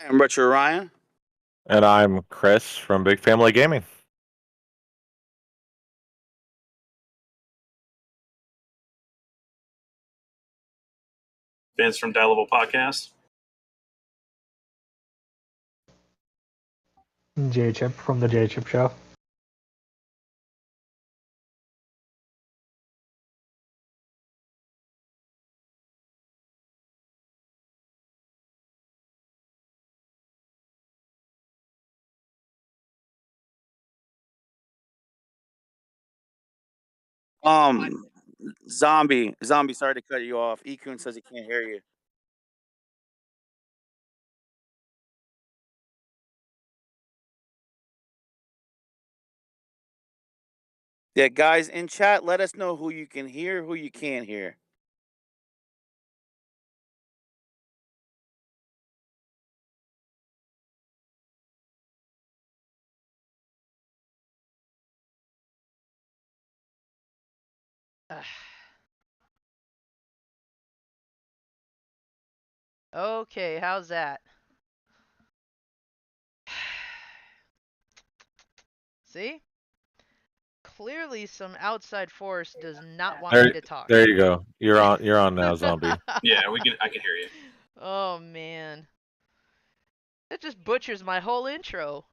I'm Richard Ryan. And I'm Chris from Big Family Gaming. Vince from Die Level Podcast. J-Chip from the J-Chip Show. Zombie, sorry to cut you off. E-Kun says he can't hear you. Yeah, guys in chat, let us know who you can hear, who you can't hear. Okay, how's that? See? Clearly some outside force does not want me to talk. There you go. You're on now, Zombie. Yeah, I can hear you. Oh man. That just butchers my whole intro.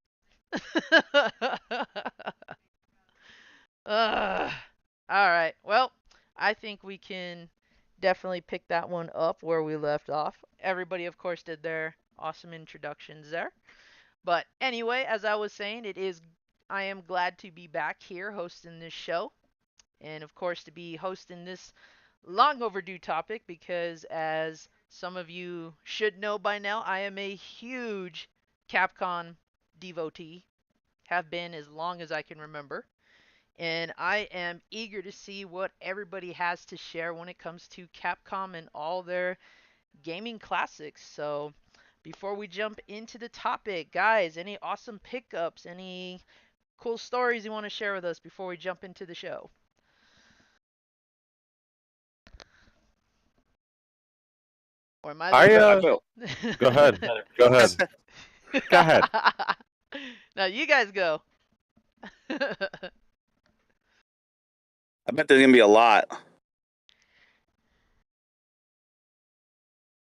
Alright, well, I think we can definitely pick that one up where we left off. Everybody, of course, did their awesome introductions there. But anyway, as I was saying, I am glad to be back here hosting this show. And of course, to be hosting this long overdue topic because, as some of you should know by now, I am a huge Capcom devotee, have been as long as I can remember. And I am eager to see what everybody has to share when it comes to Capcom and all their gaming classics. So, before we jump into the topic, guys, any awesome pickups, any cool stories you want to share with us before we jump into the show? Or am I Go ahead. Go ahead. Go ahead. Now you guys go. I bet there's gonna be a lot.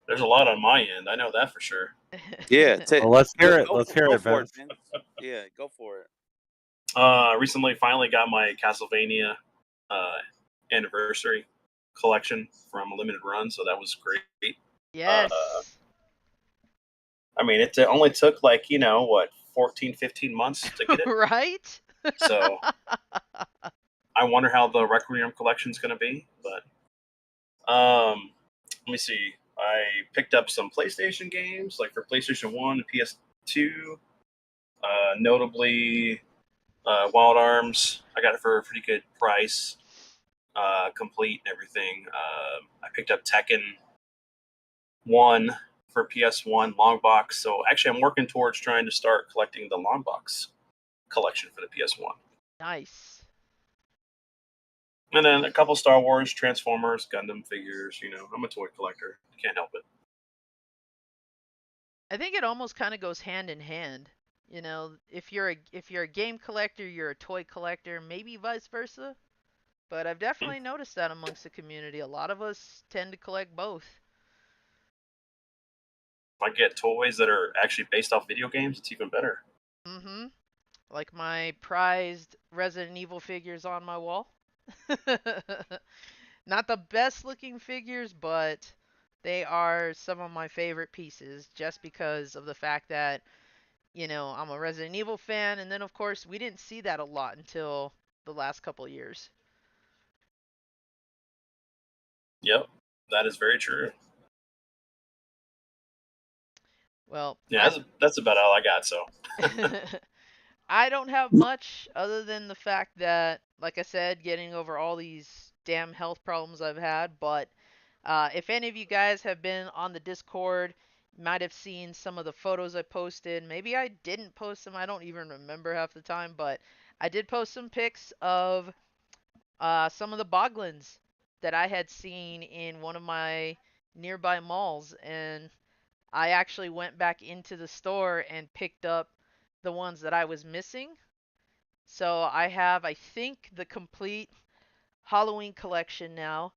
There's a lot on my end. I know that for sure. Yeah, Well, let's hear it. Let's hear it, Vince. Yeah, go for it. Recently, finally got my Castlevania anniversary collection from Limited Run, so that was great. Yes. I mean, it only took 14, 15 months to get it. Right? So I wonder how the Requiem collection is going to be. But let me see. I picked up some PlayStation games, like for PlayStation 1 and PS2. Notably, Wild Arms. I got it for a pretty good price, complete and everything. I picked up Tekken 1 for PS1 long box. So actually, I'm working towards trying to start collecting the long box collection for the PS1. Nice. And then a couple Star Wars, Transformers, Gundam figures. I'm a toy collector. Can't help it. I think it almost kind of goes hand in hand. If you're a game collector, you're a toy collector, maybe vice versa. But I've definitely noticed that amongst the community. A lot of us tend to collect both. If I get toys that are actually based off video games, it's even better. Mm-hmm. Like my prized Resident Evil figures on my wall. Not the best looking figures, but they are some of my favorite pieces just because of the fact that, I'm a Resident Evil fan, and then of course we didn't see that a lot until the last couple of years. Yep, that is very true. Well, yeah, that's about all I got, so. I don't have much other than the fact that, like I said, getting over all these damn health problems I've had. But if any of you guys have been on the Discord, might have seen some of the photos I posted. Maybe I didn't post them. I don't even remember half the time. But I did post some pics of some of the boglins that I had seen in one of my nearby malls. And I actually went back into the store and picked up the ones that I was missing. So I have, I think, the complete Halloween collection now.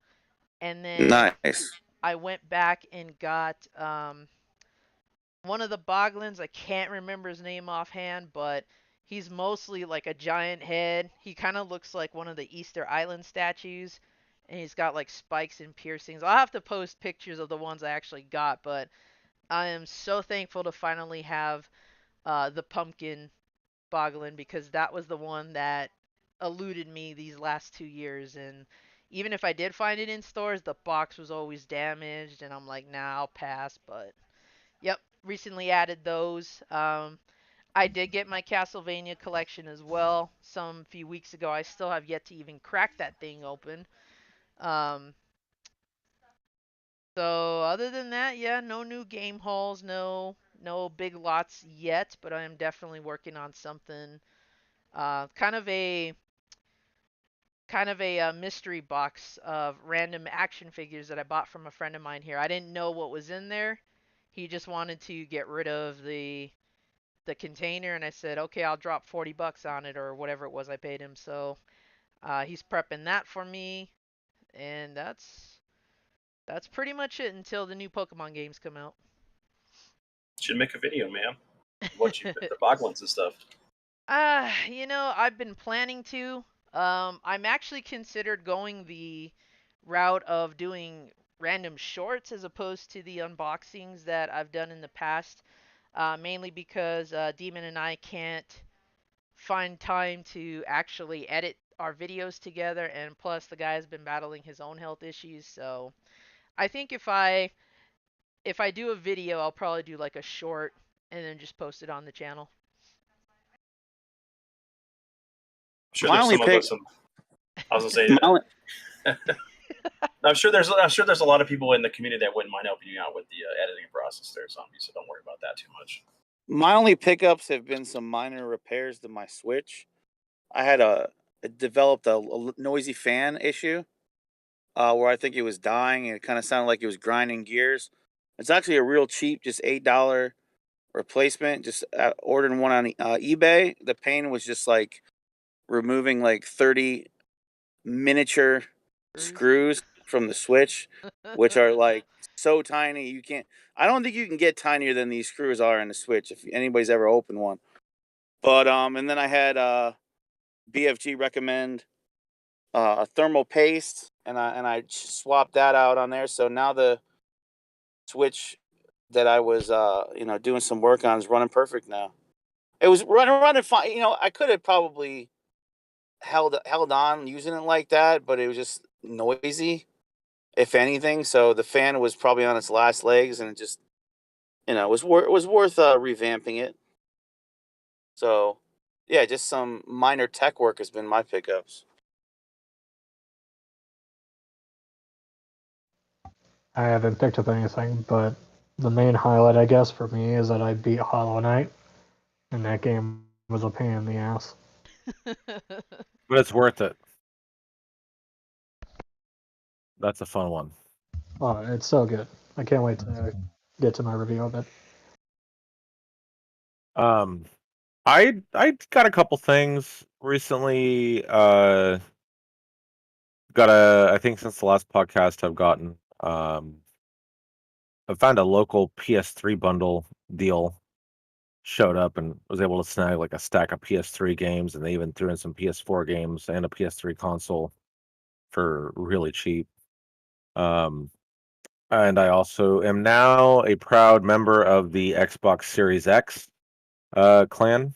And then Nice. I went back and got one of the Boglins. I can't remember his name offhand, but he's mostly like a giant head. He kind of looks like one of the Easter Island statues, and he's got like spikes and piercings. I'll have to post pictures of the ones I actually got, but I am so thankful to finally have the pumpkin Boglin because that was the one that eluded me these last 2 years. And even if I did find it in stores, the box was always damaged, and I'm like, nah, I'll pass. But yep, recently added those. I did get my Castlevania collection as well some few weeks ago. I still have yet to even crack that thing open. Um, so other than that, yeah, no new game hauls, no big lots yet, but I am definitely working on something. Kind of a mystery box of random action figures that I bought from a friend of mine here. I didn't know what was in there. He just wanted to get rid of the container, and I said, okay, I'll drop 40 bucks on it or whatever it was I paid him. So he's prepping that for me, and that's pretty much it until the new Pokemon games come out. Should make a video, man. What you the Boglins and stuff. I've been planning to. I'm actually considered going the route of doing random shorts as opposed to the unboxings that I've done in the past. Mainly because Demon and I can't find time to actually edit our videos together, and plus the guy has been battling his own health issues. So I think if I do a video, I'll probably do like a short and then just post it on the channel. I'm sure My there's only some of pick. those. I was gonna say. My only, I'm sure there's a lot of people in the community that wouldn't mind helping you out with the editing process there, Zombie. So don't worry about that too much. my only pickups have been some minor repairs to my Switch. I had it developed a noisy fan issue, where I think it was dying and it kind of sounded like it was grinding gears. It's actually a real cheap, just $8 replacement. Just ordering one on eBay. The pain was just like removing like 30 miniature screws from the Switch, which are like so tiny you can't. I don't think you can get tinier than these screws are in the Switch if anybody's ever opened one. But and then I had BFG recommend a thermal paste, and I swapped that out on there. So now the Switch that I was doing some work on is running perfect now. It was running fine. I could have probably held on using it like that, but it was just noisy, if anything. So the fan was probably on its last legs, and it just was worth revamping it. So yeah, just some minor tech work has been my pickups. I haven't picked up anything, but the main highlight, I guess, for me is that I beat Hollow Knight, and that game was a pain in the ass. But it's worth it. That's a fun one. Oh, it's so good. I can't wait to get to my review of it. I got a couple things recently. I think since the last podcast I've gotten. I found a local PS3 bundle deal. Showed up and was able to snag like a stack of PS3 games, and they even threw in some PS4 games and a PS3 console for really cheap. And I also am now a proud member of the Xbox Series X clan,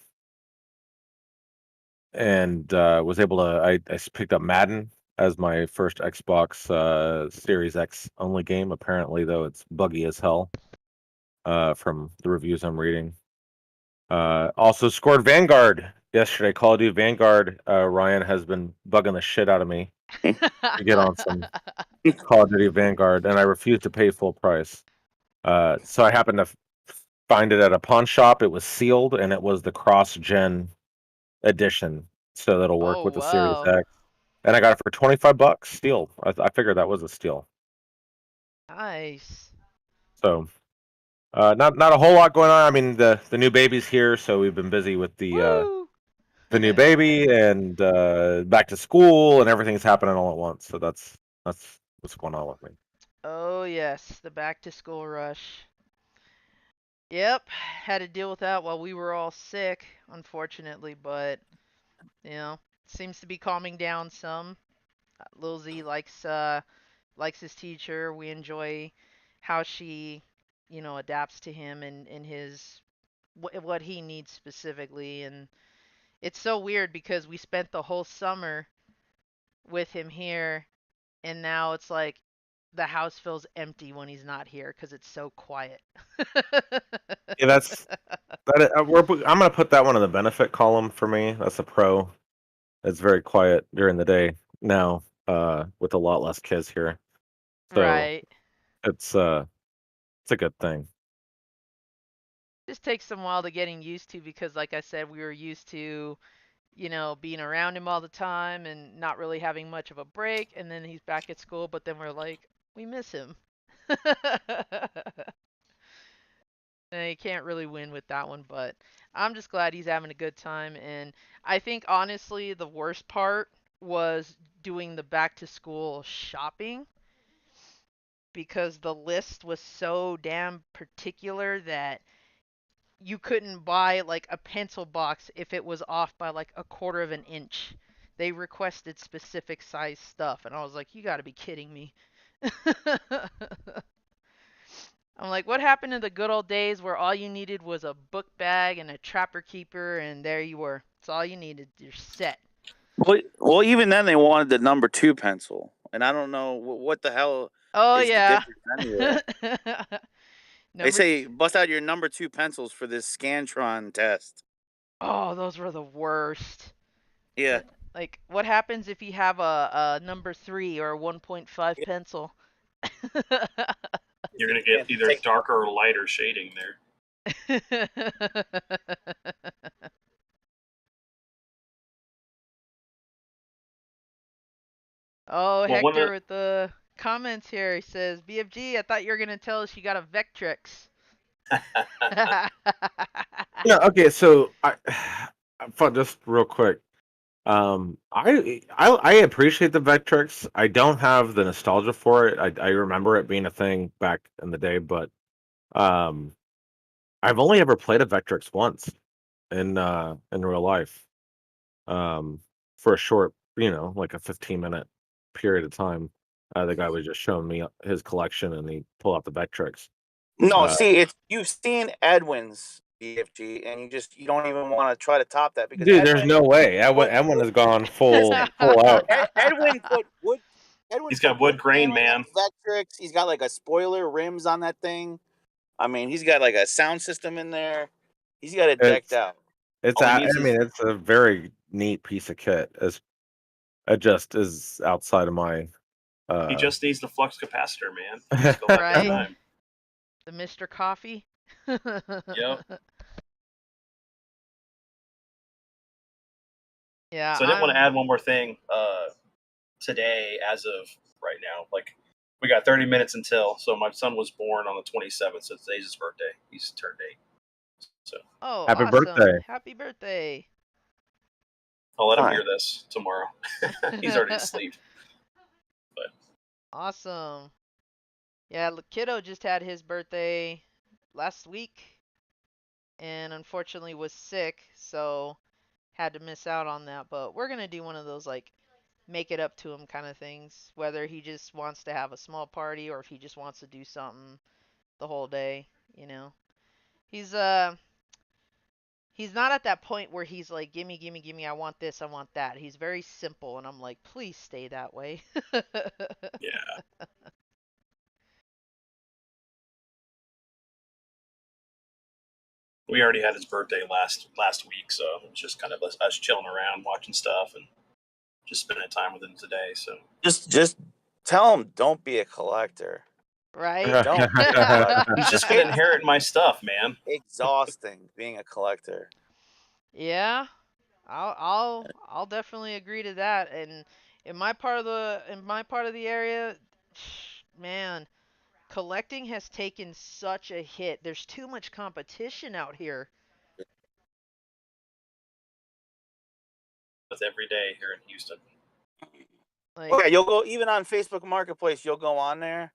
and was able to. I picked up Madden as my first Xbox Series X only game. Apparently, though, it's buggy as hell from the reviews I'm reading. Also scored Vanguard yesterday. Call of Duty Vanguard. Ryan has been bugging the shit out of me to get on some Call of Duty Vanguard, and I refuse to pay full price. So I happened to find it at a pawn shop. It was sealed, and it was the cross-gen edition, so that'll work Oh with the Series wow. X. And I got it for $25. Steal. I figured that was a steal. Nice. So Not a whole lot going on. I mean, the new baby's here, so we've been busy with Woo! the new baby and back to school, and everything's happening all at once. So that's what's going on with me. Oh yes, the back to school rush. Yep, had to deal with that while we were all sick, unfortunately, but you know, seems to be calming down some. Lil Z likes his teacher. We enjoy how she, adapts to him and his what he needs specifically. And it's so weird because we spent the whole summer with him here, and now it's like the house feels empty when he's not here because it's so quiet. Yeah, that's that. I'm gonna put that one in the benefit column for me. That's a pro. It's very quiet during the day now, with a lot less kids here. So Right. it's a good thing. Just takes some while to getting used to because, like I said, we were used to, being around him all the time and not really having much of a break. And then he's back at school, but then we're like, we miss him. And you can't really win with that one, but I'm just glad he's having a good time. And I think, honestly, the worst part was doing the back to school shopping because the list was so damn particular that you couldn't buy like a pencil box if it was off by like a quarter of an inch. They requested specific size stuff, and I was like, you gotta be kidding me. I'm like, what happened to the good old days where all you needed was a book bag and a trapper keeper, and there you were. That's all you needed. You're set. Well, even then they wanted the number 2 pencil, and I don't know what the hell Oh is the yeah. difference anyway. They say bust out your number 2 pencils for this Scantron test. Oh, those were the worst. Yeah. Like, what happens if you have a number 3 or a 1.5 pencil? You're gonna get either darker or lighter shading there. Oh, Well, Hector with the comments here. He says, BFG, I thought you were going to tell us you got a Vectrex. Yeah. Okay. So just real quick. I appreciate the Vectrex. I don't have the nostalgia for it. I remember it being a thing back in the day, but um, I've only ever played a Vectrex once in real life. Um, for a short, like a 15-minute period of time. The guy was just showing me his collection, and he pulled out the Vectrex. No, see, it's you've seen Edwin's BFG, and you don't even want to try to top that because Dude, there's no way. Edwin has gone full out. Edwin put wood. He's got wood grain, man. Vectrex. He's got like a spoiler rims on that thing. I mean, he's got like a sound system in there. He's got it decked out. It's a very neat piece of kit. It just is outside of my. He just needs the flux capacitor, man. Right? The Mr. Coffee. Yep. Yeah. So I did want to add one more thing. Today, as of right now, like we got 30 minutes until. So my son was born on the 27th, so today's his birthday. He's turned 8. So. Oh, happy awesome. birthday! Happy birthday! I'll let him hear this tomorrow. He's already asleep. But awesome. Yeah, Kiddo just had his birthday last week, and unfortunately was sick, so had to miss out on that. But we're gonna do one of those like make it up to him kind of things, whether he just wants to have a small party or if he just wants to do something the whole day. He's he's not at that point where he's like, gimme, gimme, gimme, I want this, I want that. He's very simple, and I'm like, please stay that way. yeah. We already had his birthday last week, so it was just kind of us chilling around, watching stuff, and just spending time with him today. So just tell him don't be a collector. Right? Don't. He's just gonna inherit my stuff, man. Exhausting being a collector. Yeah, I'll definitely agree to that. And in my part of the area, man, collecting has taken such a hit. There's too much competition out here. With every day here in Houston. Like, Okay, you'll go even on Facebook Marketplace. You'll go on there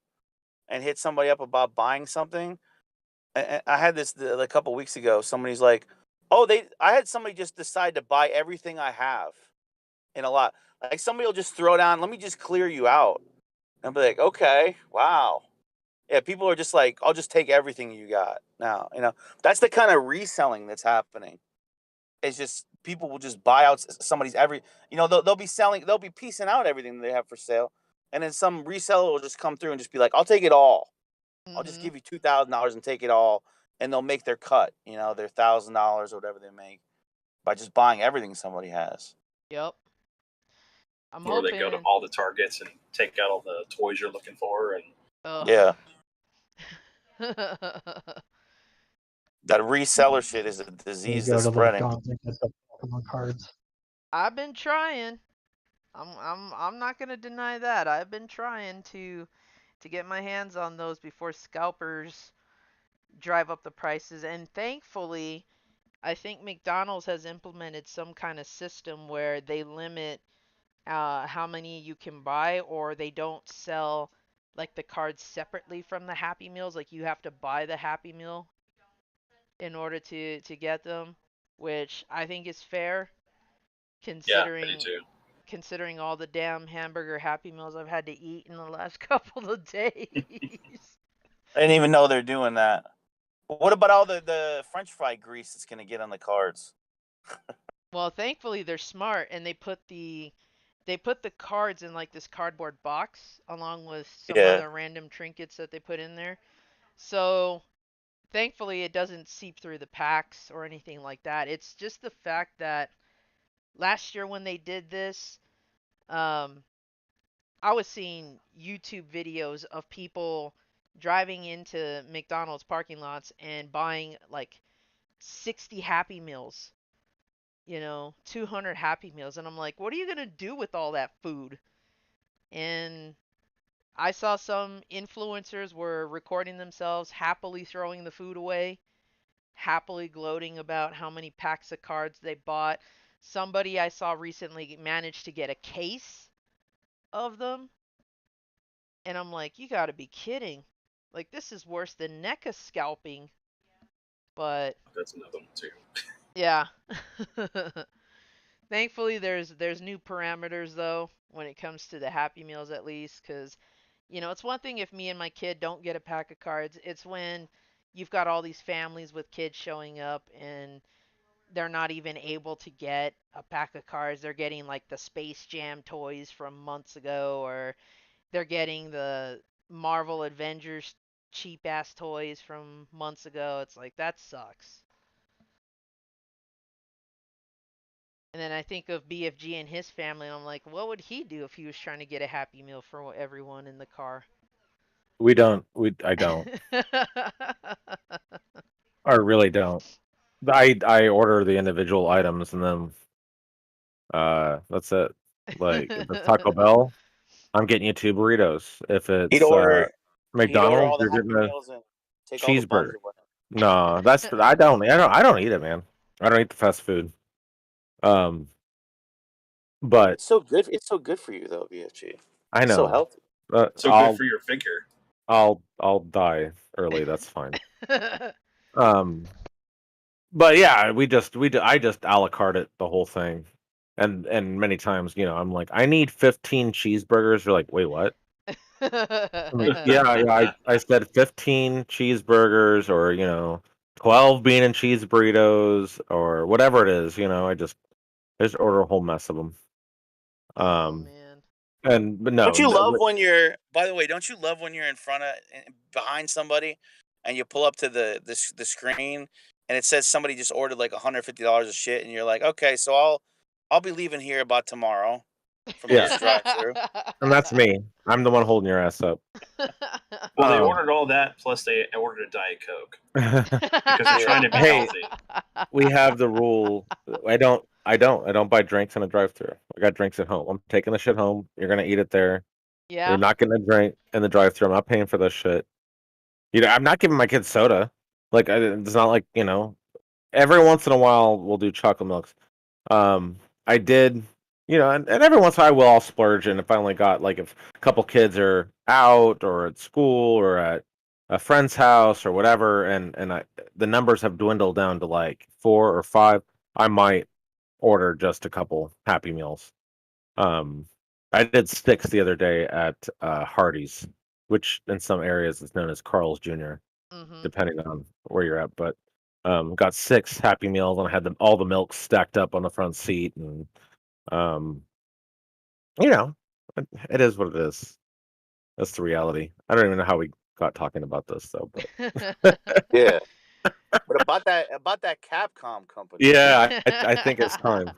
and hit somebody up about buying something. I had this a couple weeks ago. Somebody's like, "Oh, I had somebody just decide to buy everything I have in a lot. Like somebody will just throw down, let me just clear you out." And I'll be like, "Okay, wow." Yeah, people are just like, "I'll just take everything you got now." That's the kind of reselling that's happening. It's just people will just buy out somebody's they'll be selling, they'll be piecing out everything they have for sale, and then some reseller will just come through and just be like, "I'll take it all. I'll just give you $2,000 and take it all," and they'll make their cut, their $1,000 or whatever they make by just buying everything somebody has. Yep. I'm Or they go to hoping. all the Targets and take out all the toys you're looking for, and Yeah, Yeah. that reseller shit is a You disease go that's to the spreading. guns and get the Pokemon cards. I've been trying. I'm not gonna deny that. I've been trying to get my hands on those before scalpers drive up the prices, and thankfully, I think McDonald's has implemented some kind of system where they limit how many you can buy, or they don't sell like the cards separately from the Happy Meals. Like you have to buy the Happy Meal in order to get them, which I think is fair yeah, I do considering too. considering all the damn hamburger Happy Meals I've had to eat in the last couple of days. I didn't even know they're doing that. What about all the French fry grease that's gonna get on the cards? Well, thankfully they're smart and they put the cards in like this cardboard box along with some Yeah, other random trinkets that they put in there. So, thankfully it doesn't seep through the packs or anything like that. It's just the fact that last year when they did this, um I was seeing YouTube videos of people driving into McDonald's parking lots and buying like 60 Happy Meals, 200 Happy Meals. And I'm like, what are you going to do with all that food? And I saw some influencers were recording themselves happily throwing the food away, happily gloating about how many packs of cards they bought. Somebody I saw recently managed to get a case of them. And I'm like, you gotta be kidding. Like, this is worse than NECA scalping. But, That's another one too. yeah. Thankfully, there's new parameters, though, when it comes to the Happy Meals, at least. Because, it's one thing if me and my kid don't get a pack of cards. It's when you've got all these families with kids showing up and they're not even able to get a pack of cards. They're getting, like, the Space Jam toys from months ago, or they're getting the Marvel Avengers cheap ass toys from months ago. It's like that sucks. And then I think of BFG and his family, and I'm like, what would he do if he was trying to get a Happy Meal for everyone in the car? I don't. I really don't. I order the individual items and then that's it. Like if it's Taco Bell, I'm getting you 2 burritos. If he'd it's order he'd order McDonald's, all the you're Happy getting a Meals and take all the buns cheeseburger. away. No, I don't eat it, man. I don't eat the fast food. Um, but It's so good. It's so good for you though, BFG. I It's so know. healthy. So good for your figure. I'll die early. That's fine. Um, but yeah, I just a la carte it the whole thing, and many times I'm like, I need 15 cheeseburgers. You're like, wait, what? I'm like, yeah, I said 15 cheeseburgers, or 12 bean and cheese burritos, or whatever it is. I just order a whole mess of them. Oh Um, man. but no, Don't you love when you're? By the way, don't you love when you're in front of behind somebody, and you pull up to the screen, and it says somebody just ordered like $150 of shit, and you're like, okay, so I'll be leaving here about tomorrow from Yeah, this drive-through. and that's me. I'm the one holding your ass up. Well, they Um, ordered all that plus they ordered a Diet Coke because they're trying to be Hey, healthy. we have the rule. I don't buy drinks in a drive-through. I got drinks at home. I'm taking the shit home. You're gonna eat it there. You're Yeah. not getting a drink in the drive-through. I'm not paying for this shit. I'm not giving my kids soda. Like, it's not like, every once in a while we'll do chocolate milks. I did, and every once in a while I'll splurge, and if I only got, like, if a couple kids are out or at school or at a friend's house or whatever, and the numbers have dwindled down to like 4 or 5, I might order just a couple Happy Meals. I did 6 the other day at Hardee's, which in some areas is known as Carl's Jr., Mm-hmm. depending on where you're at. But got 6 Happy Meals, and I had all the milk stacked up on the front seat, and um, you know, it is what it is. That's the reality. I don't even know how we got talking about this though, but Yeah. But about that Capcom company. yeah, I think it's time.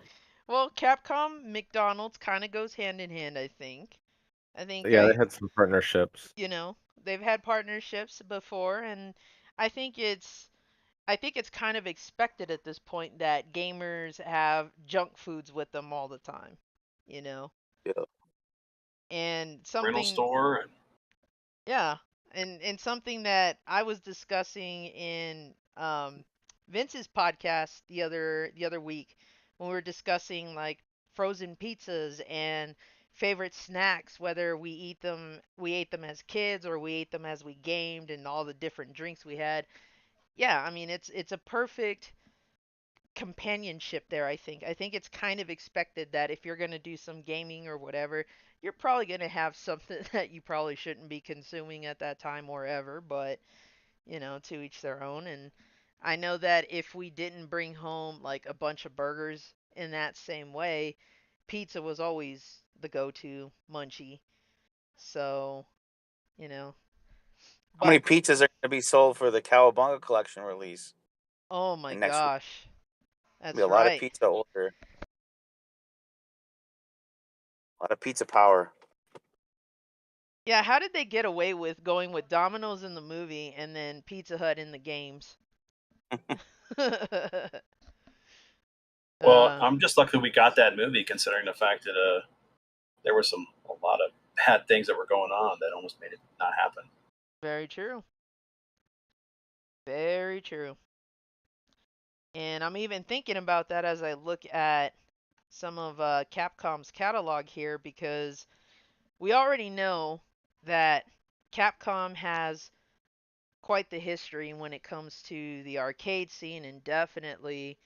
Well, Capcom, McDonald's kind of goes hand in hand, I think. I think Yeah, they had some partnerships. they've had partnerships before, and I think it's I think it's kind of expected at this point that gamers have junk foods with them all the time, you know. Yeah. And Rental something, store. And yeah, and something that I was discussing in Vince's podcast the other week when we were discussing like frozen pizzas and favorite snacks, whether we ate them as kids or we ate them as we gamed and all the different drinks we had. Yeah, I mean it's a perfect companionship there, I think it's kind of expected that if you're going to do some gaming or whatever, you're probably going to have something that you probably shouldn't be consuming at that time or ever, but to each their own. And I know that if we didn't bring home like a bunch of burgers in that same way, pizza was always the go-to munchie. So, you know, How many but pizzas are going to be sold for the Cowabunga Collection release oh my in next week? gosh. Be That's a lot of right. pizza order, a lot of pizza power. Yeah, how did they get away with going with Domino's in the movie and then Pizza Hut in the games? well, uh, I'm just lucky we got that movie, considering the fact that there were a lot of bad things that were going on that almost made it not happen. very true. Very true. And I'm even thinking about that as I look at some of Capcom's catalog here because we already know that Capcom has quite the history when it comes to the arcade scene and definitely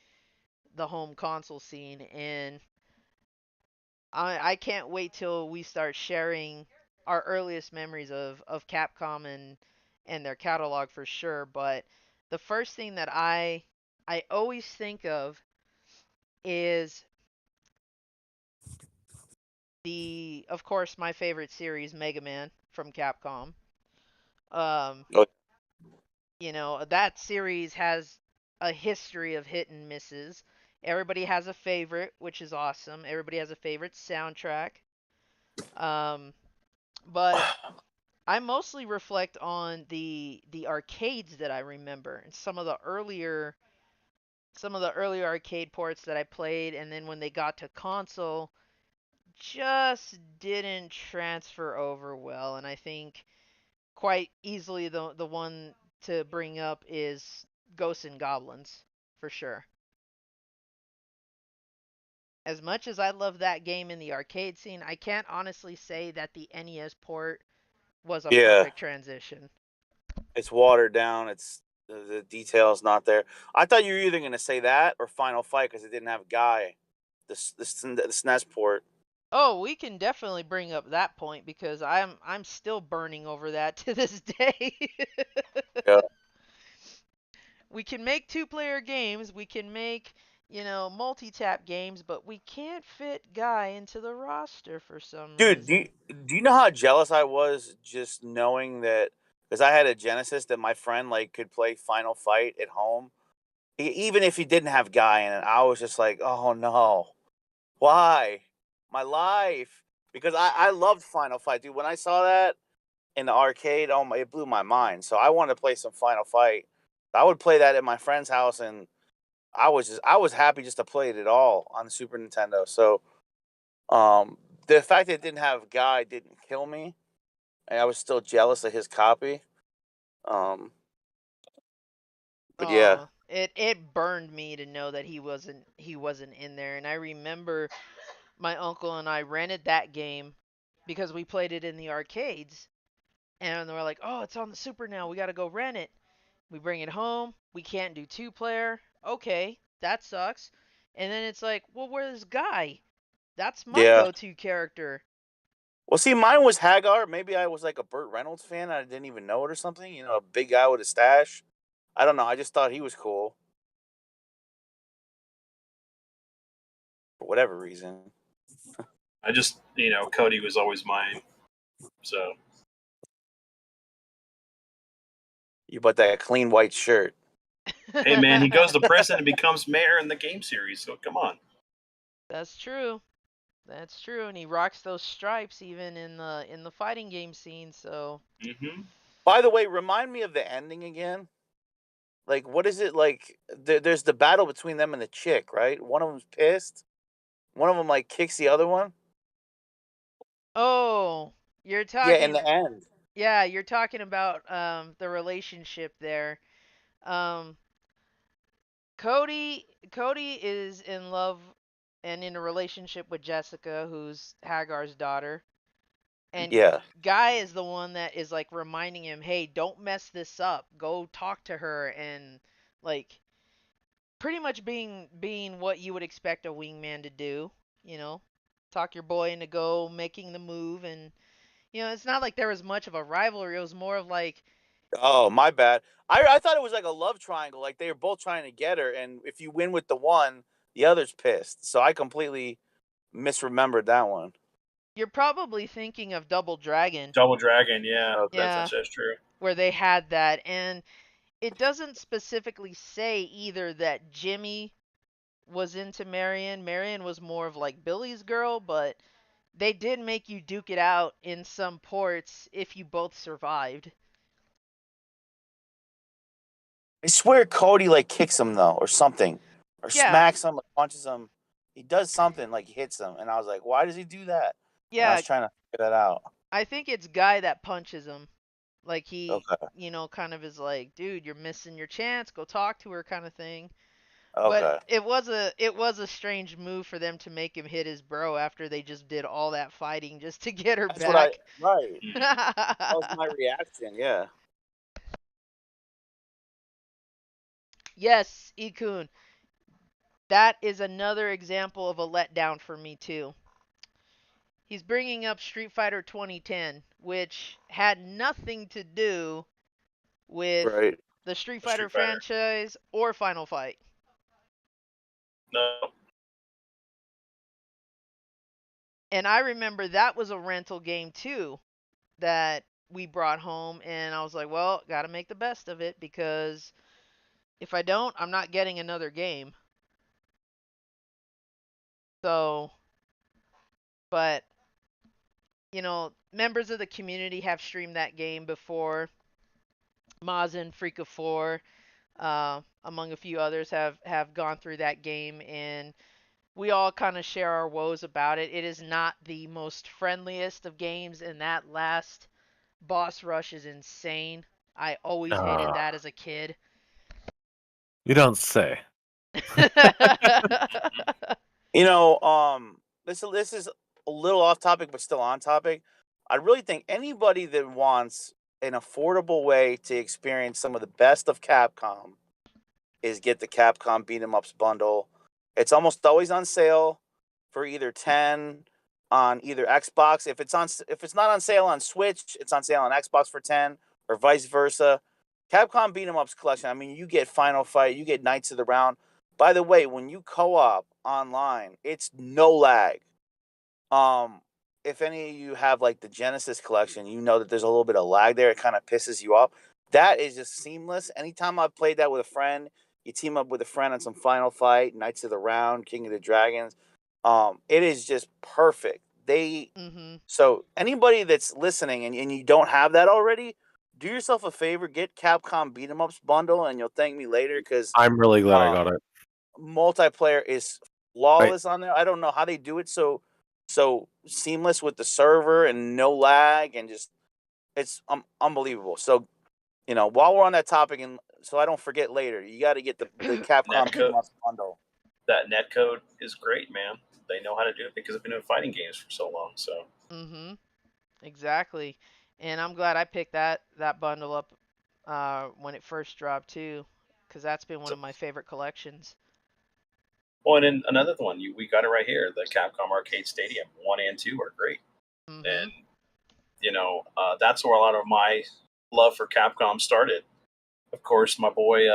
the home console scene. And I can't wait till we start sharing our earliest memories of Capcom and their catalog for sure. But the first thing that I always think of is of course my favorite series, Mega Man from Capcom. Um, Oh, that series has a history of hit and misses. Everybody has a favorite, which is awesome. Everybody has a favorite soundtrack. Um, but I mostly reflect on the arcades that I remember and some of the earlier arcade ports that I played, and then when they got to console, just didn't transfer over well. And I think quite easily the one to bring up is Ghosts and Goblins for sure. As much as I love that game in the arcade scene, I can't honestly say that the NES port was a yeah, perfect transition. it's watered down. It's the details not there. I thought you were either going to say that or Final Fight because it didn't have Guy, the SNES port. Oh, we can definitely bring up that point because I'm still burning over that to this day. Yeah. We can make two-player games, we can make, multi-tap games, but we can't fit Guy into the roster for some Dude, reason. do you know how jealous I was just knowing that because I had a Genesis that my friend like could play Final Fight at home, even if he didn't have Guy in it. I was just like, oh no, why my life? Because I loved Final Fight, dude. When I saw that in the arcade, oh my, it blew my mind. So I wanted to play some Final Fight. I would play that at my friend's house, and I was happy just to play it at all on the Super Nintendo. So the fact that it didn't have Guy didn't kill me. And I was still jealous of his copy. But yeah, it burned me to know that he wasn't in there. And I remember my uncle and I rented that game because we played it in the arcades, and we're like, "Oh, it's on the Super now. We got to go rent it." We bring it home. We can't do 2-player. Okay, that sucks. And then it's like, "Well, where's Guy? That's my yeah. go-to character." Well, see, mine was Hagar. Maybe I was like a Burt Reynolds fan. I didn't even know it or something. You know, a big guy with a stash. I don't know. I just thought he was cool for whatever reason. I just, Cody was always mine. So You bought that clean white shirt. hey, man, he goes to prison and becomes mayor in the game series. So come on. That's true. That's true, and he rocks those stripes even in the fighting game scene. So Mm-hmm. By the way, remind me of the ending again. Like, what is it like? There's the battle between them and the chick, right? One of them's pissed. One of them like kicks the other one. oh, you're Yeah, in talking the end. yeah, you're talking about the relationship there. Um, Cody is in love and in a relationship with Jessica, who's Hagar's daughter. And Yeah. Guy is the one that is like reminding him, "Hey, don't mess this up. Go talk to her," and like pretty much being what you would expect a wingman to do, you know. Talk your boy into go making the move, and it's not like there was much of a rivalry. It was more of like, Oh, my bad. I thought it was like a love triangle. Like they were both trying to get her, and if you win with the one, the other's pissed. So I completely misremembered that one. you're probably thinking of Double Dragon. Double Dragon, yeah, Okay. Yeah, that's true. where they had that, and it doesn't specifically say either that Jimmy was into Marion. Marion was more of like Billy's girl, but they did make you duke it out in some ports if you both survived. I swear Cody like kicks him though, or something, or Yeah, smacks him, or punches him. He does something like hits him, and I was like, why does he do that? And I yeah, was trying to figure that out. I think it's Guy that punches him. Like he, Okay. kind of is like, dude, you're missing your chance. Go talk to her, kind of thing. But Okay. it was a strange move for them to make him hit his bro after they just did all that fighting just to get her That's what I back. right. That was my reaction. Yeah. Yes, Ikun. That is another example of a letdown for me too. He's bringing up Street Fighter 2010, which had nothing to do with Right. the Street Street Fighter Fighter. franchise or Final Fight. No. And I remember that was a rental game too that we brought home, and I was like, well, got to make the best of it because if I don't, I'm not getting another game. So, but members of the community have streamed that game before. Mazin, Freak of Four, among a few others, have gone through that game, and we all kind of share our woes about it. It is not the most friendliest of games, and that last boss rush is insane. I always hated that as a kid. You don't say. You know, this is a little off topic, but still on topic. I really think anybody that wants an affordable way to experience some of the best of Capcom is get the Capcom Beat 'em Ups bundle. It's almost always on sale for either 10 on either Xbox. If it's not on sale on Switch, it's on sale on Xbox for 10 or vice versa. Capcom Beat 'em Ups collection. I mean, you get Final Fight, you get Knights of the Round. By the way, when you co-op online, it's no lag. If any of you have like the Genesis collection, you know that there's a little bit of lag there. It kind of pisses you off. That is just seamless. Anytime I've played that with a friend, you team up with a friend on some Final Fight, Knights of the Round, King of the Dragons. It is just perfect. So anybody that's listening and you don't have that already, do yourself a favor, get Capcom Beat 'em Ups bundle, and you'll thank me later because I'm really glad I got it. multiplayer is flawless on there. I don't know how they do it so seamless with the server and no lag and just it's unbelievable. So while we're on that topic, and so I don't forget later, you got to get the Capcom Netcode. bundle. That netcode is great, man. They know how to do it because they've been doing fighting games for so long. So. Mm-hmm. Exactly. And I'm glad I picked that bundle up when it first dropped too, because that's been one of my favorite collections. Well, and then another one, we got it right here. The Capcom Arcade Stadium 1 and 2 are great. Mm-hmm. And, that's where a lot of my love for Capcom started. Of course, my boy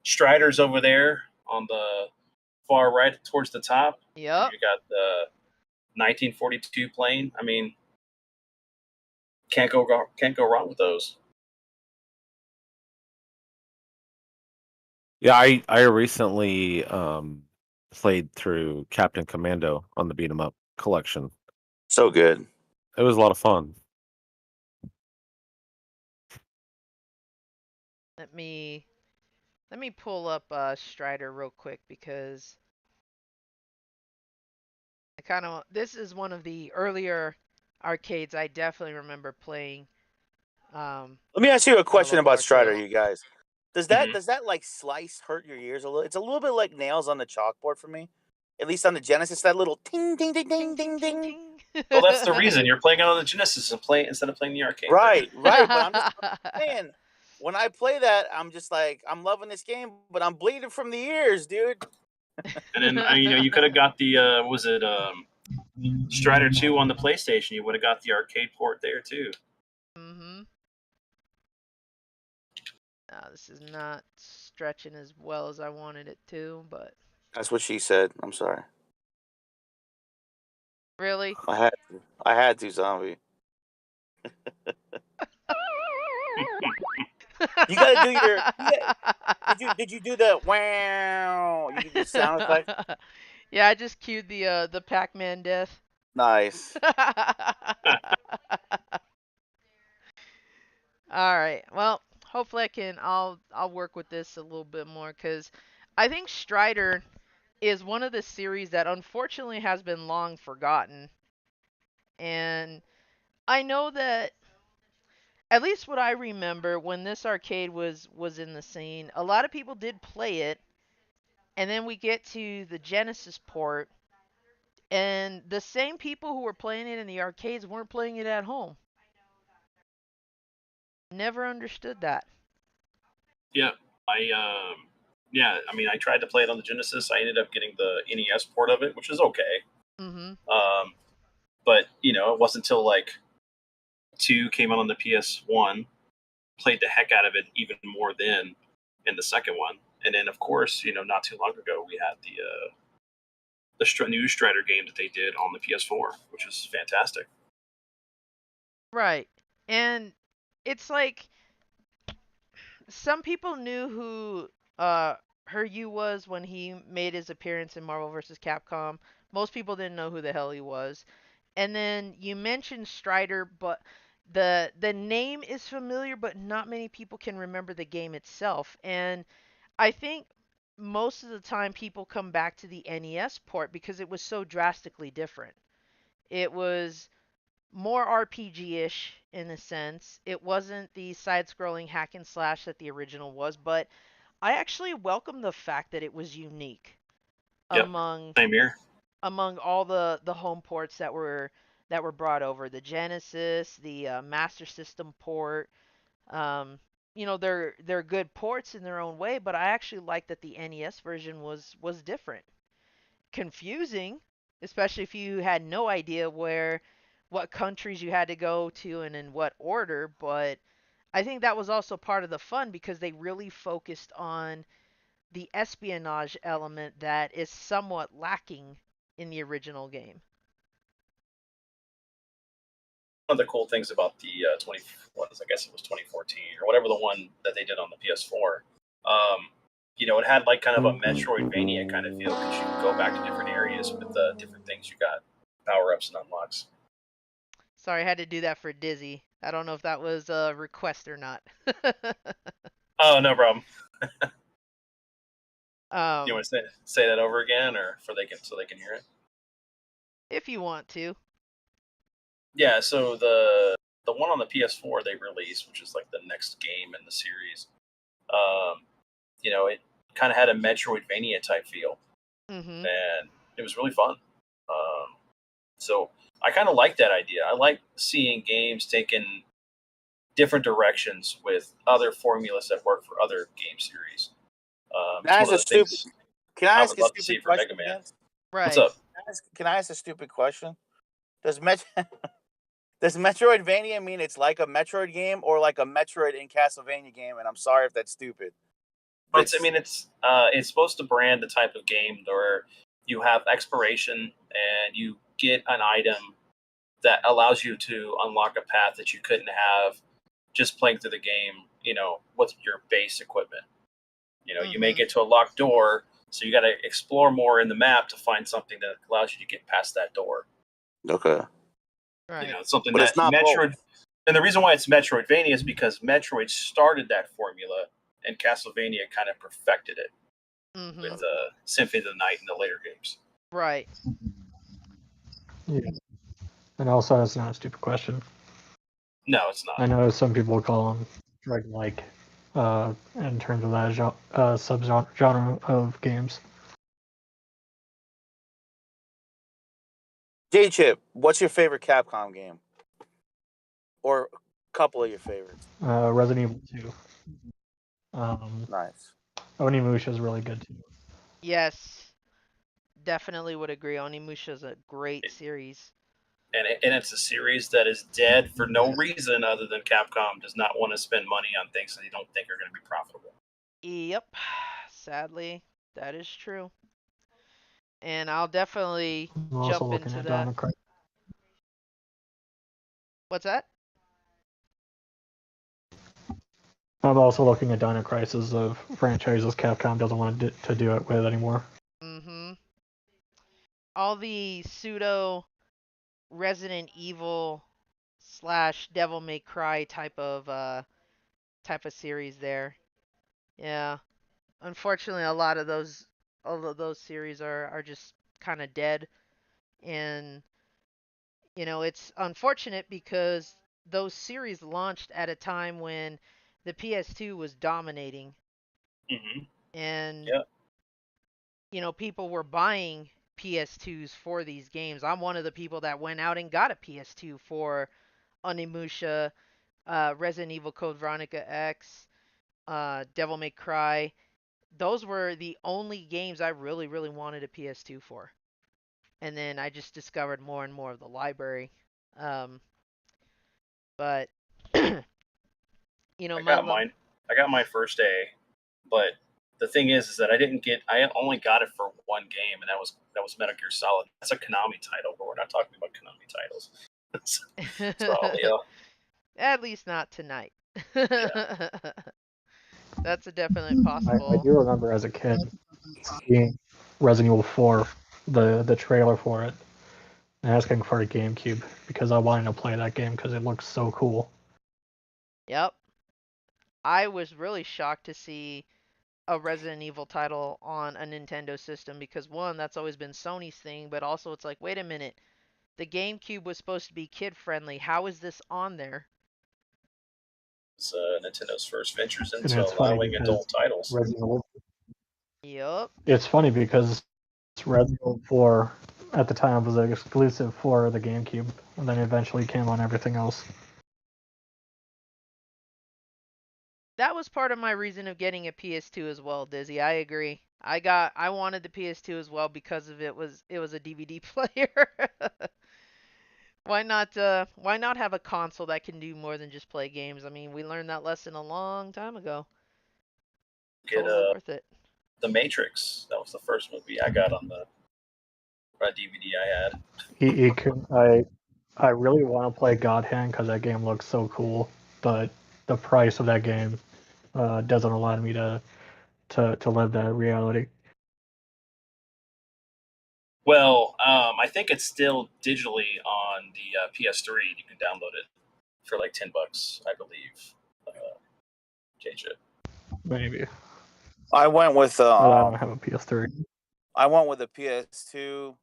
Strider's over there on the far right towards the top. Yep. You got the 1942 plane. I mean, can't go wrong with those. Yeah, I recently played through Captain Commando on the Beat 'em Up collection. So good. It was a lot of fun. Let me pull up Strider real quick because this is one of the earlier arcades I definitely remember playing. Let me ask you a question local about Strider, arcade. you guys. Does Mhm. that like slice hurt your ears a little? It's a little bit like nails on the chalkboard for me. At least on the Genesis, that little ting ting ting ting ting ting. Well, that's the reason you're playing it on the Genesis instead of playing the arcade. Right. But I'm just saying, when I play that, I'm just like, I'm loving this game, but I'm bleeding from the ears, dude. And then you could have got the Strider 2 on the PlayStation. You would have got the arcade port there too. Mm-hmm. This is not stretching as well as I wanted it to, but That's what she said. I'm sorry. really? I had to, zombie. You gotta do your. Did you do the wow? You did the sound effect. Yeah, I just queued the Pac-Man death. Nice. All right. Well, hopefully I'll work with this a little bit more because I think Strider is one of the series that unfortunately has been long forgotten. And I know that at least what I remember when this arcade was in the scene, a lot of people did play it, and then we get to the Genesis port, and the same people who were playing it in the arcades weren't playing it at home. Never understood that. Yeah, I tried to play it on the Genesis. I ended up getting the NES port of it, which is okay. Mhm. But it wasn't until like 2 came out on the PS1, played the heck out of it even more then in the second one, and then of course not too long ago we had the new Strider game that they did on the PS4, which is fantastic. Right. And it's like some people knew who Ryu was when he made his appearance in Marvel vs. Capcom. Most people didn't know who the hell he was. And then you mentioned Strider, but the name is familiar, but not many people can remember the game itself. And I think most of the time people come back to the NES port because it was so drastically different. It was more RPG-ish in a sense. It wasn't the side-scrolling hack and slash that the original was, but I actually welcome the fact that it was unique Yep, among same here. all the home ports that were brought over. The Genesis, the Master System port. They're good ports in their own way, but I actually like that the NES version was different. Confusing, especially if you had no idea what countries you had to go to and in what order, but I think that was also part of the fun because they really focused on the espionage element that is somewhat lacking in the original game. One of the cool things about the I guess it was 2014 or whatever the one that they did on the PS4. It had like kind of a Metroidvania kind of feel because you could go back to different areas with different things you got, power ups and unlocks. Sorry, I had to do that for Dizzy. I don't know if that was a request or not. Oh, no problem. um, You want to say that over again, or so they can hear it? if you want to. Yeah. So the the one on the PS4 they released, which is like the next game in the series. It kind of had a Metroidvania type feel, Mm-hmm. and it was really fun. So I kind of like that idea. I like seeing games taking different directions with other formulas that work for other game series. It's one of the things Can I I ask would a love to see stupid for Mega question Man. again? Right. What's up? Can I ask a stupid question? Does does Metroidvania mean it's like a Metroid game or like a Metroid in Castlevania game? And I'm sorry if that's stupid. But it's supposed to brand the type of game where you have exploration and you get an item that allows you to unlock a path that you couldn't have just playing through the game, with your base equipment. You make it to a locked door, so you got to explore more in the map to find something that allows you to get past that door. Okay. Right. Something But that it's not Metroid. both. And the reason why it's Metroidvania is because Metroid started that formula, and Castlevania kind of perfected it Mm-hmm. with Symphony of the Night and the later games. Right. Yeah. And also, it's not a stupid question. No, it's not. I know some people call them like in terms of that subgenre of games. J-Chip, what's your favorite Capcom game? Or a couple of your favorites? Resident Evil 2. Nice. Onimusha is really good too. Yes. Definitely would agree. Onimusha's a great series. And it's a series that is dead for no reason other than Capcom does not want to spend money on things that they don't think are going to be profitable. Yep. Sadly, that is true. And I'll definitely I'm also jump looking into at that. Dino Crisis. What's that? I'm also looking at Dino Crisis of franchises Capcom doesn't want to do it with anymore. Mm-hmm. All the pseudo Resident Evil / Devil May Cry type of series there. Yeah. Unfortunately, all of those series are just kind of dead, and it's unfortunate because those series launched at a time when the PS2 was dominating, Mm-hmm. and Yeah. people were buying PS2s for these games. I'm one of the people that went out and got a PS2 for Onimusha, Resident Evil Code Veronica X, Devil May Cry. Those were the only games I really, really wanted a PS2 for. And then I just discovered more and more of the library. But I my got love. mine. I got my first A, but the thing is that I only got it for one game, and that was Metal Gear Solid. That's a Konami title, but we're not talking about Konami titles. So At least not tonight. Yeah. That's a definite I possible. do remember as a kid seeing Resident Evil 4, the trailer for it, and asking for a GameCube because I wanted to play that game because it looks so cool. Yep. I was really shocked to see a Resident Evil title on a Nintendo system because one, that's always been Sony's thing, but also it's like, wait a minute, the GameCube was supposed to be kid friendly. How is this on there? It's Nintendo's first ventures And into it's funny allowing because adult titles. Resident Evil. Yup. It's funny because Resident Evil 4 at the time was an exclusive for the GameCube, and then eventually came on everything else. That was part of my reason of getting a PS2 as well, Dizzy. I agree. I wanted the PS2 as well because of it was a DVD player. Why not have a console that can do more than just play games? I mean, we learned that lesson a long time ago. Get Totally worth it. The Matrix. That was the first movie I got on the DVD I had. I really want to play God Hand because that game looks so cool, but the price of that game doesn't allow me to live that reality. Well, I think it's still digitally on the PS3. You can download it for like $10, I believe. JJ. Maybe. I went with But I don't have a PS3. I went with a PS2.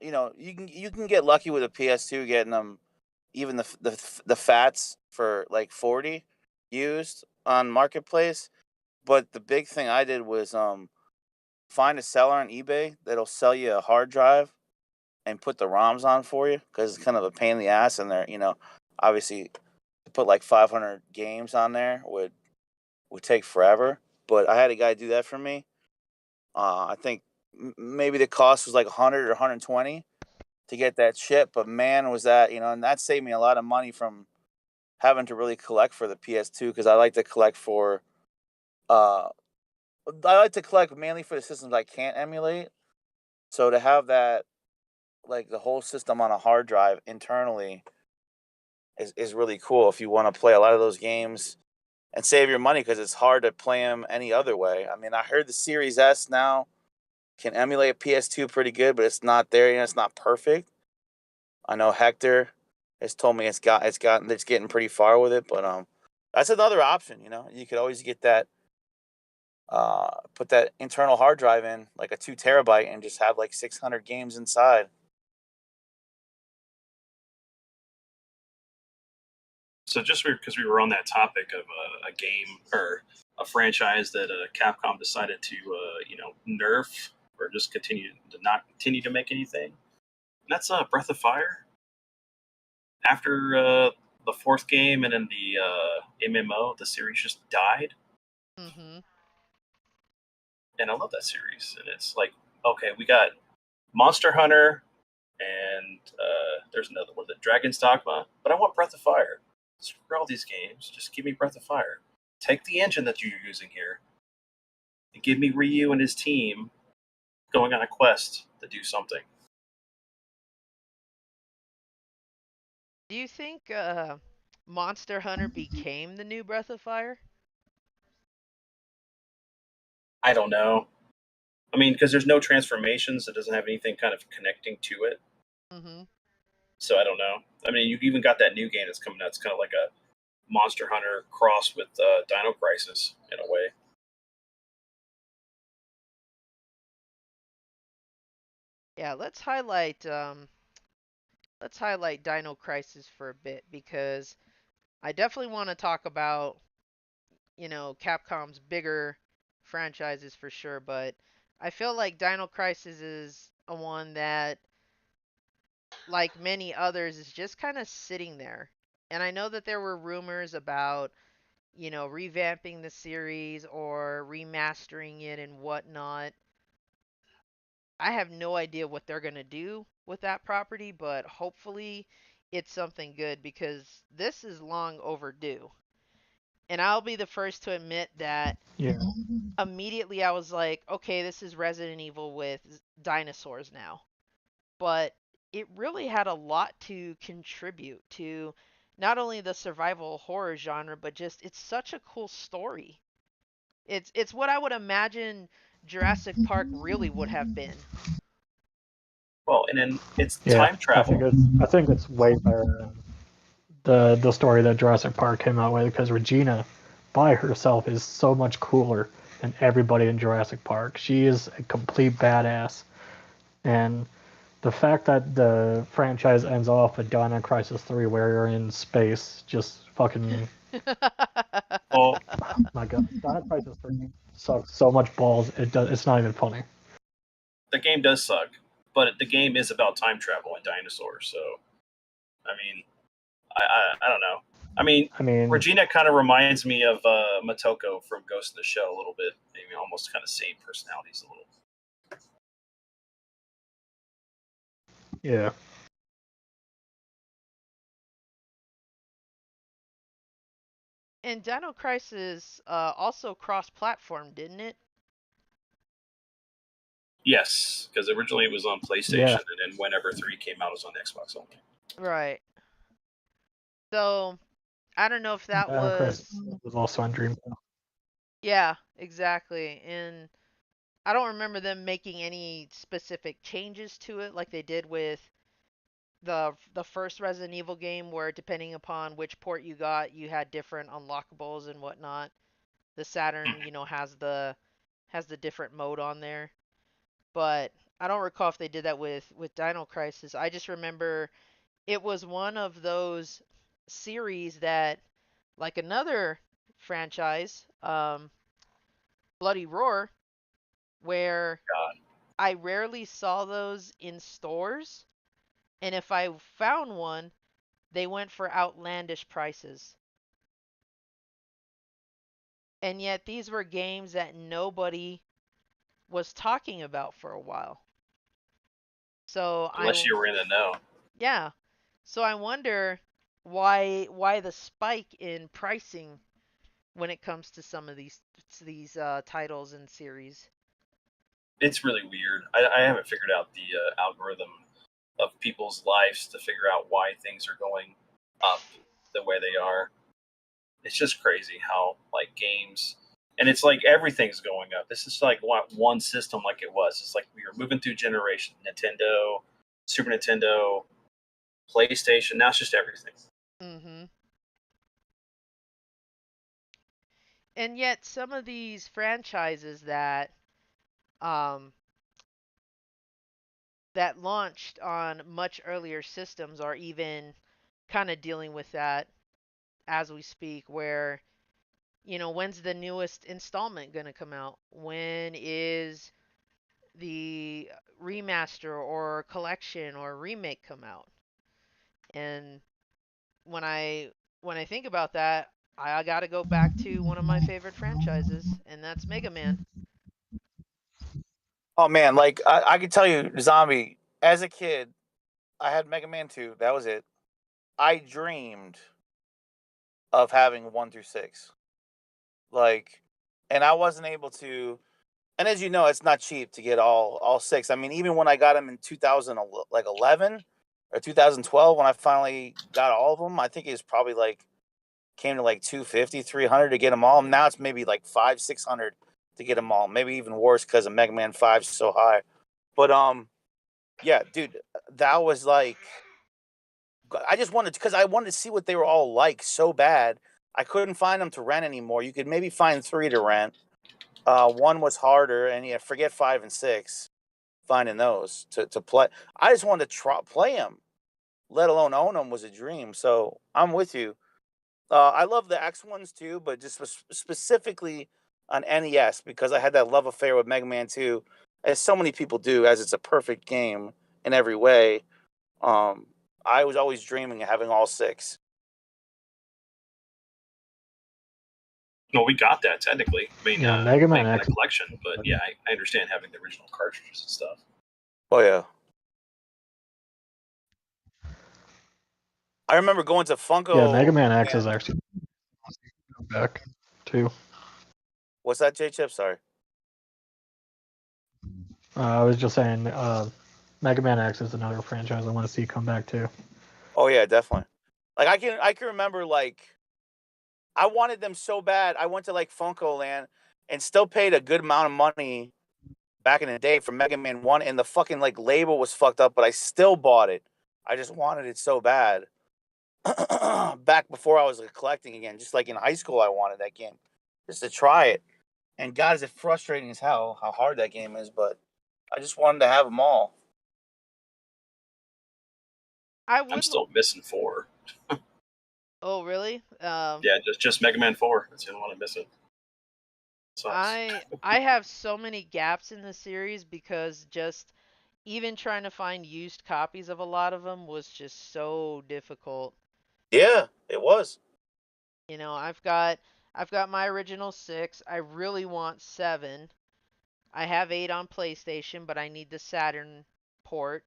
You can get lucky with a PS2 getting them, even the fats for like 40 used on marketplace. But the big thing I did was find a seller on eBay that'll sell you a hard drive and put the ROMs on for you, because it's kind of a pain in the ass, and they're, obviously to put like 500 games on there would take forever. But I had a guy do that for me. I think maybe the cost was like 100 or 120 to get that ship, but man, was that, and that saved me a lot of money from having to really collect for the PS2, because I like to collect for I like to collect mainly for the systems I can't emulate. So to have that, like the whole system on a hard drive internally, is really cool if you want to play a lot of those games and save your money, because it's hard to play them any other way. I mean, I heard the Series S now can emulate PS2 pretty good, but it's not there. It's not perfect. I know Hector has told me it's getting pretty far with it, but that's another option. You could always get that, put that internal hard drive in, like a 2 terabyte, and just have like 600 games inside. So just because we were on that topic of a game or a franchise that Capcom decided to nerf or just not continue to make anything, and that's Breath of Fire. After the fourth game and then the MMO, the series just died. Mm-hmm. And I love that series. And it's like, okay, we got Monster Hunter, and there's another one, the Dragon's Dogma, but I want Breath of Fire. Screw all these games. Just give me Breath of Fire. Take the engine that you're using here and give me Ryu and his team going on a quest to do something. Do you think Monster Hunter became the new Breath of Fire? I don't know. I mean, because there's no transformations, it doesn't have anything kind of connecting to it. Mm-hmm. So I don't know. I mean, you even got that new game that's coming out. It's kind of like a Monster Hunter cross with Dino Crisis in a way. Yeah, let's highlight Dino Crisis for a bit, because I definitely want to talk about, Capcom's bigger franchises for sure, but I feel like Dino Crisis is a one that, like many others, is just kind of sitting there. And I know that there were rumors about, revamping the series or remastering it and whatnot. I have no idea what they're going to do with that property, but hopefully it's something good, because this is long overdue. And I'll be the first to admit that Yeah. immediately I was like, okay, this is Resident Evil with dinosaurs now. But it really had a lot to contribute to not only the survival horror genre, but just it's such a cool story. It's what I would imagine Jurassic Park really would have been. Well, and then it's Yeah, time travel. I think it's way better than the story that Jurassic Park came out with, because Regina by herself is so much cooler than everybody in Jurassic Park. She is a complete badass. And the fact that the franchise ends off with Dino Crisis 3 where you're in space just fucking Well, my god. Dino Crisis 3 sucks so much balls it's not even funny. the game does suck, but the game is about time travel and dinosaurs. So, I mean, I don't know. I mean, Regina kind of reminds me of Motoko from Ghost in the Shell a little bit. Maybe almost kind of same personalities a little. Yeah. And Dino Crisis also cross-platform, didn't it? Yes, because originally it was on PlayStation, and then whenever 3 came out, it was on Xbox only. Right. So, I don't know if that Dino Crisis was also on Dreamcast. Yeah, exactly. And I don't remember them making any specific changes to it like they did with the first Resident Evil game, where depending upon which port you got, you had different unlockables and whatnot. The Saturn, has the different mode on there. But I don't recall if they did that with Dino Crisis. I just remember it was one of those series that, like another franchise, Bloody Roar, where God. I rarely saw those in stores, and if I found one, they went for outlandish prices. And yet these were games that nobody was talking about for a while. So Unless you were in the know. yeah. So I wonder why the spike in pricing when it comes to some of these titles and series. It's really weird. I haven't figured out the algorithm of people's lives to figure out why things are going up the way they are. It's just crazy how like games, and it's like everything's going up. This is like one system like it was. It's like we were moving through generations: Nintendo, Super Nintendo, PlayStation. Now it's just everything. Mhm. And yet some of these franchises um that launched on much earlier systems are even kind of dealing with that as we speak, where when's the newest installment going to come out? When is the remaster or collection or remake come out? And when I think about that, I got to go back to one of my favorite franchises, and that's Mega Man. Oh man, like I can tell you, Zombie. As a kid, I had Mega Man 2. That was it. I dreamed of having 1 through 6. Like, and I wasn't able to. And as you know, it's not cheap to get all 6. I mean, even when I got them in 2011 or 2012, when I finally got all of them, I think it was probably like came to like 250, 300 to get them all. Now it's maybe like 500, 600 to get them all. Maybe even worse because of Mega Man 5 is so high. But yeah, dude, that was like I just wanted because I wanted to see what they were all like so bad. I couldn't find them to rent anymore. You could maybe find 3 to rent. One was harder, and yeah, forget 5 and 6. Finding those to play, I just wanted to play them, let alone own them was a dream. So I'm with you. I love the X ones too, but just specifically on NES because I had that love affair with Mega Man 2, as so many people do, as it's a perfect game in every way. Um, I was always dreaming of having all 6. Well, we got that technically. I mean, Yeah, Mega Man playing X. that collection, but yeah, I understand having the original cartridges and stuff. Oh yeah. I remember going to Funko. Yeah, Mega Man X is actually back too. What's that, J Chip? Sorry. I was just saying, Mega Man X is another franchise I want to see come back too. Oh yeah, definitely. Like I can remember like I wanted them so bad. I went to like Funko Land and still paid a good amount of money back in the day for Mega Man 1, and the fucking like label was fucked up, but I still bought it. I just wanted it so bad. Back before I was like, collecting again, just like in high school, I wanted that game just to try it. And God, is it frustrating as hell how hard that game is, but I just wanted to have them all. I I'm would. still missing 4. Oh, really? Yeah, just Mega Man 4. That's the only one I'm missing. Sucks. I have so many gaps in the series because just even trying to find used copies of a lot of them was just so difficult. Yeah, it was. I've got my original 6. I really want 7. I have 8 on PlayStation, but I need the Saturn port.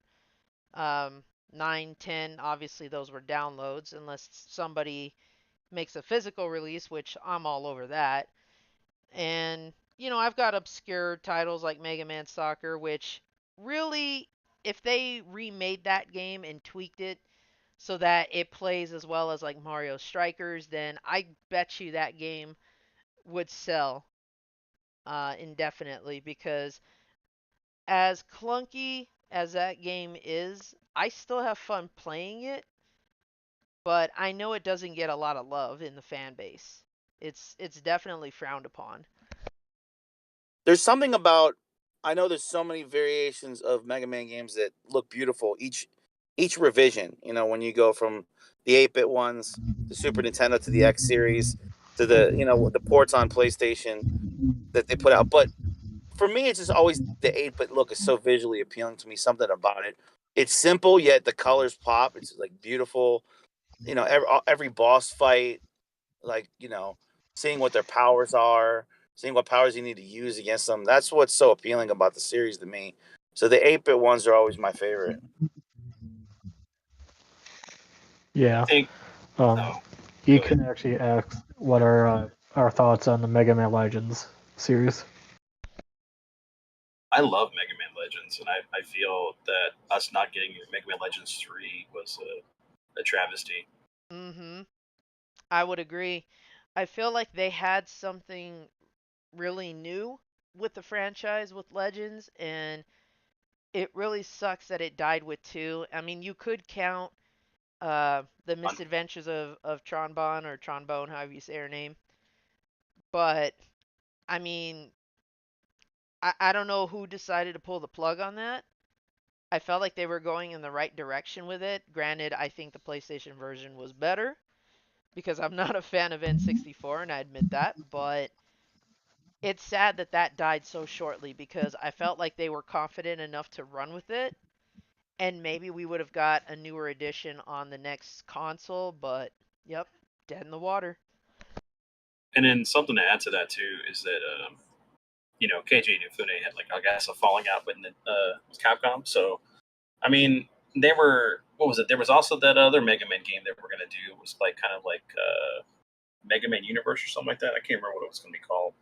9, 10, obviously those were downloads unless somebody makes a physical release, which I'm all over that. And I've got obscure titles like Mega Man Soccer, which really, if they remade that game and tweaked it so that it plays as well as like Mario Strikers, then I bet you that game would sell indefinitely because as clunky as that game is, I still have fun playing it, but I know it doesn't get a lot of love in the fan base. It's definitely frowned upon. There's something about I know there's so many variations of Mega Man games that look beautiful. each revision. You know, when you go from the 8-bit ones, the Super Nintendo to the X series to the the ports on PlayStation that they put out. But for me, it's just always the 8-bit look is so visually appealing to me. Something about it. It's simple yet the colors pop. It's like beautiful. You know, every boss fight, like seeing what their powers are, seeing what powers you need to use against them. That's what's so appealing about the series to me. So the 8-bit ones are always my favorite. Yeah. I think. Um, Oh, you go ahead. can actually ask what are our thoughts on the Mega Man Legends series. I love Mega Man Legends, and I feel that us not getting Mega Man Legends 3 was a travesty. Mm-hmm. I would agree. I feel like they had something really new with the franchise with Legends, and it really sucks that it died with 2. I mean, you could count the misadventures of Tronbon or Tronbone, however you say her name. But I mean, I don't know who decided to pull the plug on that. I felt like they were going in the right direction with it. Granted, I think the PlayStation version was better because I'm not a fan of N64 and I admit that, but it's sad that that died so shortly because I felt like they were confident enough to run with it and maybe we would have got a newer edition on the next console, but yep, dead in the water. And then something to add to that too is that KJ Inafune had, like, I guess, a falling out with Capcom. So I mean, they were, what was it? There was also that other Mega Man game that we're gonna do. It was like kind of like Mega Man Universe or something like that. I can't remember what it was gonna be called.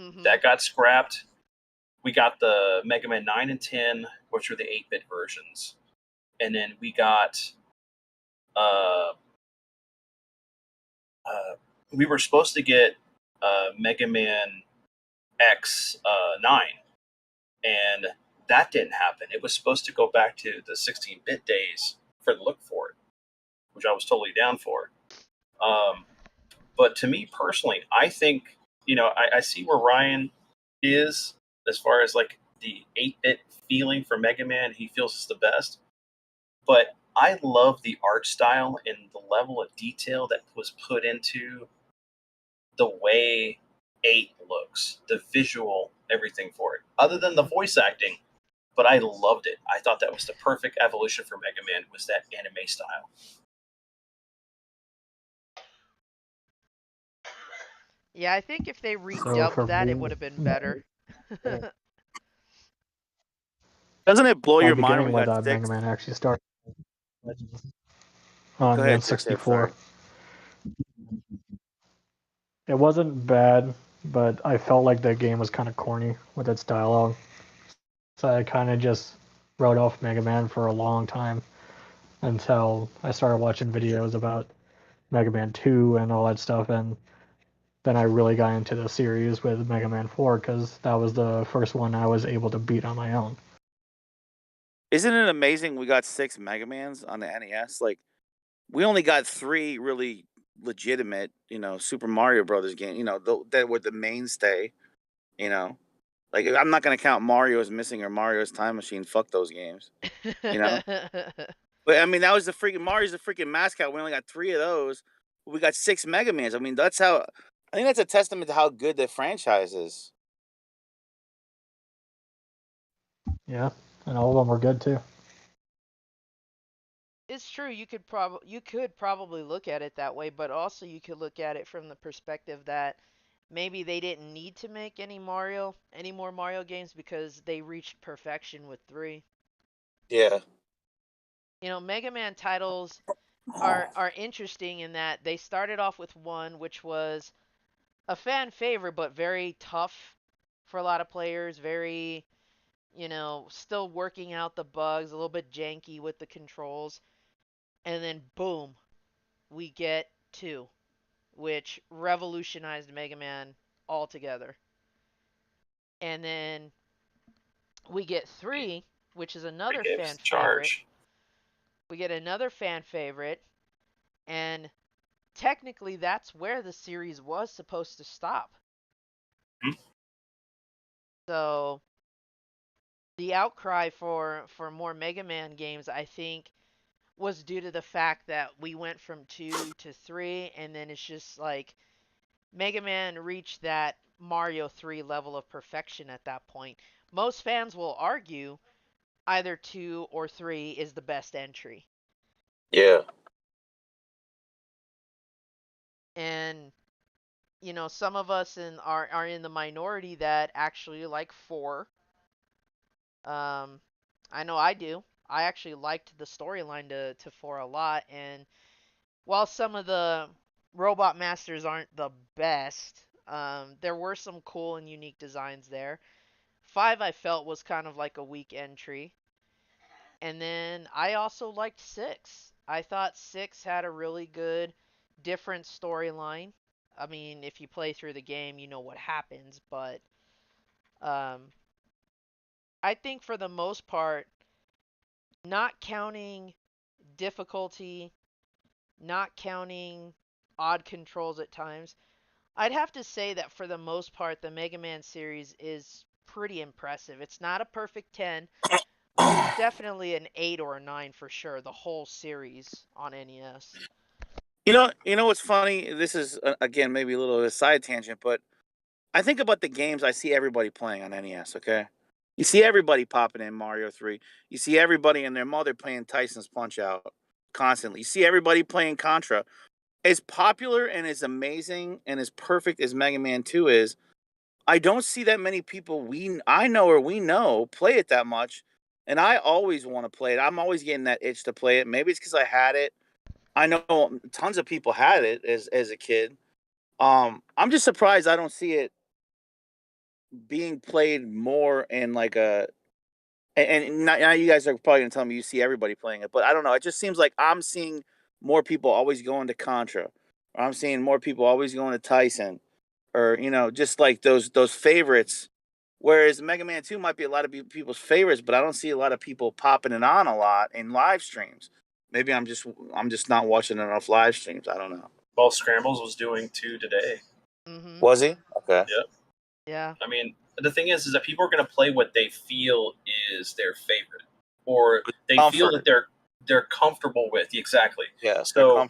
Mm-hmm. That got scrapped. We got the Mega Man 9 and 10, which were the 8-bit versions, and then we got uh, we were supposed to get Mega Man X 9, and that didn't happen. It was supposed to go back to the 16-bit days for the look for it, which I was totally down for. But to me personally, I think, I see where Ryan is as far as like the 8-bit feeling for Mega Man. He feels it's the best. But I love the art style and the level of detail that was put into the way 8 looks, the visual, everything for it, other than the voice acting. But I loved it. I thought that was the perfect evolution for Mega Man, was that anime style. Yeah, I think if they So redubbed for that, it me, would have been better. Doesn't it blow your mind beginning when we with got Mega six? Man actually started Legends Go on the ahead, Six. I'm N64. sorry. It wasn't bad, but I felt like the game was kind of corny with its dialogue. So I kind of just wrote off Mega Man for a long time until I started watching videos about Mega Man 2 and all that stuff, and then I really got into the series with Mega Man 4 because that was the first one I was able to beat on my own. Isn't it amazing we got 6 Mega Mans on the NES? Like, we only got 3 really legitimate, Super Mario Brothers game, that were the mainstay, you know. Like, I'm not gonna count Mario's Missing or Mario's Time Machine. Fuck those games, you know. But I mean, that was the freaking Mario's the freaking mascot. We only got 3 of those. We got 6 Mega Mans. I mean, that's how. I think that's a testament to how good the franchise is. Yeah, and all of them were good too. It's true. You could probably look at it that way, but also you could look at it from the perspective that maybe they didn't need to make any more Mario games because they reached perfection with 3. Yeah. Mega Man titles are interesting in that they started off with 1, which was a fan favorite but very tough for a lot of players, very, still working out the bugs, a little bit janky with the controls. And then boom, we get 2, which revolutionized Mega Man altogether. And then we get 3, which is They another gave us fan the favorite. charge. We get another fan favorite, and technically that's where the series was supposed to stop. Hmm? So the outcry for more Mega Man games, I think, was due to the fact that we went from 2 to 3, and then it's just like Mega Man reached that Mario 3 level of perfection at that point. Most fans will argue either 2 or 3 is the best entry. Yeah. And some of us are in the minority that actually like 4. I know I do. I actually liked the storyline to 4 a lot, and while some of the Robot Masters aren't the best, there were some cool and unique designs there. 5 I felt was kind of like a weak entry. And then I also liked 6. I thought 6 had a really good, different storyline. I mean, if you play through the game, you know what happens, but um, I think for the most part, not counting difficulty, not counting odd controls at times, I'd have to say that for the most part, the Mega Man series is pretty impressive. It's not a perfect 10, but it's definitely an 8 or a 9 for sure, the whole series on NES. You know what's funny? This is again maybe a little of a side tangent, but I think about the games I see everybody playing on NES. Okay, you see everybody popping in Mario 3. You see everybody and their mother playing Tyson's Punch Out constantly. You see everybody playing Contra. As popular and as amazing and as perfect as Mega Man 2 is, I don't see that many people I know or we know play it that much. And I always want to play it. I'm always getting that itch to play it. Maybe it's because I had it. I know tons of people had it as a kid. I'm just surprised I don't see it being played more in like a. And now you guys are probably gonna tell me you see everybody playing it, but I don't know. It just seems like I'm seeing more people always going to Contra, or I'm seeing more people always going to Tyson, or just like those favorites. Whereas Mega Man 2 might be a lot of people's favorites, but I don't see a lot of people popping it on a lot in live streams. Maybe I'm just not watching enough live streams. I don't know. Well, Scrambles was doing 2 today. Mhm. Was he? Okay. Yep. Yeah. I mean, the thing is that people are going to play what they feel is their favorite, or they feel that they're comfortable with. Exactly. Yes. So,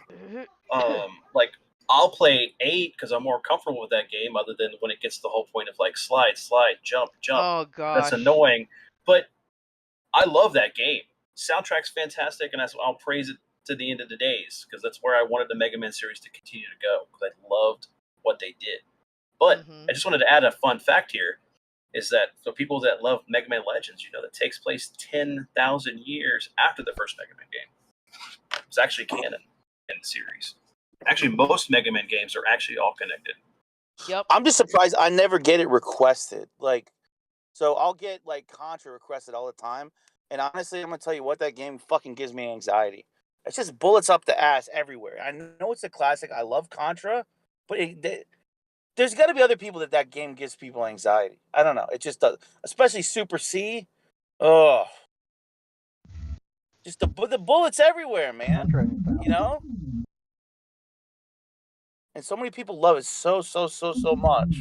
like, I'll play 8 because I'm more comfortable with that game. Other than when it gets to the whole point of like slide, jump, jump. Oh That's gosh. annoying. But I love that game. Soundtrack's fantastic, and I'll praise it to the end of the days because that's where I wanted the Mega Man series to continue to go because I loved what they did. But I just wanted to add a fun fact here is that for people that love Mega Man Legends, that takes place 10,000 years after the first Mega Man game. It's actually canon in the series. Actually, most Mega Man games are actually all connected. Yep. I'm just surprised I never get it requested. So I'll get like Contra requested all the time. And honestly, I'm gonna tell you what, that game fucking gives me anxiety. It's just bullets up the ass everywhere. I know it's a classic. I love Contra, but there's got to be other people that game gives people anxiety. I don't know. It just does, especially Super C. Oh, just the bullets everywhere, man. And so many people love it so much.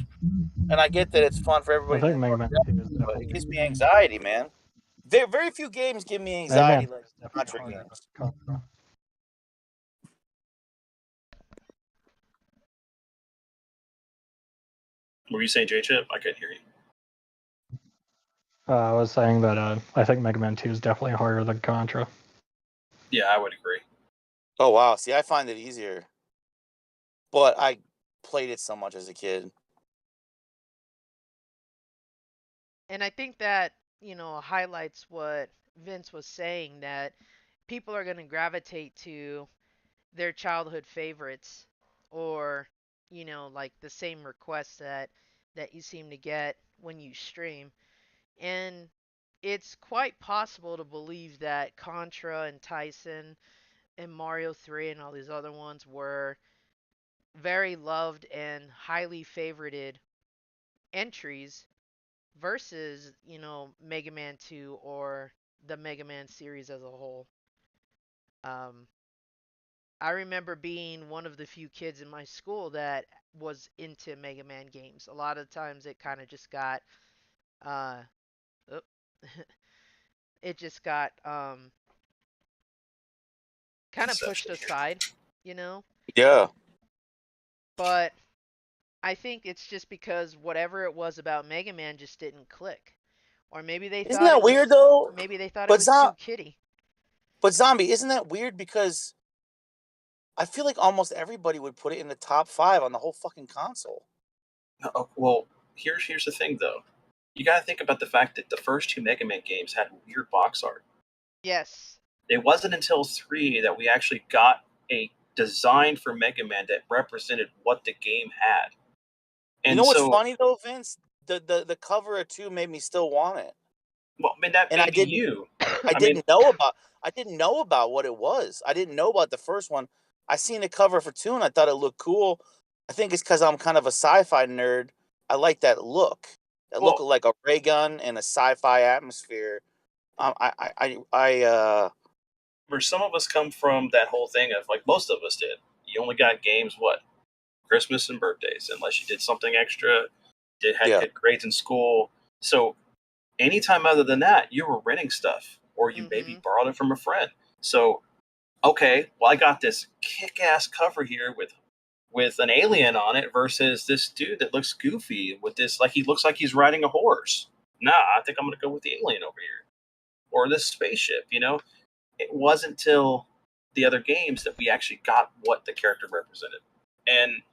And I get that it's fun for I everybody, think Mega Man 2 is but definitely. it gives me anxiety, man. Very few games give me Mega Man anxiety 2 like is definitely Contra harder games. than Contra. Were you saying J-Chip? I couldn't hear you. I was saying that I think Mega Man 2 is definitely harder than Contra. Yeah, I would agree. Oh wow, see, I find it easier, but I played it so much as a kid. And I think that, highlights what Vince was saying, that people are going to gravitate to their childhood favorites, or, like the same requests that you seem to get when you stream. And it's quite possible to believe that Contra and Tyson and Mario 3 and all these other ones were very loved and highly favorited entries versus, Mega Man 2 or the Mega Man series as a whole. Um, I remember being one of the few kids in my school that was into Mega Man games. A lot of times it kind of just got, uh, it just got kind of pushed aside, you know. Yeah. But I think it's just because whatever it was about Mega Man just didn't click, or maybe they Isn't thought that it was weird though? maybe they thought it But was too kiddie. But Zombie, isn't that weird? Because I feel like almost everybody would put it in the top 5 on the whole fucking console. Well, here's the thing though. You got to think about the fact that the first 2 Mega Man games had weird box art. Yes. It wasn't until 3 that we actually got a design for Mega Man that represented what the game had. And you know what's funny though, Vince? The cover of 2 made me still want it. Well, I mean, that and may be you. I didn't know about what it was. I didn't know about the first one. I seen the cover for 2 and I thought it looked cool. I think it's because I'm kind of a sci-fi nerd. I like that look. That look like a ray gun in a sci-fi atmosphere. Where some of us come from that whole thing of, like most of us did, you only got games, Christmas and birthdays, unless you did something extra, had good grades in school. So anytime other than that, you were renting stuff, or you maybe borrowed it from a friend. So, okay, well, I got this kick-ass cover here with an alien on it versus this dude that looks goofy with this, like he looks like he's riding a horse. Nah, I think I'm going to go with the alien over here. Or this spaceship, you know? It wasn't until the other games that we actually got what the character represented. And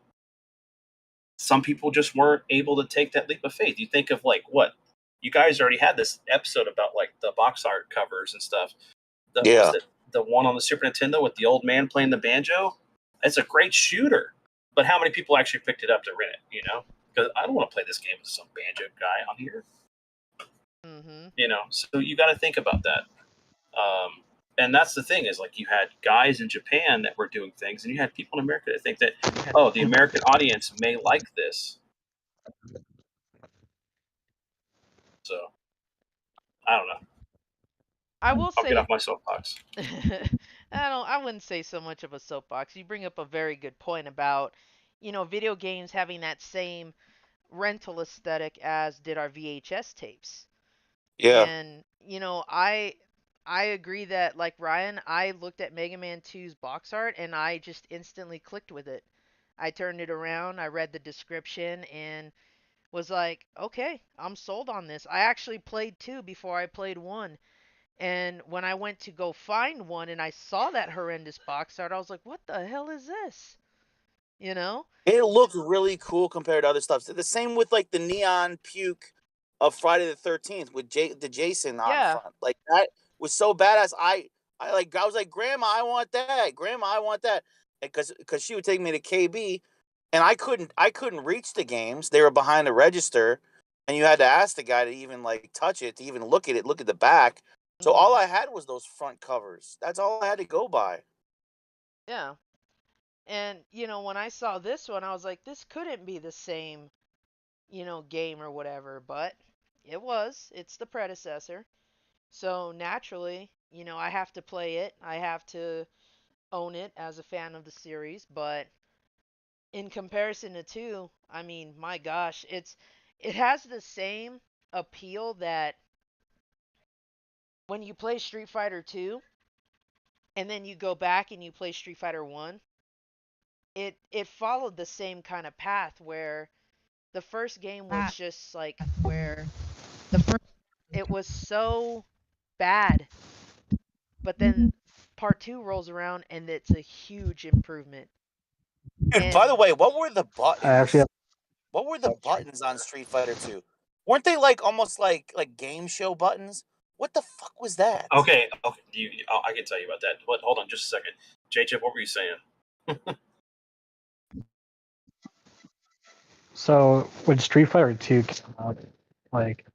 some people just weren't able to take that leap of faith. You think of, like, what? You guys already had this episode about, like, the box art covers and stuff. The one on the Super Nintendo with the old man playing the banjo? It's a great shooter. But how many people actually picked it up to rent it, you know? Because I don't want to play this game with some banjo guy on here. You know, so you got to think about that. And that's the thing is, like, you had guys in Japan that were doing things, and you had people in America that think that, oh, the American audience may like this. So, I don't know. I'll get off my soapbox. I wouldn't say so much of a soapbox. You bring up a very good point about, video games having that same rental aesthetic as did our VHS tapes. Yeah. And, I agree that, like Ryan, I looked at Mega Man 2's box art and I just instantly clicked with it. I turned it around, I read the description, and was like, okay, I'm sold on this. I actually played 2 before I played 1. And when I went to go find 1 and I saw that horrendous box art, I was like, what the hell is this? You know? It looked really cool compared to other stuff. The same with, like, the neon puke of Friday the 13th with the Jason on front. Like, that was so badass. I was like, Grandma, I want that. Grandma, I want that. Because she would take me to KB, and I couldn't reach the games. They were behind the register, and you had to ask the guy to even, like, touch it, to even look at it, look at the back. So all I had was those front covers. That's all I had to go by. Yeah. And, when I saw this one, I was like, this couldn't be the same, game or whatever, but it was. It's the predecessor. So naturally, I have to play it. I have to own it as a fan of the series, but in comparison to 2, I mean, my gosh, it has the same appeal that when you play Street Fighter 2 and then you go back and you play Street Fighter 1, it followed the same kind of path where the first game was just like it was so bad, but then part 2 rolls around and it's a huge improvement. Dude, by the way, what were the buttons? What were the Oh, buttons on Street Fighter 2? Weren't they like almost like game show buttons? What the fuck was that? Okay. I can tell you about that. But hold on just a second. J-Chip, what were you saying? So when Street Fighter 2 came out, like,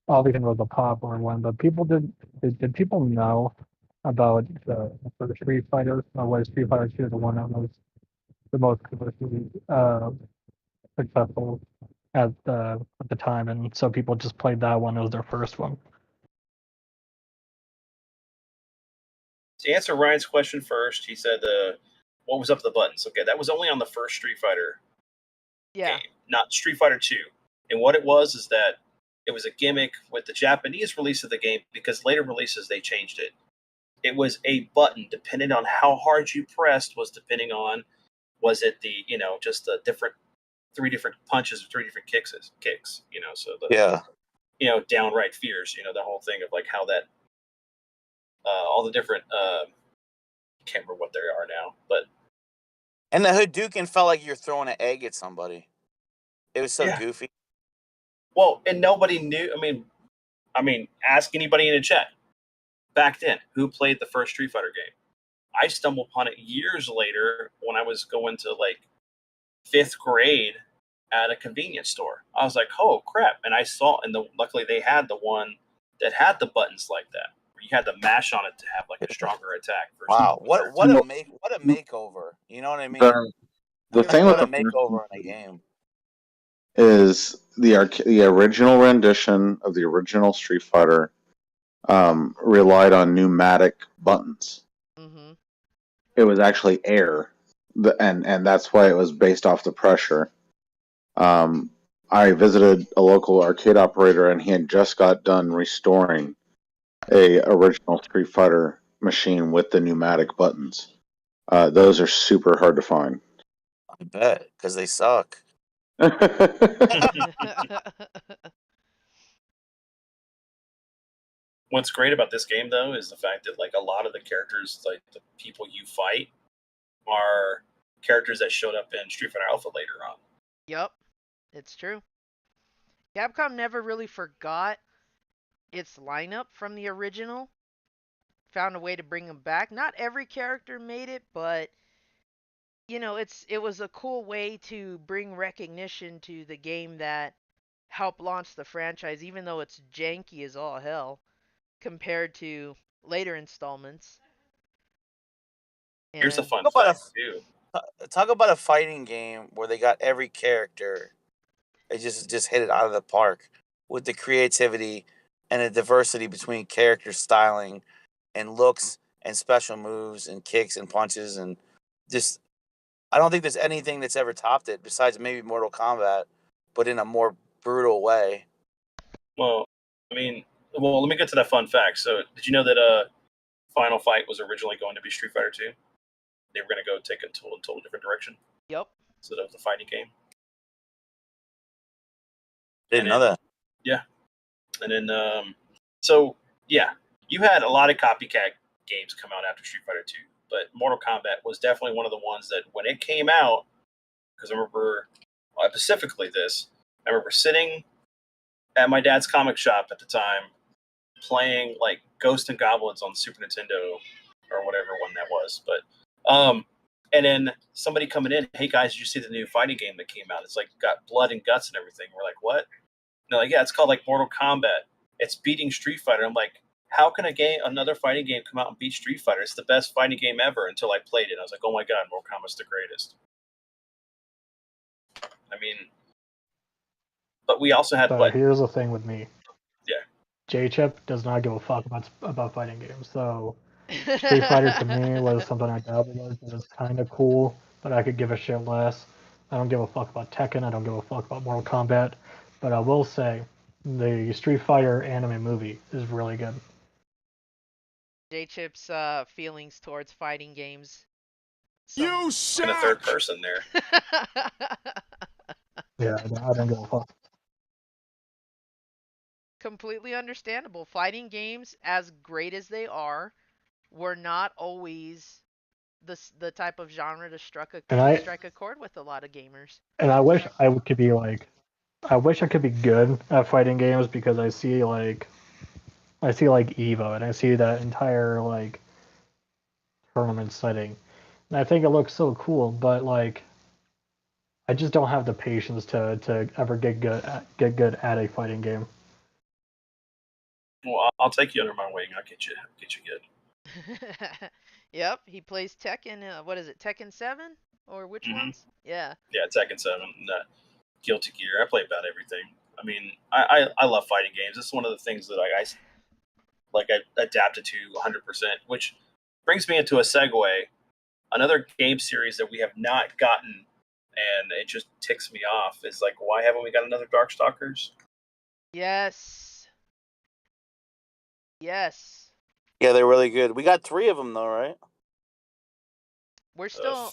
obviously it was a popular one, but did people know about the first Street Fighter, or was Street Fighter 2 the one that was the most commercially successful at the time, and so people just played that one as their first one? To answer Ryan's question first, he said, what was up with the buttons? Okay, that was only on the first Street Fighter game, not Street Fighter 2. And what it was is that it was a gimmick with the Japanese release of the game, because later releases they changed it. it was a button. Depending on how hard you pressed, was depending on was it the just the three different punches or three different kicks. So the downright fears. The whole thing of like how that all the different can't remember what they are now, but And the Hadouken felt like you're throwing an egg at somebody. It was so goofy. Well, and nobody knew. I mean, ask anybody in the chat back then who played the first Street Fighter game. I stumbled upon it years later when I was going to like 5th grade at a convenience store. I was like, "Oh crap!" And I saw, and luckily they had the one that had the buttons like that, where you had to mash on it to have like a stronger attack. Wow, what a makeover! You know what I mean? The thing with what a the makeover in a game is the original rendition of the original Street Fighter relied on pneumatic buttons. Mm-hmm. It was actually air, and that's why it was based off the pressure. I visited a local arcade operator, and he had just got done restoring a original Street Fighter machine with the pneumatic buttons. Those are super hard to find. I bet, because they suck. What's great about this game, though, is the fact that like a lot of the characters, like the people you fight, are characters that showed up in Street Fighter Alpha later on. Yep, it's true. Capcom never really forgot its lineup from the original. Found a way to bring them back. Not every character made it, but it was a cool way to bring recognition to the game that helped launch the franchise, even though it's janky as all hell compared to later installments. Here's a And fun fact too. Talk about a fighting game where they got every character. They just hit it out of the park with the creativity and the diversity between character styling and looks and special moves and kicks and punches and just I don't think there's anything that's ever topped it besides maybe Mortal Kombat, but in a more brutal way. Well, let me get to that fun fact. So, did you know that Final Fight was originally going to be Street Fighter 2? They were going to go take it in a total different direction. Yep. Instead of the fighting game. Didn't know that. Yeah. And then, you had a lot of copycat games come out after Street Fighter 2, but Mortal Kombat was definitely one of the ones that when it came out, because I remember specifically this, I remember sitting at my dad's comic shop at the time playing like Ghosts and Goblins on Super Nintendo or whatever one that was. But and then somebody coming in, "Hey guys, did you see the new fighting game that came out? It's like got blood and guts and everything." We're like, "What?" And they're like, "Yeah, it's called like Mortal Kombat. It's beating Street Fighter." I'm like, "How can another fighting game come out and beat Street Fighter? It's the best fighting game ever." Until I played it, I was like, "Oh my god, Mortal Kombat's the greatest." I mean, but we also had So here's the thing with me. Yeah. J-Chip does not give a fuck about fighting games. So Street Fighter to me was something I dabbled with. It was kind of cool, but I could give a shit less. I don't give a fuck about Tekken. I don't give a fuck about Mortal Kombat. But I will say, the Street Fighter anime movie is really good. J-Chip's feelings towards fighting games. You suck! In a third person there. Yeah, I don't give a fuck. Completely understandable. Fighting games, as great as they are, were not always the type of genre to strike a chord with a lot of gamers. And I wish I could be good at fighting games because I see like Evo and I see that entire like tournament setting. And I think it looks so cool, but like I just don't have the patience to ever get good at a fighting game. Well, I'll take you under my wing. I'll get you good. Yep, he plays Tekken. What is it, Tekken 7? Or which ones? Yeah. Yeah, Tekken 7. Guilty Gear. I play about everything. I mean, I love fighting games. It's one of the things that I adapted to 100%, which brings me into a segue. Another game series that we have not gotten, and it just ticks me off, is like, why haven't we got another Darkstalkers? Yes. Yeah, they're really good. We got 3 of them though, right? We still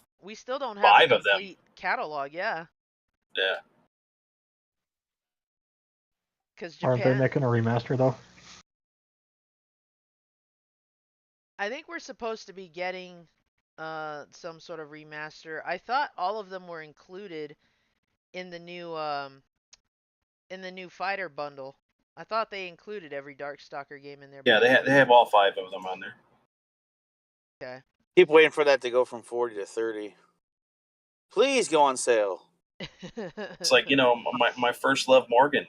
don't have a 5 of them. complete catalog, yeah. Yeah. Because Aren't they Japan, making a remaster though? I think we're supposed to be getting some sort of remaster. I thought all of them were included in the new fighter bundle. I thought they included every Darkstalker game in there. Yeah, they have all 5 of them on there. Okay. Keep waiting for that to go from 40 to 30. Please go on sale. It's like, my first love, Morgan.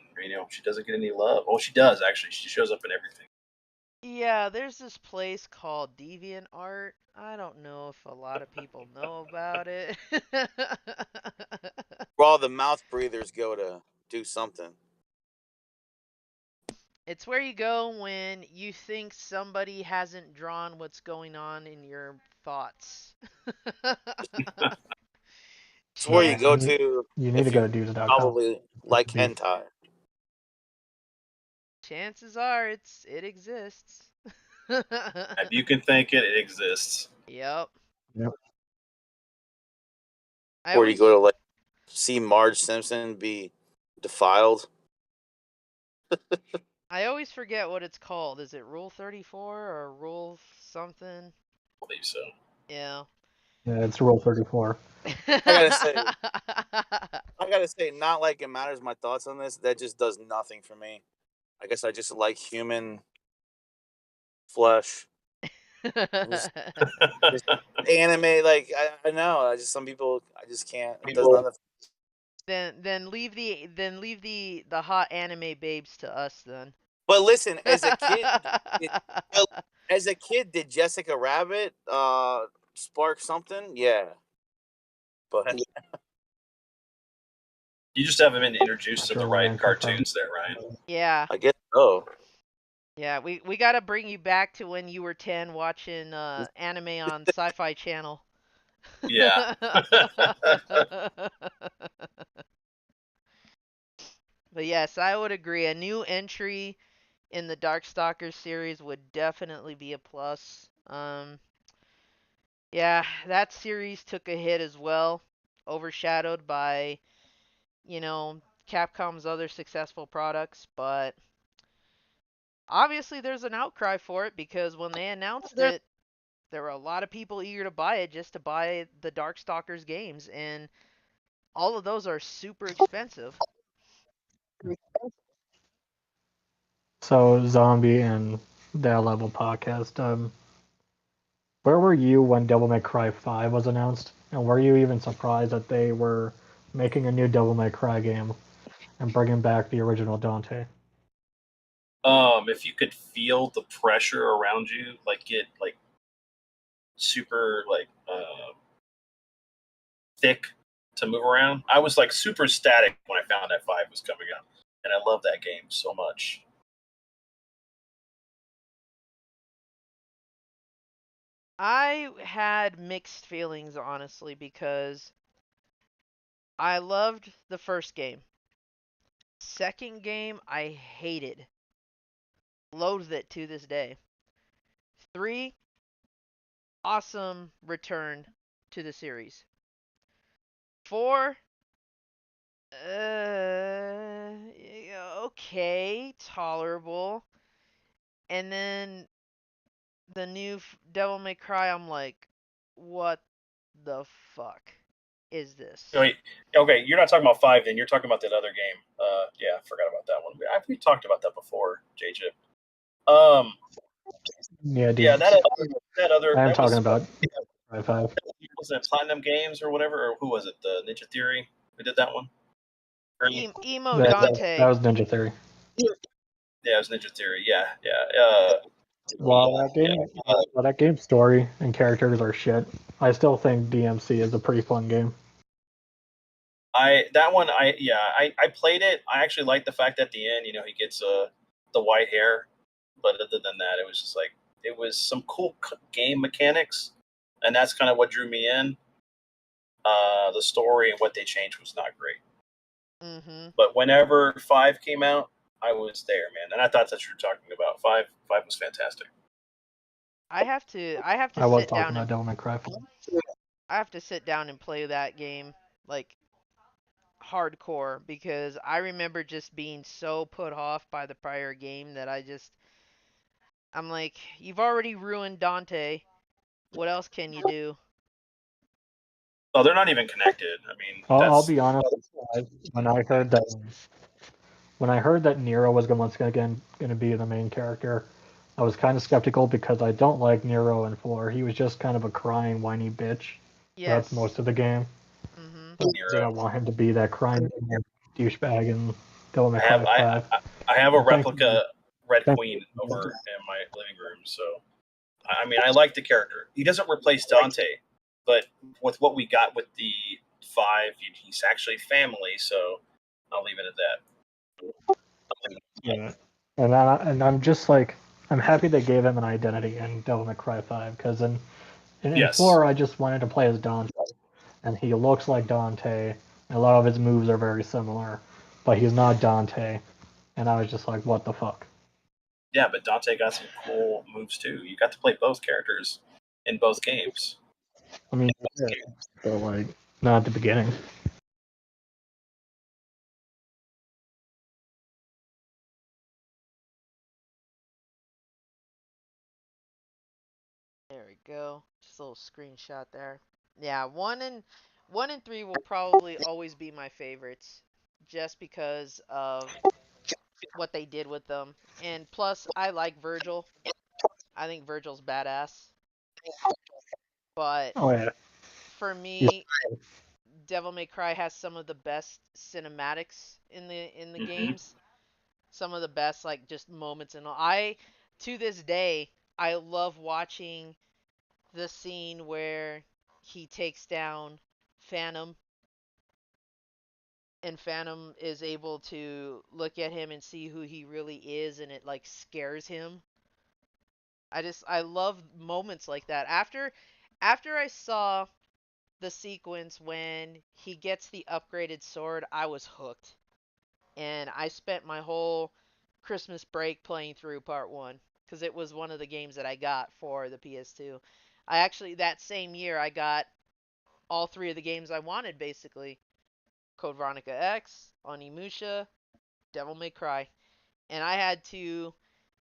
She doesn't get any love. Oh, she does, actually. She shows up in everything. Yeah, there's this place called DeviantArt. I don't know if a lot of people know about it. Where all the mouth breathers go to do something. It's where you go when you think somebody hasn't drawn what's going on in your thoughts. It's where you Yeah, go to You need if to go you to dudes.com. probably like be- hentai. Chances are it exists. If you can think it, it exists. Yep. Yep. Or you go to like see Marge Simpson be defiled. I always forget what it's called. Is it Rule 34 or Rule something? I believe so. Yeah. Yeah, it's Rule 34. I gotta say, not like it matters my thoughts on this. That just does nothing for me. I guess I just like human flesh. Just anime, like I know. I just some people I just can't. It does nothing. Then leave the hot anime babes to us then. But listen, as a kid, did Jessica Rabbit spark something? Yeah. But You just haven't been introduced to the Sure, right Ryan, cartoons there, Ryan. Yeah. I guess so. Yeah, we gotta bring you back to when you were 10 watching anime on Sci-Fi Channel. Yeah. But yes, I would agree. A new entry in the Darkstalkers series would definitely be a plus. Yeah, that series took a hit as well, overshadowed by, Capcom's other successful products, but obviously there's an outcry for it because when they announced it, there were a lot of people eager to buy it just to buy the Darkstalkers games, and all of those are super expensive. So, Zombie and That Level podcast, where were you when Devil May Cry 5 was announced? And were you even surprised that they were making a new Devil May Cry game and bringing back the original Dante? If you could feel the pressure around you, like get like super thick to move around. I was like super static when I found that 5 was coming out, and I love that game so much. I had mixed feelings, honestly, because I loved the first game. Second game, I hated. Loathed it to this day. 3, awesome return to the series. 4, okay, tolerable. And then the new Devil May Cry, I'm like, what the fuck is this? Wait, okay, you're not talking about 5 then. You're talking about that other game. Yeah, I forgot about that one. We talked about that before, JJ. Yeah, Yeah, that other. I'm That talking was, about Cry 5. was it Platinum Games or whatever, or who was it? The Ninja Theory who did that one? Emo That Dante. was Ninja Theory. Yeah, it was Ninja Theory. Yeah. While that game's story and characters are shit, I still think DMC is a pretty fun game. I played it. I actually liked the fact at the end, he gets the white hair, but other than that, it was just like it was some cool game mechanics, and that's kind of what drew me in. The story and what they changed was not great. Mm-hmm. But whenever 5 came out, I was there, man, and I thought that's what you were talking about. 5 was fantastic. I have to I was sit talking down about and Devil May Cry. I have to sit down and play that game like hardcore because I remember just being so put off by the prior game that I'm like, you've already ruined Dante. What else can you do? Oh, they're not even connected. I mean, I'll that's be honest. When I heard that Nero was once again going to be the main character, I was kind of skeptical because I don't like Nero in 4. He was just kind of a crying, whiny bitch. That's Yes. most of the game. Mhm. I didn't want him to be that crying douchebag in Devil May I have Cry 5. I have a But thankfully- replica Red thank- Queen over in my living room. So I mean, I like the character. He doesn't replace Dante, but with what we got with the 5, he's actually family. So I'll leave it at that. Yeah. And I'm just like, I'm happy they gave him an identity in Devil May Cry 5 because in Yes. 4 I just wanted to play as Dante, and he looks like Dante. A lot of his moves are very similar, but he's not Dante, and I was just like, what the fuck? Yeah, but Dante got some cool moves too. You got to play both characters in both games. I mean, but like, not at the beginning. There we go. Just a little screenshot there. Yeah, 1 and 3 will probably always be my favorites, just because of what they did with them. And plus, I like Virgil. I think Virgil's badass. But Oh yeah, for me, Devil May Cry has some of the best cinematics in the games. Some of the best like just moments and all. I to this day I love watching the scene where he takes down Phantom and Phantom is able to look at him and see who he really is and it like scares him. I love moments like that. After I saw the sequence when he gets the upgraded sword, I was hooked. And I spent my whole Christmas break playing through part 1 because it was one of the games that I got for the PS2. I actually that same year I got all 3 of the games I wanted basically. Code Veronica X, Onimusha, Devil May Cry. And I had to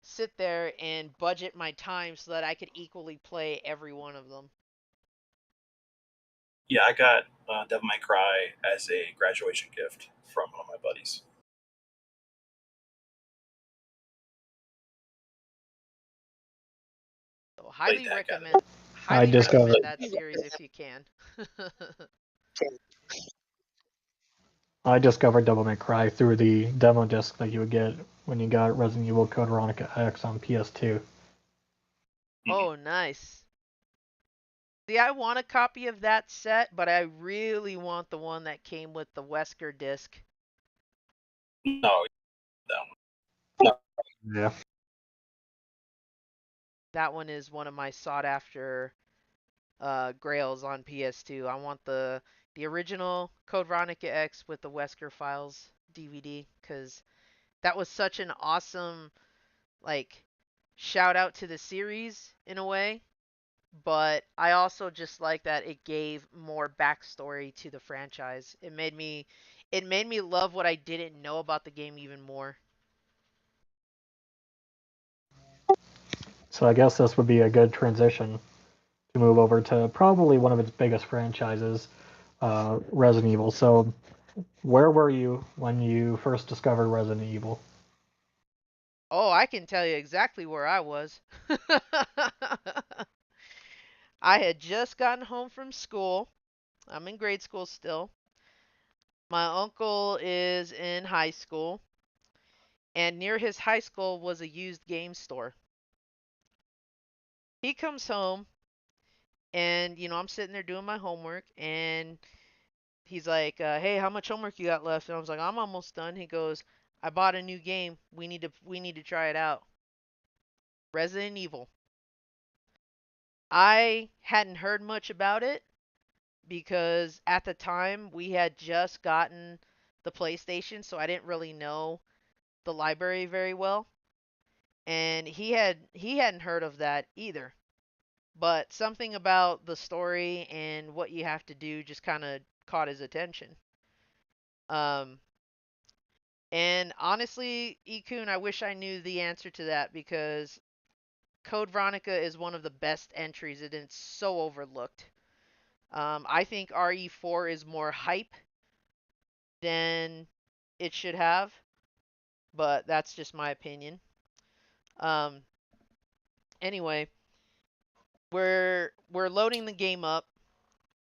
sit there and budget my time so that I could equally play every one of them. Yeah, I got Devil May Cry as a graduation gift from one of my buddies. So highly Played the heck out of recommend highly discovered- recommend that series if you can. I discovered Devil May Cry through the demo disc that you would get when you got Resident Evil Code Veronica X on PS2. Oh, nice. See, I want a copy of that set, but I really want the one that came with the Wesker disc. No, that one. Yeah. That one is one of my sought after grails on PS2. I want the original Code Veronica X with the Wesker Files DVD because that was such an awesome like shout out to the series in a way. But I also just like that it gave more backstory to the franchise. It made me love what I didn't know about the game even more. So I guess this would be a good transition to move over to probably one of its biggest franchises, Resident Evil. So, where were you when you first discovered Resident Evil? Oh, I can tell you exactly where I was. I had just gotten home from school. I'm in grade school still. My uncle is in high school, and near his high school was a used game store. He comes home, and I'm sitting there doing my homework, and he's like, "Hey, how much homework you got left?" And I was like, "I'm almost done." He goes, "I bought a new game. We need to try it out. Resident Evil." I hadn't heard much about it because at the time we had just gotten the PlayStation, so I didn't really know the library very well. And he hadn't heard of that either. but something about the story and what you have to do just kind of caught his attention. Um, and honestly, Ikun, I wish I knew the answer to that because Code Veronica is one of the best entries and it's so overlooked. I think RE4 is more hype than it should have, but that's just my opinion. Um, anyway, we're loading the game up.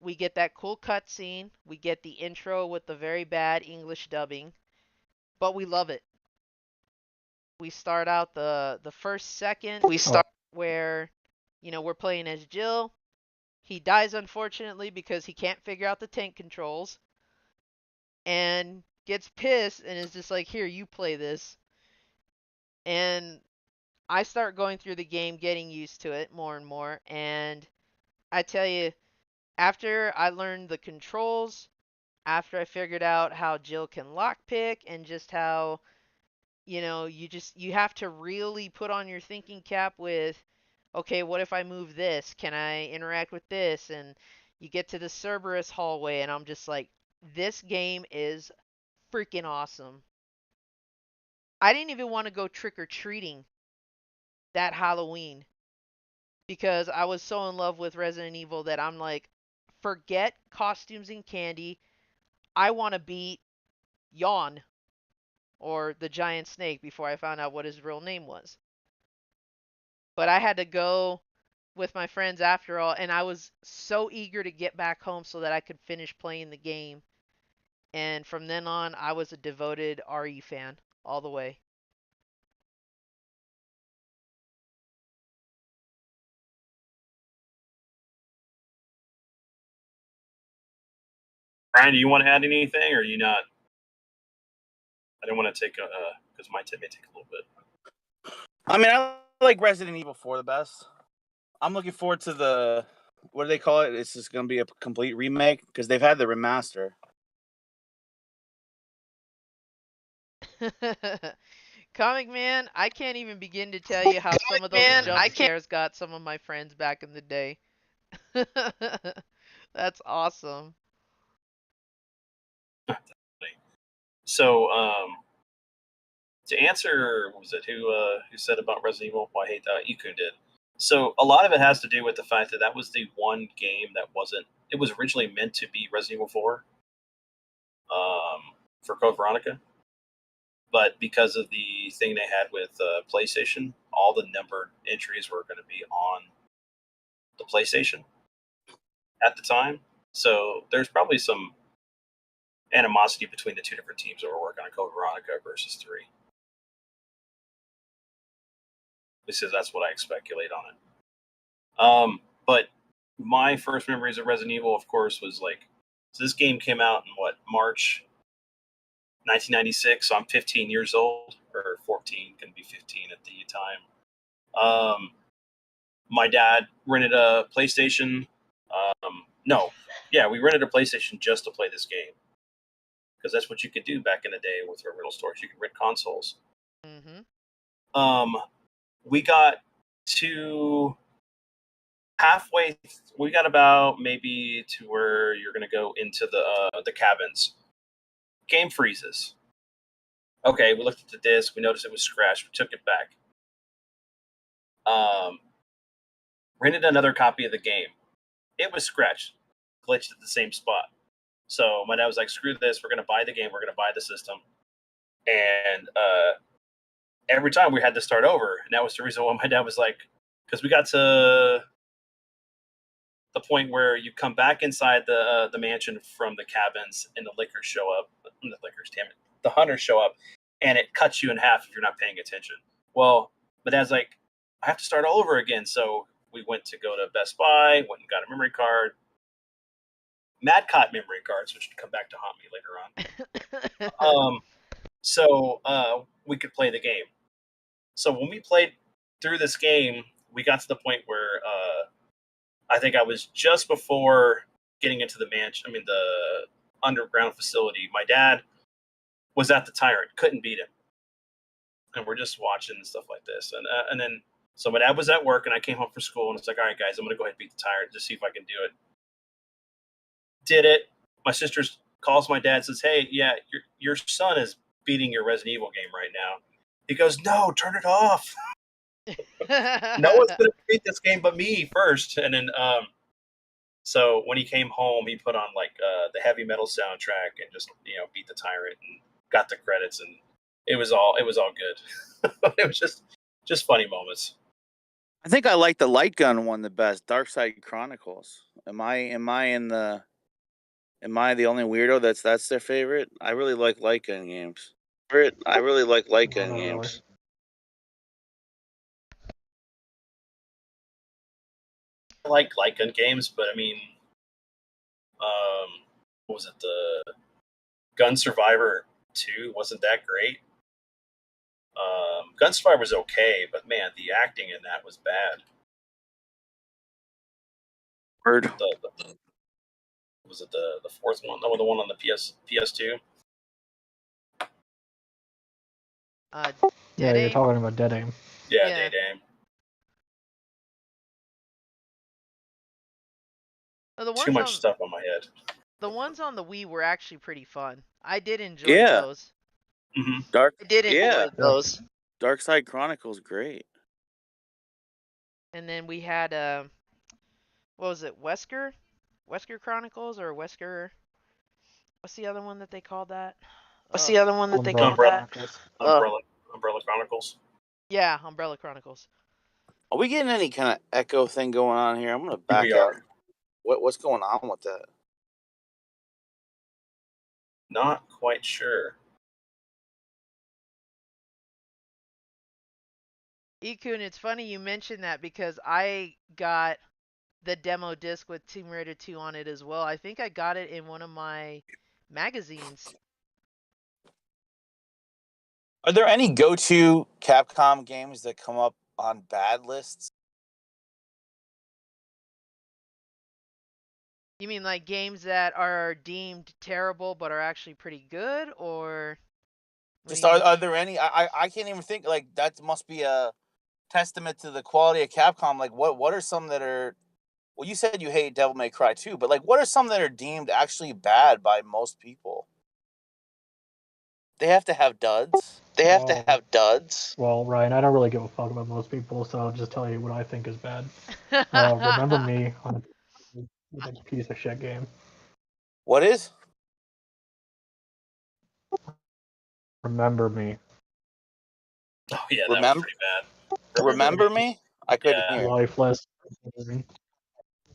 We get that cool cutscene. We get the intro with the very bad English dubbing, but we love it. We start out the first second. We start where, we're playing as Jill. He dies unfortunately because he can't figure out the tank controls, and gets pissed and is just like, "Here, you play this." And I start going through the game, getting used to it more and more, and I tell you, after I learned the controls, after I figured out how Jill can lockpick and just how, you have to really put on your thinking cap with, okay, what if I move this? Can I interact with this? And you get to the Cerberus hallway and I'm just like, this game is freaking awesome. I didn't even want to go trick or treating that Halloween because I was so in love with Resident Evil that I'm like, forget costumes and candy. I want to beat Yawn, or the giant snake, before I found out what his real name was. But I had to go with my friends after all, and I was so eager to get back home so that I could finish playing the game. And from then on, I was a devoted RE fan all the way. Brian, do you want to add anything, or are you not? I don't want to take because my tip may take a little bit. I mean, I like Resident Evil 4 the best. I'm looking forward to the, what do they call it? It's just going to be a complete remake because they've had the remaster. Comic Man, I can't even begin to tell you how some of those jump scares got some of my friends back in the day. That's awesome. So, to answer, what was it who said about Resident Evil? Well, I hate that Ikun did. So a lot of it has to do with the fact that that was the one game that wasn't. It was originally meant to be Resident Evil 4, for Code Veronica, but because of the thing they had with PlayStation, all the numbered entries were going to be on the PlayStation at the time. So there's probably some animosity between the two different teams that were working on Code Veronica versus 3. Because that's what I speculate on it. But my first memories of Resident Evil, of course, was like, so this game came out in March 1996. So I'm 15 years old, or 14, going to be 15 at the time. My dad rented a PlayStation. We rented a PlayStation just to play this game, because that's what you could do back in the day with rental stores. You could rent consoles. Mm-hmm. We got to halfway. We got about maybe to where you're going to go into the cabins. Game freezes. Okay, we looked at the disc. We noticed it was scratched. We took it back. Rented another copy of the game. It was scratched, glitched at the same spot. So my dad was like, "Screw this. We're going to buy the game. We're going to buy the system." And every time we had to start over, and that was the reason why my dad was like, because we got to the point where you come back inside the mansion from the cabins, and the lickers show up. The hunters show up, and it cuts you in half if you're not paying attention. Well, my dad's like, I have to start all over again. So we went to go to Best Buy, went and got a memory card. Mad Cot memory cards, which would come back to haunt me later on. So we could play the game. So when we played through this game, we got to the point where I think I was just before getting into the mansion. I mean, the underground facility. My dad was at the tyrant, couldn't beat him, and we're just watching and stuff like this. And then So my dad was at work, and I came home from school, and it's like, all right, guys, I'm gonna go ahead and beat the tyrant to see if I can do it. Did it. My sister calls my dad, says, hey, yeah, your son is beating your Resident Evil game right now. He goes, no, turn it off. No one's gonna beat this game but me first. And then so when he came home, he put on like the heavy metal soundtrack and just beat the tyrant and got the credits, and it was all good. It was just funny moments. I think I like the light gun one the best. Dark Side Chronicles. Am I the only weirdo that's their favorite? I really like light gun games. I really like light gun Not really. games. I like light gun games, but I mean, what was it? The Gun Survivor 2 wasn't that great. Gun Survivor's okay, but man, the acting in that was bad. Word. Was it the fourth one? No, the one on the PS2. Yeah, Dead you're Aim? talking about Dead Aim. Yeah, Yeah. Dead Aim. The Too ones much on stuff on my head. the ones on the Wii were actually pretty fun. I did enjoy Yeah. those. Mm-hmm. I did enjoy those. Dark Side Chronicles, great. And then we had what was it? Wesker Chronicles or Wesker? What's the other one that they called that? Umbrella Chronicles. Umbrella Chronicles. Yeah, Umbrella Chronicles. Are we getting any kind of echo thing going on here? I'm gonna back We out. are. What's going on with that? Not quite sure. Ikun, it's funny you mentioned that because I got the demo disc with Tomb Raider 2 on it as well. I think I got it in one of my magazines. Are there any go-to Capcom games that come up on bad lists? You mean like games that are deemed terrible but are actually pretty good, or Just are there any? I can't even think. Like that must be a testament to the quality of Capcom. Like what are some that are? Well, you said you hate Devil May Cry 2, but like what are some that are deemed actually bad by most people? They have to have duds. Well, Ryan, I don't really give a fuck about most people, so I'll just tell you what I think is bad. Remember Me on a piece of shit game. What is? Remember Me. Oh yeah, that Remember- was pretty bad. Remember Me? I couldn't Yeah. hear. Lifeless.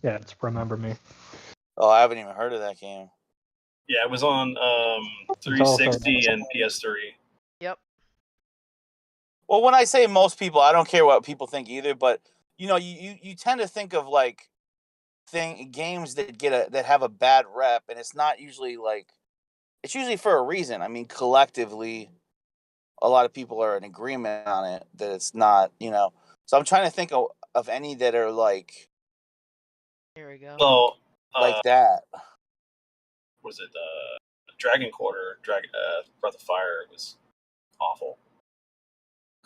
Yeah, it's Remember Me. Oh, I haven't even heard of that game. Yeah, it was on 360 and PS3. Yep. Well, when I say most people, I don't care what people think either, but you tend to think of like games that have a bad rep, and it's not usually like it's usually for a reason. I mean, collectively, a lot of people are in agreement on it that it's not, So I'm trying to think of any that are like Here we go. Well, like that. Was it Dragon Quarter? Breath of Fire was awful.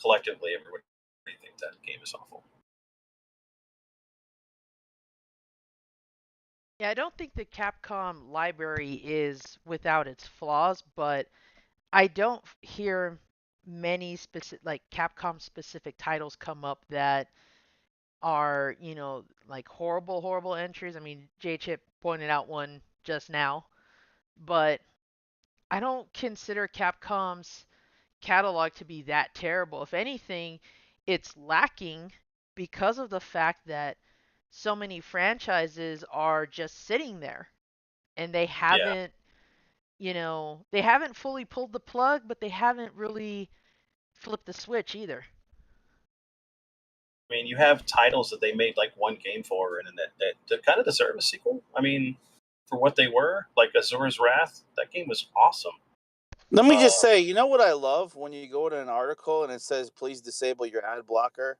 Collectively, everybody thinks that game is awful. Yeah, I don't think the Capcom library is without its flaws, but I don't hear many like Capcom specific titles come up that are, like horrible entries. I mean, J-Chip pointed out one just now, but I don't consider Capcom's catalog to be that terrible. If anything, it's lacking because of the fact that so many franchises are just sitting there and they haven't they haven't fully pulled the plug, but they haven't really flipped the switch either. I mean, you have titles that they made like one game for, and that kind of deserve a sequel. I mean, for what they were, like Azura's Wrath, that game was awesome. Let me just say, you know what I love when you go to an article and it says, "Please disable your ad blocker,"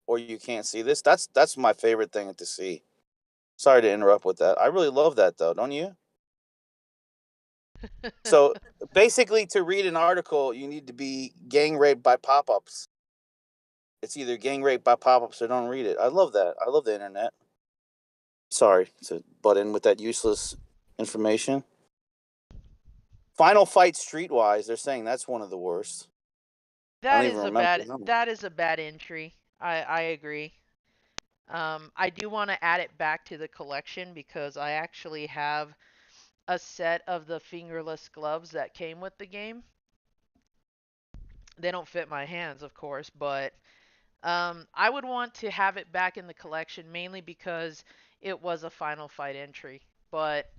or "You can't see this." That's my favorite thing to see. Sorry to interrupt with that. I really love that though, don't you? So basically, to read an article, you need to be gang raped by pop-ups. it's either gang rape by pop-ups or don't read it. I love that. I love the internet. Sorry to butt in with that useless information. Final Fight Streetwise, they're saying that's one of the worst. That is a bad entry. I agree. I do want to add it back to the collection because I actually have a set of the fingerless gloves that came with the game. They don't fit my hands, of course, but I would want to have it back in the collection mainly because it was a Final Fight entry, but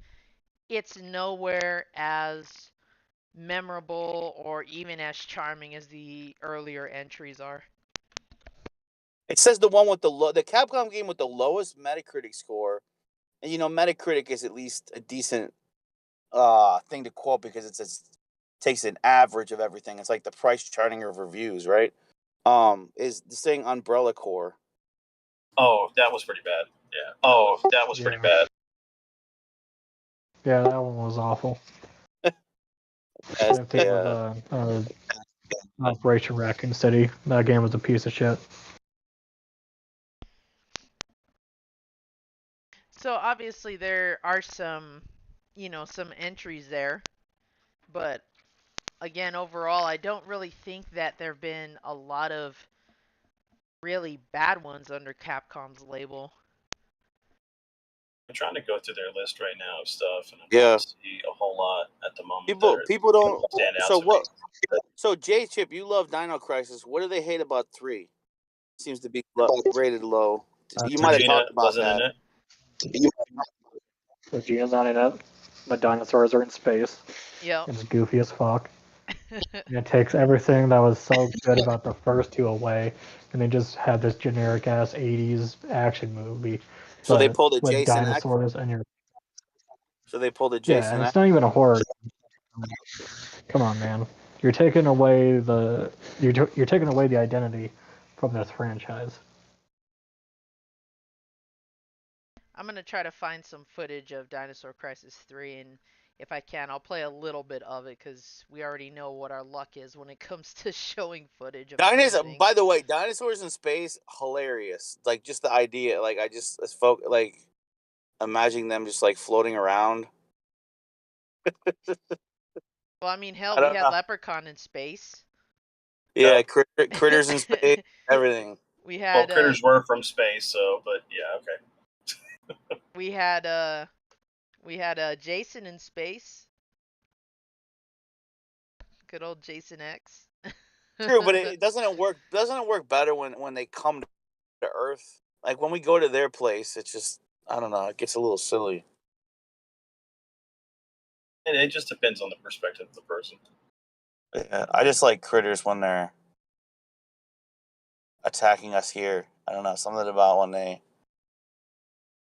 it's nowhere as memorable or even as charming as the earlier entries are. It says the one with the Capcom game with the lowest Metacritic score, and Metacritic is at least a decent thing to quote because it takes an average of everything. It's like the price charting of reviews, right? Is the saying Umbrella Corps. Oh, that was pretty bad. Yeah. Oh, that was pretty bad. Yeah, that one was awful. Operation Raccoon City. That game was a piece of shit. So obviously there are some entries there, but again, overall, I don't really think that there have been a lot of really bad ones under Capcom's label. I'm trying to go through their list right now of stuff, and I don't see a whole lot at the moment. People don't stand out. So what? So J Chip, you love Dino Crisis. What do they hate about 3? Seems to be rated low. You might have talked about that. Regina's not in it. The dinosaurs are in space. Yeah. It's goofy as fuck. And it takes everything that was so good about the first 2 away, and they just had this generic ass 80s action movie. So they pulled a with Jason dinosaurs and your. So they pulled a Jason. Yeah, and it's not even a horror. Come on, man. You're taking away the identity from this franchise. I'm gonna try to find some footage of Dinosaur Crysis 3, and if I can, I'll play a little bit of it because we already know what our luck is when it comes to showing footage of anything. By the way, dinosaurs in space, hilarious. Like just the idea, like I just imagining them just like floating around. Well, I mean, hell, we had Leprechaun in space. Yeah, critters in space, everything. We had critters were from space, so but yeah, okay. we had Jason in space. Good old Jason X. True, but doesn't it work better when they come to Earth? Like when we go to their place, it's just I don't know, it gets a little silly. And it just depends on the perspective of the person. Yeah, I just like critters when they're attacking us here. I don't know, something about when they.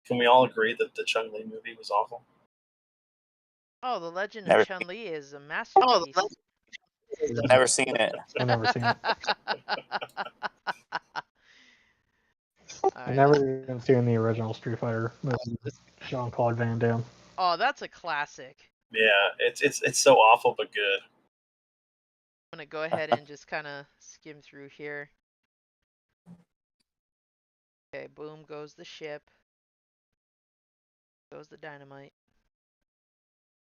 Can we all agree that the Chun-Li movie was awful? Oh, The Legend of Chun-Li is a masterpiece. Never seen it. I've never seen it. I've never even seen the original Street Fighter movie with Jean-Claude Van Damme. Oh, that's a classic. Yeah, it's so awful but good. I'm gonna go ahead and just kind of skim through here. Okay, boom goes the ship. Goes the dynamite.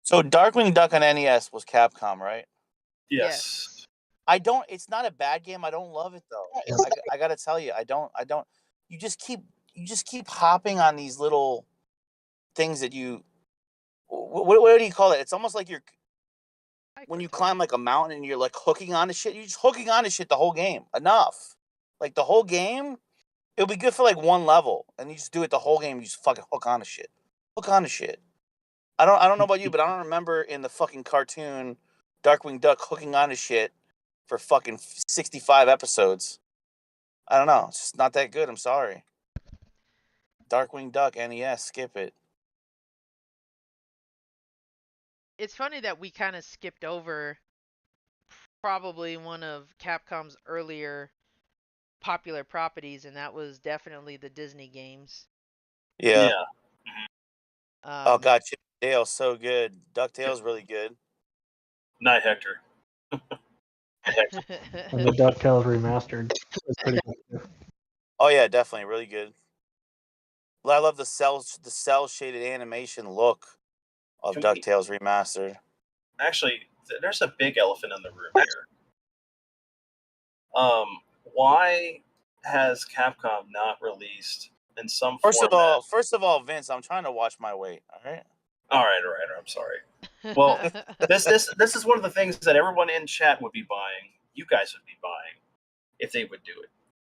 So Darkwing Duck on NES was Capcom, right? Yes. It's not a bad game. I don't love it though. I gotta tell you, I don't. You just keep hopping on these little things that you. What do you call it? It's almost like when you climb like a mountain and you're like hooking onto shit. You're just hooking onto shit the whole game. Enough. Like the whole game, it'll be good for like one level, and you just do it the whole game. You just fucking hook onto shit. Hook onto shit. I don't know about you, but I don't remember in the fucking cartoon Darkwing Duck hooking onto shit for fucking 65 episodes. I don't know. It's just not that good. I'm sorry. Darkwing Duck NES, skip it. It's funny that we kind of skipped over probably one of Capcom's earlier popular properties, and that was definitely the Disney games. Yeah. Oh god, Chip and Dale's so good. DuckTales really good. Night Hector. And the DuckTales remastered is pretty good too. Oh yeah, definitely really good. I love the cell shaded animation look of Can we- DuckTales remastered. Actually, there's a big elephant in the room here. Why has Capcom not released in some First format? of all, Vince, I'm trying to watch my weight. All right. All right. I'm sorry. Well, this is one of the things that everyone in chat would be buying. You guys would be buying if they would do it.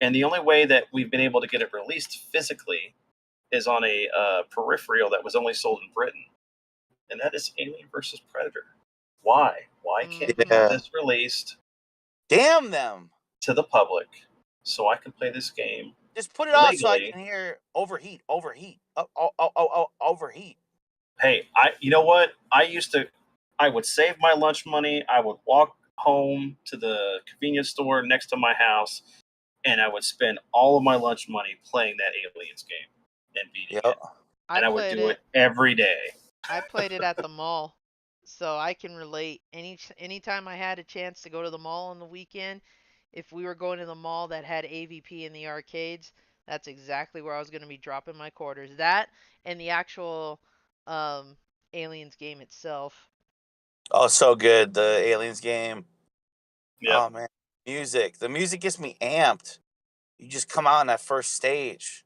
And the only way that we've been able to get it released physically is on a peripheral that was only sold in Britain, and that is Alien vs. Predator. Why? Why can't we Yeah. get this released Damn them! to the public so I can play this game? Just put it off so I Legally. can hear overheat. Overheat. Hey, you know what? I would save my lunch money. I would walk home to the convenience store next to my house, and I would spend all of my lunch money playing that Aliens game and beating it. And I would do it every day. I played it at the mall, so I can relate. Anytime I had a chance to go to the mall on the weekend, if we were going to the mall that had AVP in the arcades, that's exactly where I was going to be dropping my quarters. That and the actual Aliens game itself. Oh, so good. The Aliens game. Yep. Oh man, music. The music gets me amped. You just come out on that first stage.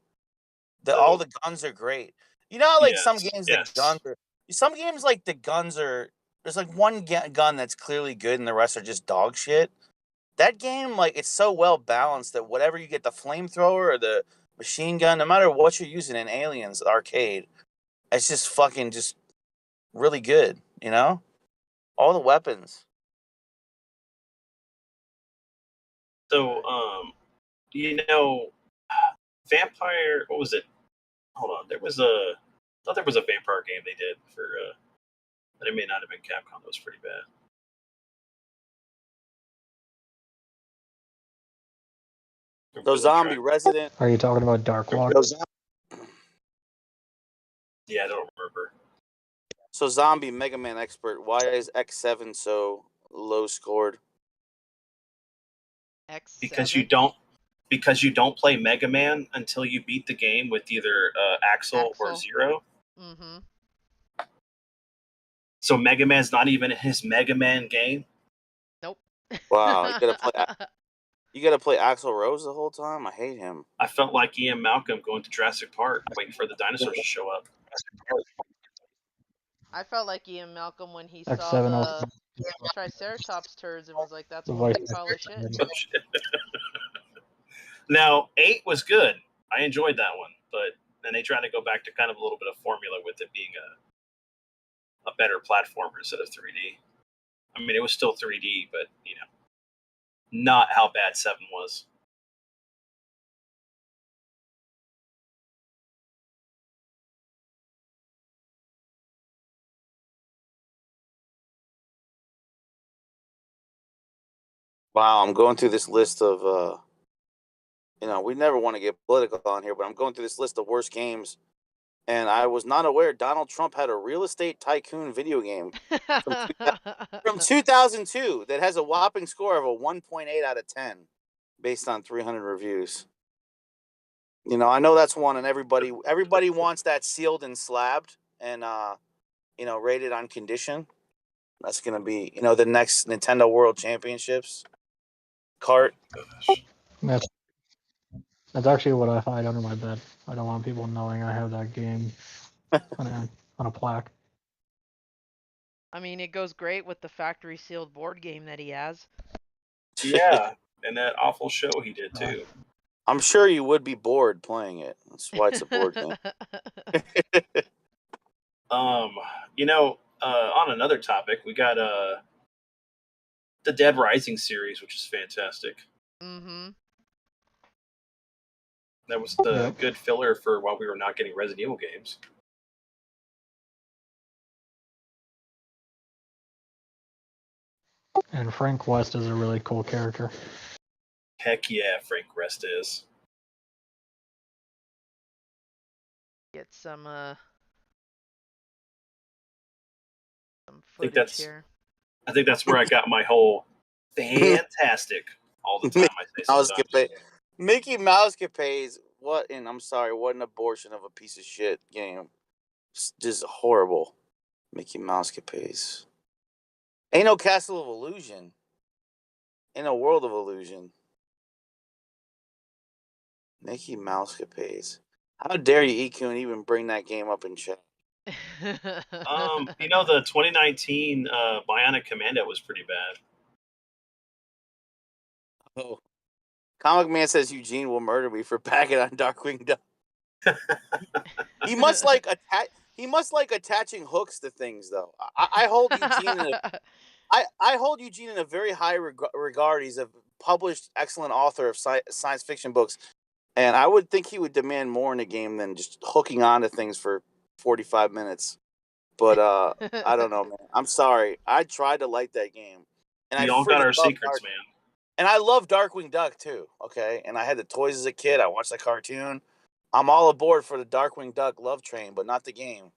All the guns are great. You know, how, like some games, the guns are. Some games, like the guns are. There's like one gun that's clearly good, and the rest are just dog shit. That game, like, it's so well balanced that whatever you get, the flamethrower or the machine gun, no matter what you're using in Aliens Arcade, it's just fucking just really good. You know, all the weapons. So, Vampire. What was it? Hold on. I thought there was a vampire game they did for. But it may not have been Capcom. That was pretty bad. Those zombie resident. Are you talking about Dark Water? Yeah, I don't remember. So zombie Mega Man expert. Why is X7 so low scored? X7? Because you don't play Mega Man until you beat the game with either Axel or Zero. Mm-hmm. So Mega Man's not even his Mega Man game. Nope. Wow, you gotta play Axl Rose the whole time. I hate him. I felt like Ian Malcolm going to Jurassic Park, waiting for the dinosaurs to show up. I felt like Ian Malcolm when he X7 saw the Triceratops turds and was like, "That's a monkey pile of shit." Oh, shit. Now 8 was good. I enjoyed that one, but then they tried to go back to kind of a little bit of formula with it being a better platformer instead of 3D. I mean, it was still 3D, but not how bad 7 was. Wow, I'm going through this list of we never want to get political on here, but I'm going through this list of worst games, and I was not aware Donald Trump had a real estate tycoon video game from 2002 that has a whopping score of a 1.8 out of 10 based on 300 reviews. I know that's one, and everybody wants that sealed and slabbed and rated on condition. That's gonna be the next Nintendo World Championships cart. That's actually what I hide under my bed. I don't want people knowing I have that game on a plaque. I mean, it goes great with the factory sealed board game that he has. Yeah, and that awful show he did too. I'm sure you would be bored playing it. That's why it's a board game. On another topic, we got the Dead Rising series, which is fantastic. Mm-hmm. That was the good filler for while we were not getting Resident Evil games. And Frank West is a really cool character. Heck yeah, Frank West is. Get some footage here. I think that's where I got my whole fantastic all the time. I say Mouse sometimes. Capades. Mickey Mouse Capades. What? And I'm sorry. What an abortion of a piece of shit game. Just horrible. Mickey Mouse Capades. Ain't no Castle of Illusion. Ain't no World of Illusion. Mickey Mouse Capades. How dare you, EQ, even bring that game up in chat? The 2019 Bionic Commando was pretty bad. Oh. Comic Man says Eugene will murder me for packing on Darkwing Duck. He must like attaching hooks to things, though. I hold Eugene in I hold Eugene in a very high regard. He's a published, excellent author of science fiction books, and I would think he would demand more in a game than just hooking onto things for 45 minutes. But I don't know, man. I'm sorry. I tried to like that game, and We I all got freaking our love secrets, man. And I love Darkwing Duck too. Okay, and I had the toys as a kid. I watched the cartoon. I'm all aboard for the Darkwing Duck love train, but not the game.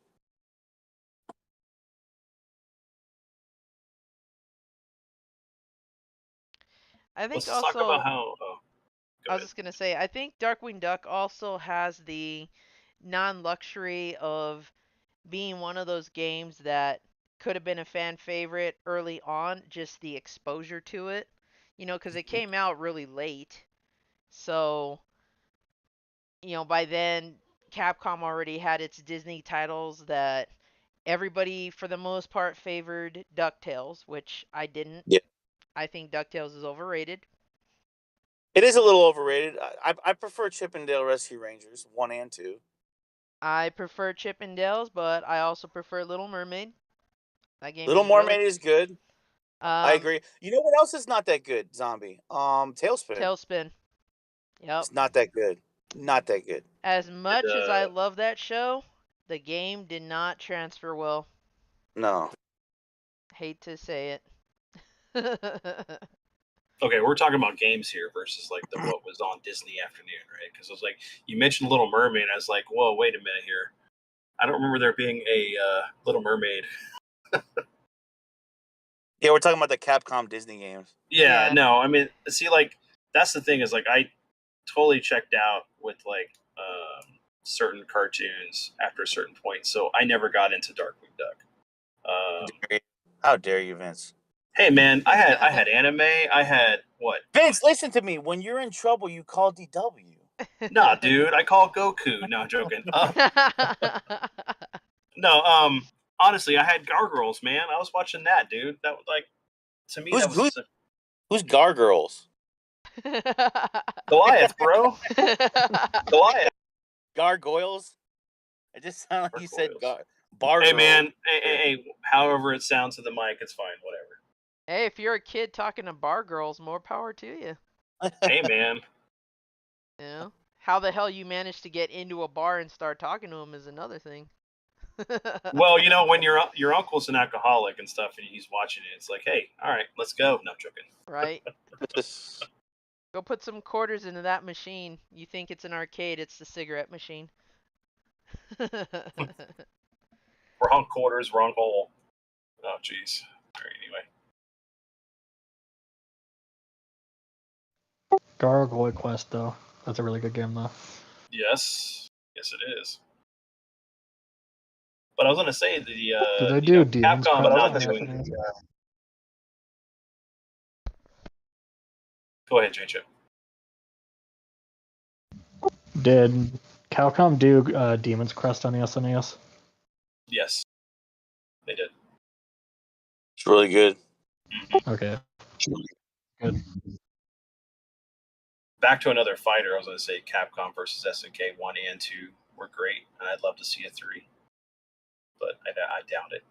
I think Let's talk about how. I was just gonna say, I think Darkwing Duck also has the non-luxury of being one of those games that could have been a fan favorite early on, just the exposure to it, because it came out really late. So, by then Capcom already had its Disney titles that everybody for the most part favored DuckTales, which I didn't. Yeah. I think DuckTales is overrated. It is a little overrated. I prefer Chip and Dale Rescue Rangers 1 and 2. I prefer Chip and Dale's, but I also prefer Little Mermaid. That game Little is really Mermaid is good. I agree. You know what else is not that good? Zombie. Tailspin. Tailspin. Yep. It's not that good. Not that good. As much as I love that show, the game did not transfer well. No. Hate to say it. Okay, we're talking about games here versus like what was on Disney Afternoon, right? Because it was like you mentioned Little Mermaid, and I was like, whoa, wait a minute here. I don't remember there being a Little Mermaid. Yeah, we're talking about the Capcom Disney games. Yeah, no, I mean, see, like that's the thing is like I totally checked out with like certain cartoons after a certain point, so I never got into Darkwing Duck. How dare you, Vince? Hey man, I had anime. I had what? Vince, listen to me. When you're in trouble, you call DW. Nah, dude, I call Goku. No, I'm joking. No, honestly, I had Gargoyles, man. I was watching that, dude. That was like, to me, that was who's Gargoyles? Goliath, bro. Goliath. Gargoyles? It just sounded like you said bar. Hey, man. Hey. However it sounds to the mic, it's fine. Whatever. Hey, if you're a kid talking to bar girls, more power to you. Hey, man. How the hell you managed to get into a bar and start talking to them is another thing. Well, when your uncle's an alcoholic and stuff, and he's watching it, it's like, hey, all right, let's go. No, joking. Right. Go put some quarters into that machine. You think it's an arcade? It's the cigarette machine. Wrong quarters, wrong hole. Oh, jeez. All right, anyway. Gargoyle Quest, though. That's a really good game, though. Yes, it is. But I was gonna say the do they do Capcom not doing. Go ahead, J-Chip. Did Capcom do Demon's Crest on the SNES? Yes, they did. It's really good. Mm-hmm. Okay. Good. Back to another fighter, I was going to say Capcom versus SNK 1 and 2 were great, and I'd love to see a 3. But I doubt it.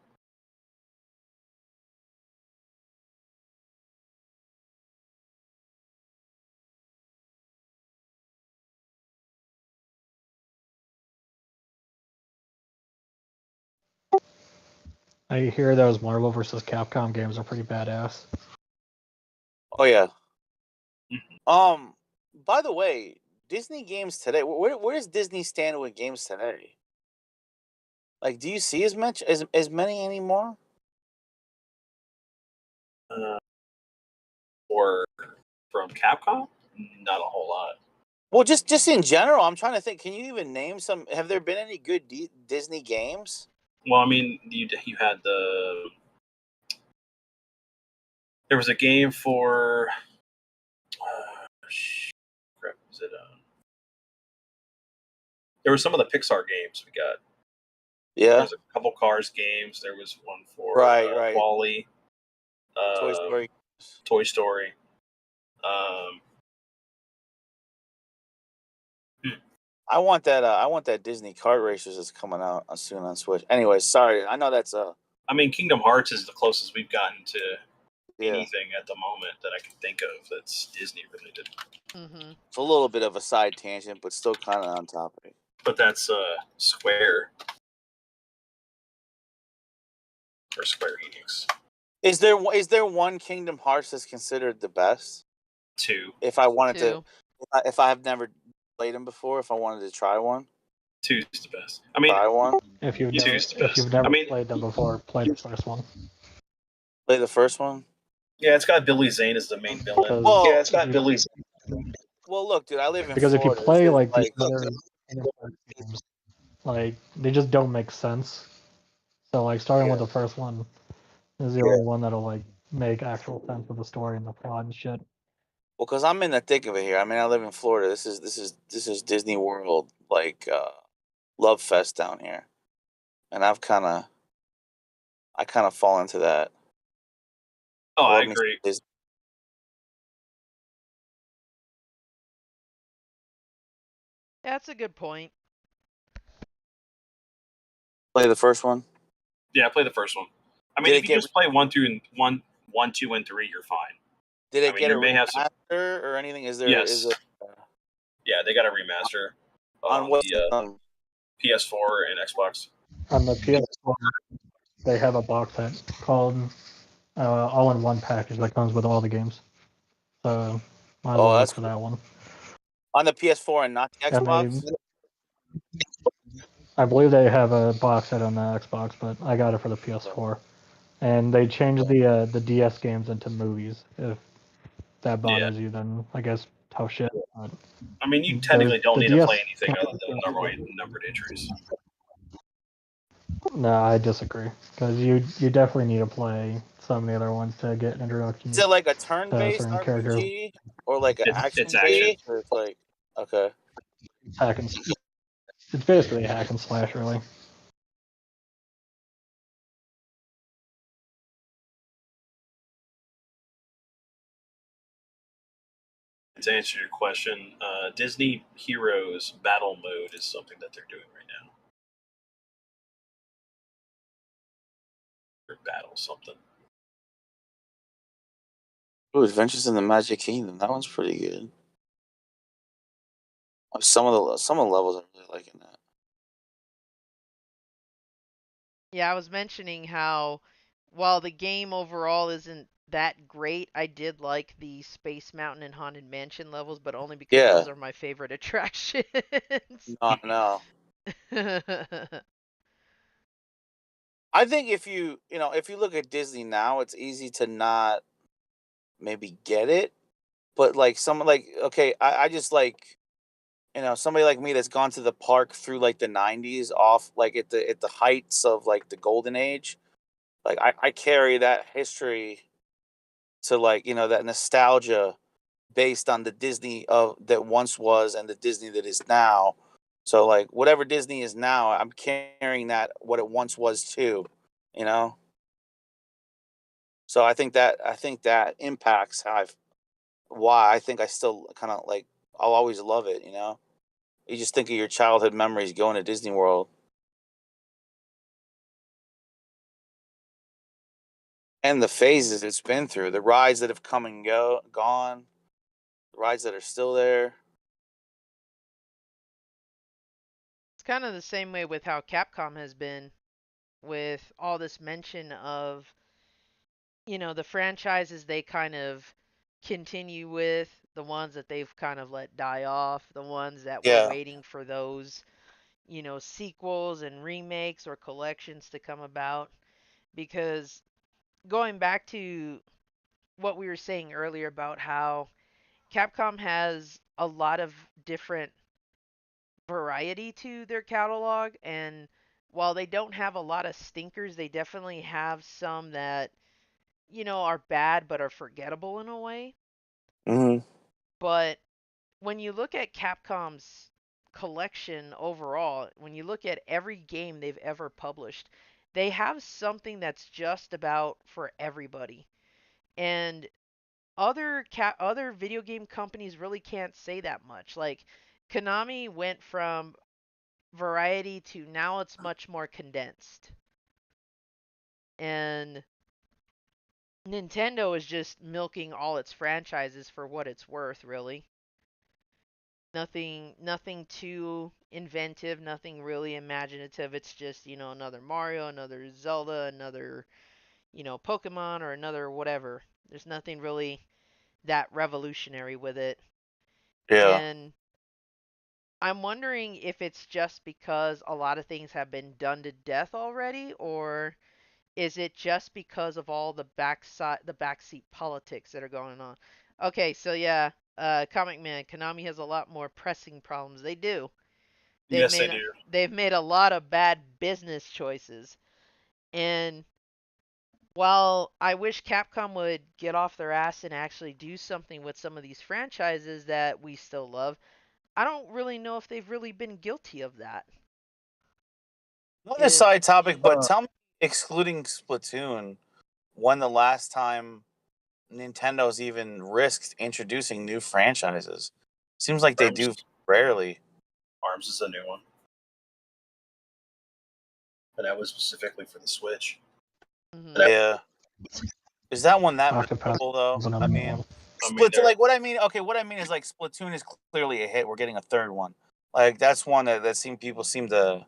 I hear those Marvel versus Capcom games are pretty badass. Oh yeah. By the way, Disney games today. Where does Disney stand with games today? Like, do you see as many anymore? or from Capcom, not a whole lot. Well, just in general, I'm trying to think. Can you even name some? Have there been any good Disney games? Well, I mean, you had there was a game for crap, was it? There were some of the Pixar games we got. There Yeah, was a couple Cars games. There was one for right. Wall-E, Toy Story. Toy Story. Um, I want that. I want that Disney Kart Racers that's coming out soon on Switch. Anyways, sorry. I know that's I mean, Kingdom Hearts is the closest we've gotten to yeah. anything at the moment that I can think of that's Disney related. Mm-hmm. It's a little bit of a side tangent, but still kind of on topic. But that's Square or Square Enix. Is there one Kingdom Hearts that's considered the best? 2. If I wanted Two. to, if I have never played them before, if I wanted to try one, 2 is the best. I mean, try one, If you've Two never, is the if you've best. never I mean- played them before, play the first one. play the first one. yeah, it's got Billy Zane as the main villain. Well, Yeah, it's got Billy Zane. Well, look, dude, I live in Because if Florida. you play This is like these other Kingdom Hearts games, like they just don't make sense. So like starting with Yeah. the first one is the only one that'll like make actual sense of the story and the plot and shit. Well, because I'm in the thick of it here. I mean, I live in Florida. This is Disney World, like Love Fest down here, and I kind of fall into that. Oh, I love me some agree. Disney. That's a good point. Play the first one. Yeah, play the first one. I mean, Did if it you get just play 1, 2, and 1, 2, and 3, you're fine. Did it I mean, get you a may have some. remaster or anything? Is there? Yes. Is it Yeah, they got a remaster on on what? the PS4 and Xbox. On the PS4, they have a box set called All-in-One Package that comes with all the games. So might as well look that's for cool. that one. On the PS4 and not the And Xbox. I believe they have a box set on the Xbox, but I got it for the PS4. And they changed the DS games into movies. If that bothers you, then I guess tough shit. But I mean, you technically don't the need to DS play anything other than normally numbered entries. No, I disagree. Because you definitely need to play some of the other ones to get an introduction Is it like a to turn-based certain characters. RPG or like an It's action action. based? Or it's like okay. It's basically a hack and slash, really. To answer your question, Disney Heroes Battle Mode is something that they're doing right now. Or battle something. Ooh, Adventures in the Magic Kingdom. That one's pretty good. Some of the levels I'm really liking that. Yeah, I was mentioning how while the game overall isn't that great, I did like the Space Mountain and Haunted Mansion levels, but only because Yeah. those are my favorite attractions. No. I think if you look at Disney now, it's easy to not maybe get it, but like someone like okay, I just like somebody like me that's gone to the park through like the 90s off like at the heights of like the golden age. Like I carry that history to like, that nostalgia based on the Disney of that once was and the Disney that is now. So like whatever Disney is now, I'm carrying that what it once was too, you know? So I think that impacts why I think I still kind of like I'll always love it, You just think of your childhood memories going to Disney World. And the phases it's been through, the rides that have come and gone, the rides that are still there. It's kind of the same way with how Capcom has been with all this mention of, the franchises they kind of continue with, the ones that they've kind of let die off, the ones that we're Yeah. waiting for those, sequels and remakes or collections to come about. Because going back to what we were saying earlier about how Capcom has a lot of different variety to their catalog, and while they don't have a lot of stinkers, they definitely have some that are bad but are forgettable in a way. Hmm. But when you look at Capcom's collection overall, when you look at every game they've ever published, they have something that's just about for everybody. And other video game companies really can't say that much. Like Konami went from variety to now it's much more condensed. And Nintendo is just milking all its franchises for what it's worth, really. Nothing too inventive, nothing really imaginative. It's just, another Mario, another Zelda, another, Pokemon or another whatever. There's nothing really that revolutionary with it. Yeah. And I'm wondering if it's just because a lot of things have been done to death already, or is it just because of all the backseat politics that are going on? Okay, so yeah, Comic Man, Konami has a lot more pressing problems. They do. They've Yes, they made do. they've made a lot of bad business choices. And while I wish Capcom would get off their ass and actually do something with some of these franchises that we still love, I don't really know if they've really been guilty of that. Another It, side topic, but Uh, tell me, excluding Splatoon, when the last time Nintendo's even risked introducing new franchises? Seems like they do Arms, rarely. Arms is a new one, and that was specifically for the Switch. mhm. Yeah. Is that one that Octopath memorable though? was another I mean, one. I mean, Splatoon. Like what I mean. Okay, what I mean is like Splatoon is clearly a hit. We're getting a third one. Like that's one that people seem to.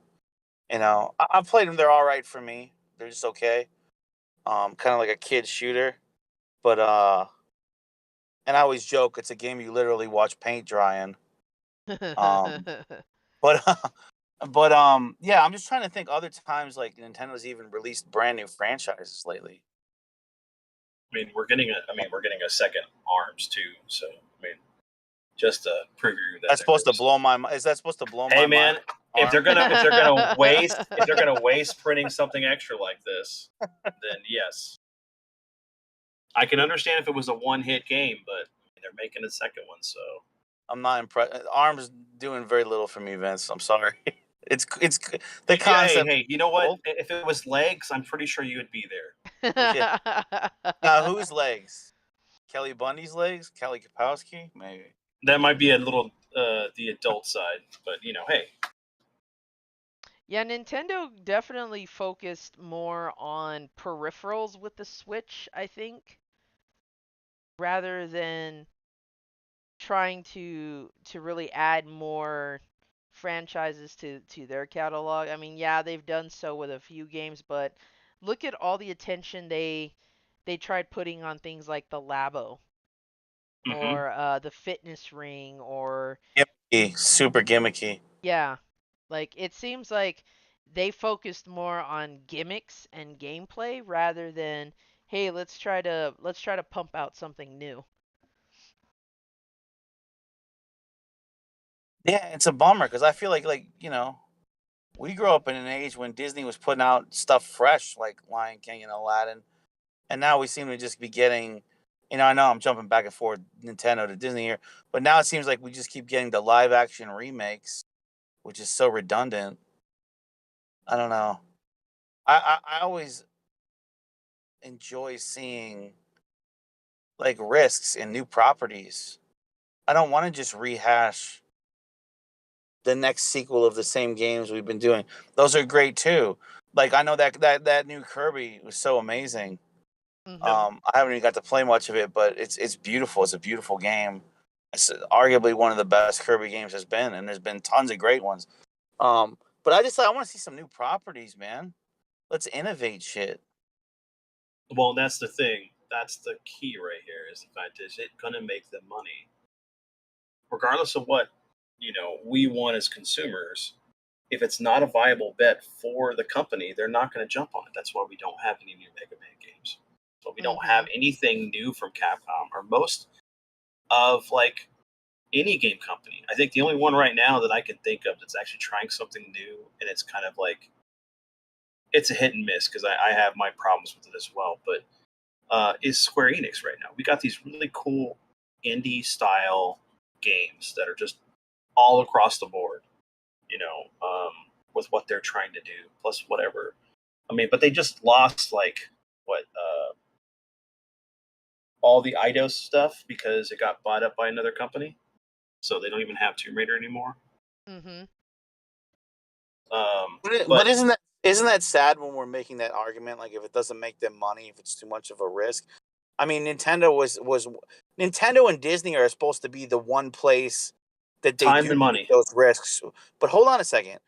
I've played them. They're all right for me. They're just okay. Kind of like a kid shooter, but and I always joke it's a game you literally watch paint drying. Um, but yeah, I'm just trying to think other times like Nintendo's even released brand new franchises lately. we're getting a second Arms too. So I mean, just to preview that That's there supposed to is. blow my mind. Is that supposed to blow Hey my man, mind? if they're Arms? gonna waste printing something extra like this, then yes, I can understand if it was a one hit game, but they're making a second one, so I'm not impressed. Arms doing very little for me, Vince. I'm sorry. It's the yeah. Hey, concept. hey, you know what? Cool. If it was legs, I'm pretty sure you would be there. Yeah. Now whose legs? Kelly Bundy's legs? Kelly Kapowski? Maybe. That might be a little the adult side, but hey, Yeah, Nintendo definitely focused more on peripherals with the Switch, I think, rather than trying to really add more franchises to their catalog. I mean, yeah, they've done so with a few games, but look at all the attention they tried putting on things like the Labo mm-hmm. or the fitness ring or Gimmicky, super gimmicky. yeah, like it seems like they focused more on gimmicks and gameplay rather than hey, let's try to pump out something new. Yeah, it's a bummer because I feel like we grew up in an age when Disney was putting out stuff fresh like Lion King and Aladdin, and now we seem to just be getting. I know I'm jumping back and forth Nintendo to Disney here, but now it seems like we just keep getting the live action remakes, which is so redundant. I don't know. I always enjoy seeing like risks in new properties. I don't want to just rehash the next sequel of the same games we've been doing. Those are great too. Like I know that new Kirby was so amazing. Mhm. I haven't even got to play much of it, but it's beautiful. It's a beautiful game. It's arguably one of the best Kirby games has been, and there's been tons of great ones. But I want to see some new properties, man. Let's innovate shit. Well, that's the thing. That's the key right here. Is the fact is it gonna make them money, regardless of what we want as consumers. If it's not a viable bet for the company, they're not going to jump on it. That's why we don't have any new Mega Man games. That's but we don't have anything new from Capcom or most of like any game company. I think the only one right now that I can think of that's actually trying something new, and it's kind of like it's a hit and miss because I have my problems with it as well. But is Square Enix right now? We got these really cool indie style games that are just all across the board, with what they're trying to do, plus whatever. I mean, but they just lost like what all the Eidos stuff because it got bought up by another company, so they don't even have Tomb Raider anymore. Mm-hmm. But isn't that sad when we're making that argument? Like, if it doesn't make them money, if it's too much of a risk. I mean, Nintendo Nintendo and Disney are supposed to be the one place that they Time do and money. those risks. But hold on a second.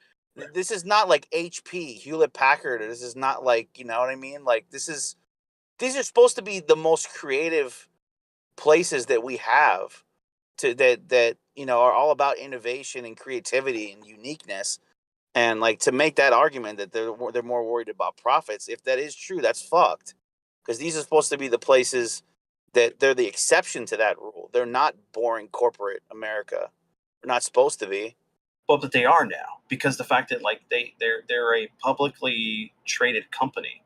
This is not like HP, Hewlett Packard. This is not like, you know what I mean? Like, these are supposed to be the most creative places that we have that are all about innovation and creativity and uniqueness. And like, to make that argument that they're more worried about profits, if that is true, that's fucked. Because these are supposed to be the places that they're the exception to that rule. They're not boring corporate America. They're not supposed to be. Well, but they are now because the fact that like they're a publicly traded company.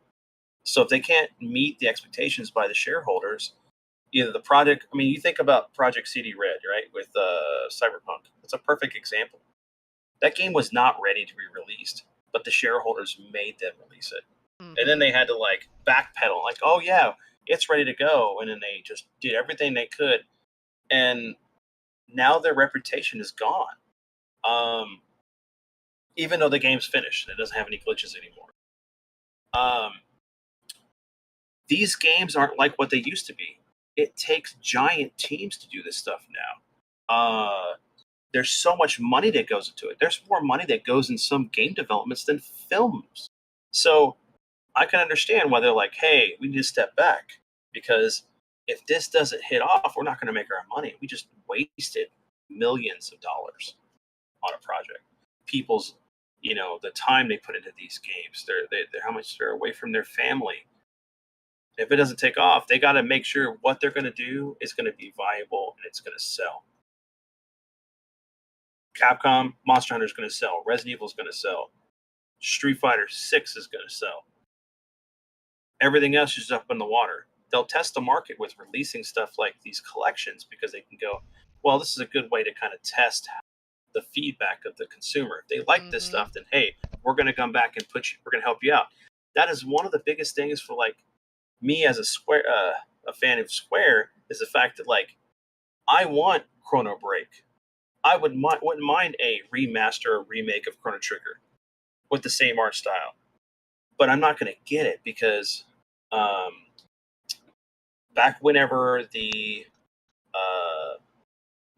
So if they can't meet the expectations by the shareholders, either the project. I mean, you think about Project CD Red, right, with Cyberpunk. It's a perfect example. That game was not ready to be released, but the shareholders made them release it. And then they had to like backpedal, like, oh yeah, it's ready to go, and then they just did everything they could, and now their reputation is gone. Even though the game's finished, it doesn't have any glitches anymore. These games aren't like what they used to be. It takes giant teams to do this stuff now. There's so much money that goes into it. There's more money that goes in some game developments than films. So I can understand why they're like, hey, we need to step back because if this doesn't hit off, we're not going to make our money. We just wasted millions of dollars on a project. People's, the time they put into they're how much they're away from their family. If it doesn't take off, they got to make sure what they're going to do is going to be viable and it's going to sell. Capcom, Monster Hunter is going to sell. Resident Evil is going to sell. Street Fighter 6 is going to sell. Everything else is up in the water. They'll test the market with releasing stuff like these collections because they can go, well, this is a good way to kind of test the feedback of the consumer. If they like this stuff, then hey, we're going to come back and we're going to help you out. That is one of the biggest things for like me as a fan of Square is the fact that like I want Chrono Break. I wouldn't mind a remaster or remake of Chrono Trigger with the same art style, but I'm not going to get it because back whenever the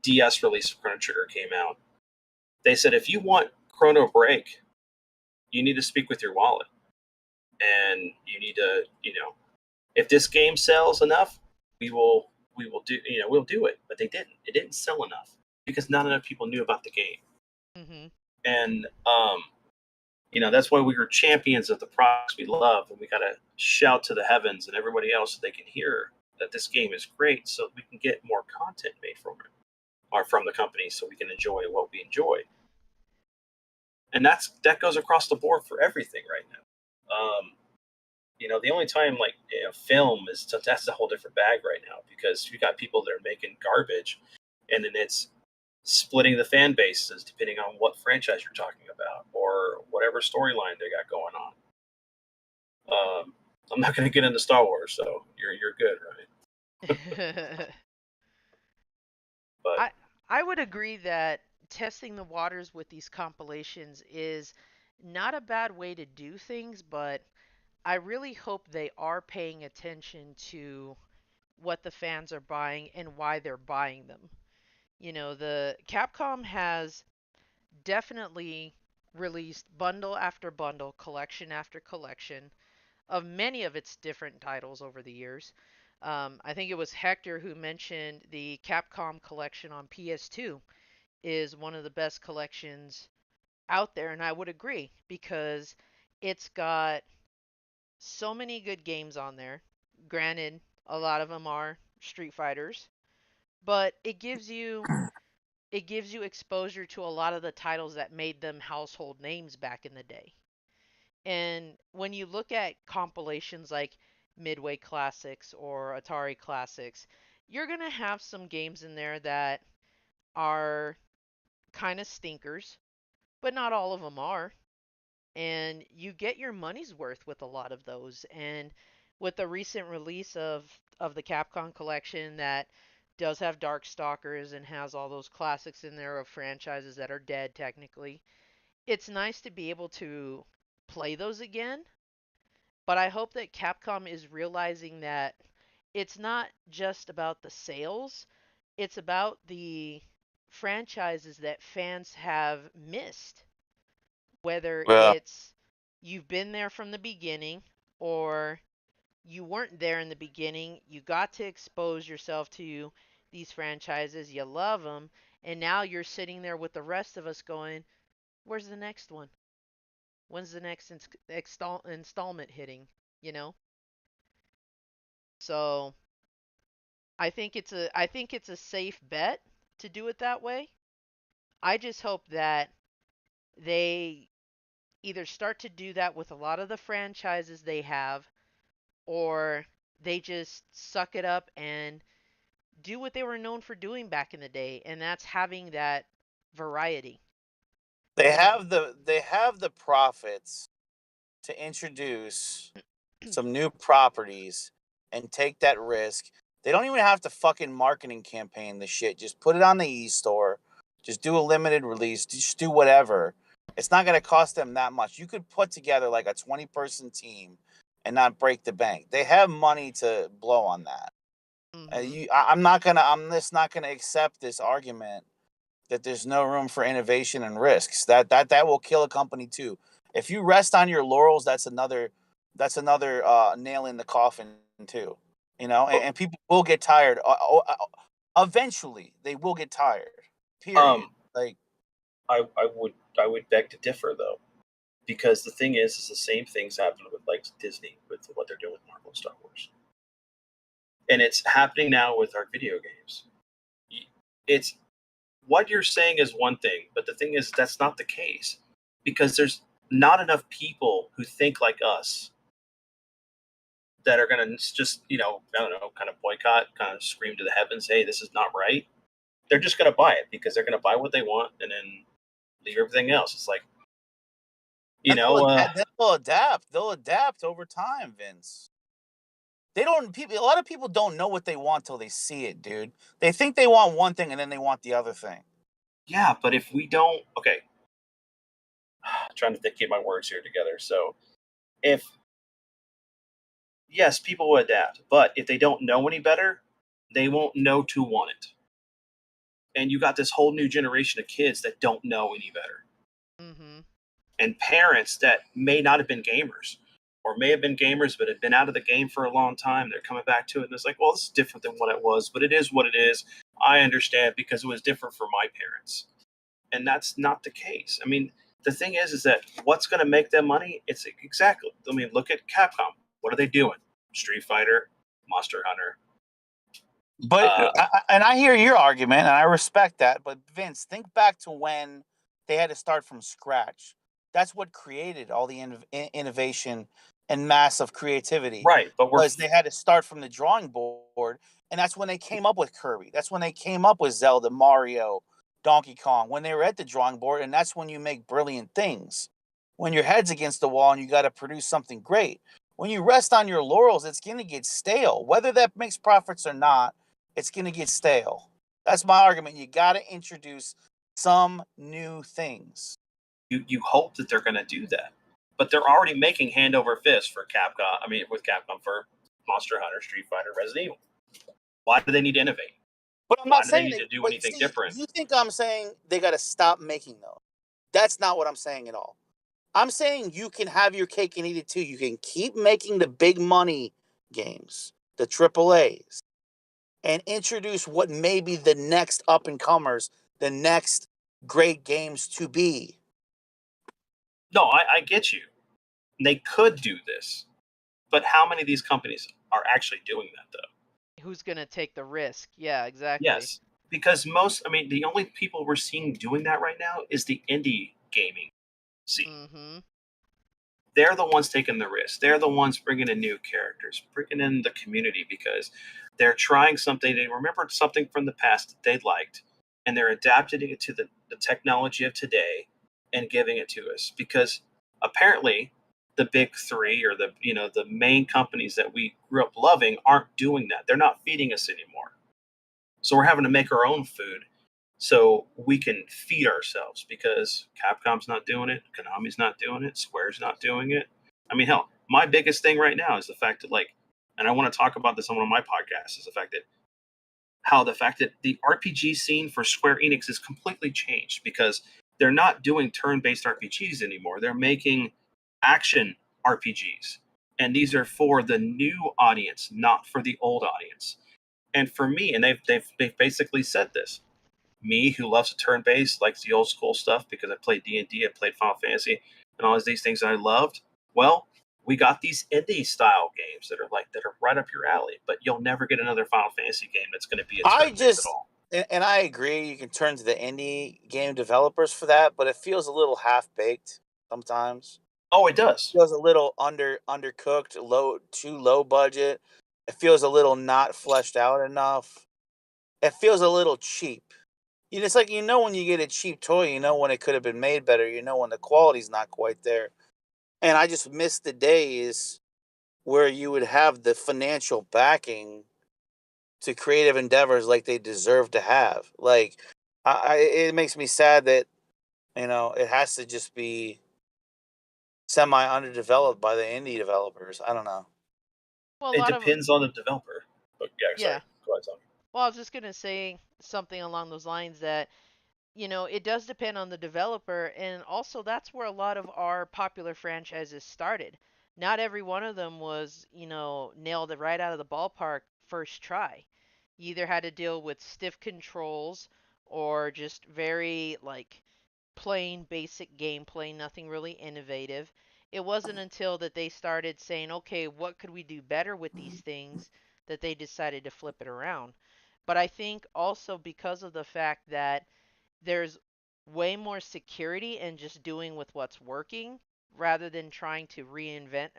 DS release of Chrono Trigger came out, they said if you want Chrono Break, you need to speak with your wallet, and you need to, if this game sells enough, we will do, we'll do it. But they didn't. It didn't sell enough because not enough people knew about the game. And that's why we were champions of the products we love, and we got to shout to the heavens and everybody else so they can hear that this game is great, so we can get more content made from it or from the company, so we can enjoy what we enjoy. And that goes across the board for everything right now. The only time like film that's a whole different bag right now because you got people that are making garbage, and then it's splitting the fan bases depending on what franchise you're talking about or whatever storyline they got going on. I'm not going to get into Star Wars, so you're good, right? But I would agree that testing the waters with these compilations is not a bad way to do things, but I really hope they are paying attention to what the fans are buying and why they're buying them. The Capcom has definitely released bundle after bundle, collection after collection of many of its different titles over the years. I think it was Hector who mentioned the Capcom Collection on PS2 is one of the best collections out there, and I would agree because it's got so many good games on there. Granted, a lot of them are Street Fighters, but it gives you exposure to a lot of the titles that made them household names back in the day. And when you look at compilations like Midway Classics or Atari Classics, you're going to have some games in there that are kind of stinkers, but not all of them are. And you get your money's worth with a lot of those. And with the recent release of the Capcom Collection that does have Darkstalkers and has all those classics in there of franchises that are dead technically, it's nice to be able to play those again. But I hope that Capcom is realizing that it's not just about the sales, it's about the franchises that fans have missed. Whether Well, it's you've been there from the beginning or you weren't there in the beginning, you got to expose yourself to these franchises, you love them, and now you're sitting there with the rest of us going, where's the next one? When's the next installment hitting? You know? So I think it's a safe bet to do it that way. I just hope that they either start to do that with a lot of the franchises they have, or they just suck it up and do what they were known for doing back in the day, and that's having that variety. they have the profits to introduce some new properties and take that risk. They don't even have to fucking marketing campaign the shit. Just put it on the e-store. Just do a limited release. Just do whatever. It's not going to cost them that much. You could put together like a 20-person team and not break the bank. They have money to blow on that. Hmm. I'm just not gonna accept this argument that there's no room for innovation and risks. That will kill a company too. If you rest on your laurels, that's another nail in the coffin too. You know, Well, and people will get tired. Eventually, they will get tired. Period. um, Like, I would beg to differ though, because the thing is the same things happen with like Disney with what they're doing with Marvel and Star Wars, and it's happening now with our video games. It's what you're saying is one thing, but the thing is that's not the case because there's not enough people who think like us that are going to just, I don't know, kind of boycott, kind of scream to the heavens, hey, this is not right. They're just going to buy it because they're going to buy what they want and then leave everything else. It's like, you know, they'll adapt. They'll adapt over time, Vince. They don't. People. A lot of people don't know what they want till they see it, dude. They think they want one thing and then they want the other thing. yeah, but if we don't, okay, trying to keep my words here together. So if, yes, people will adapt, but if they don't know any better, they won't know to want it. And you got this whole new generation of kids that don't know any better. Hmm. And parents that may not have been gamers or may have been gamers but had been out of the game for a long time. They're coming back to it and it's like, well, this is different than what it was, but it is what it is. I understand because it was different for my parents. And that's not the case. I mean, the thing is that what's going to make them money? It's exactly. I mean, look at Capcom. What are they doing? Street Fighter, Monster Hunter. But and I hear your argument, and I respect that. But Vince, think back to when they had to start from scratch. That's what created all the innovation and massive creativity. Right, but Was they had to start from the drawing board, and that's when they came up with Kirby. That's when they came up with Zelda, Mario, Donkey Kong. When they were at the drawing board, and that's when you make brilliant things. When your head's against the wall and you got to produce something great. When you rest on your laurels, it's going to get stale. Whether that makes profits or not, it's going to get stale. That's my argument. You got to introduce some new things. you hope that they're going to do that, but they're already making hand over fist for Capcom. I mean, with Capcom for Monster Hunter, Street Fighter, Resident Evil. Why do they need to innovate? But I'm Why not do they saying need to do but anything see, different? you think I'm saying they got to stop making those. That's not what I'm saying at all. I'm saying you can have your cake and eat it too. You can keep making the big money games, the AAAs, and introduce what may be the next up and comers, the next great games to be. No, I get you. They could do this, but how many of these companies are actually doing that, though. Who's gonna take the risk? Yeah, exactly. Yes, because the only people we're seeing doing that right now is the indie gaming scene. Mm-hmm. They're the ones taking the risk. They're the ones bringing in new characters, bringing in the community because they're trying something. They remembered something from the past that they liked, and they're adapting it to the technology of today and giving it to us. Because apparently, the big three or the main companies that we grew up loving aren't doing that. They're not feeding us anymore. So we're having to make our own food so we can feed ourselves because Capcom's not doing it, Konami's not doing it, Square's not doing it. I mean, hell, my biggest thing right now is the fact that and I want to talk about this on one of my podcasts, is the fact that the RPG scene for Square Enix is completely changed because they're not doing turn-based RPGs anymore. They're making action RPGs. And these are for the new audience, not for the old audience. And for me, and they've basically said this, me who loves a turn-based, likes the old school stuff because I played D&D, I played Final Fantasy, and all these things that I loved. Well, we got these indie style games that are right up your alley, but you'll never get another Final Fantasy game that's going to be a turn-based at all. And I agree, you can turn to the indie game developers for that, but it feels a little half-baked sometimes. Oh, it does. It feels a little undercooked, too low budget. It feels a little not fleshed out enough. It feels a little cheap. It's like, when you get a cheap toy, when it could have been made better, when the quality's not quite there. And I just miss the days where you would have the financial backing to creative endeavors like they deserve to have. Like, it makes me sad that, it has to just be semi-underdeveloped by the indie developers. I don't know. Well, It depends on the developer. But Yeah. Sorry. Go ahead, Tommy. Well, I was just gonna say something along those lines that it does depend on the developer, and also that's where a lot of our popular franchises started. Not every one of them was, nailed it right out of the ballpark first try. You either had to deal with stiff controls or just very plain basic gameplay, nothing really innovative. It wasn't until that they started saying, okay, what could we do better with these things, that they decided to flip it around. But I think also because of the fact that there's way more security in just doing with what's working rather than trying to reinvent,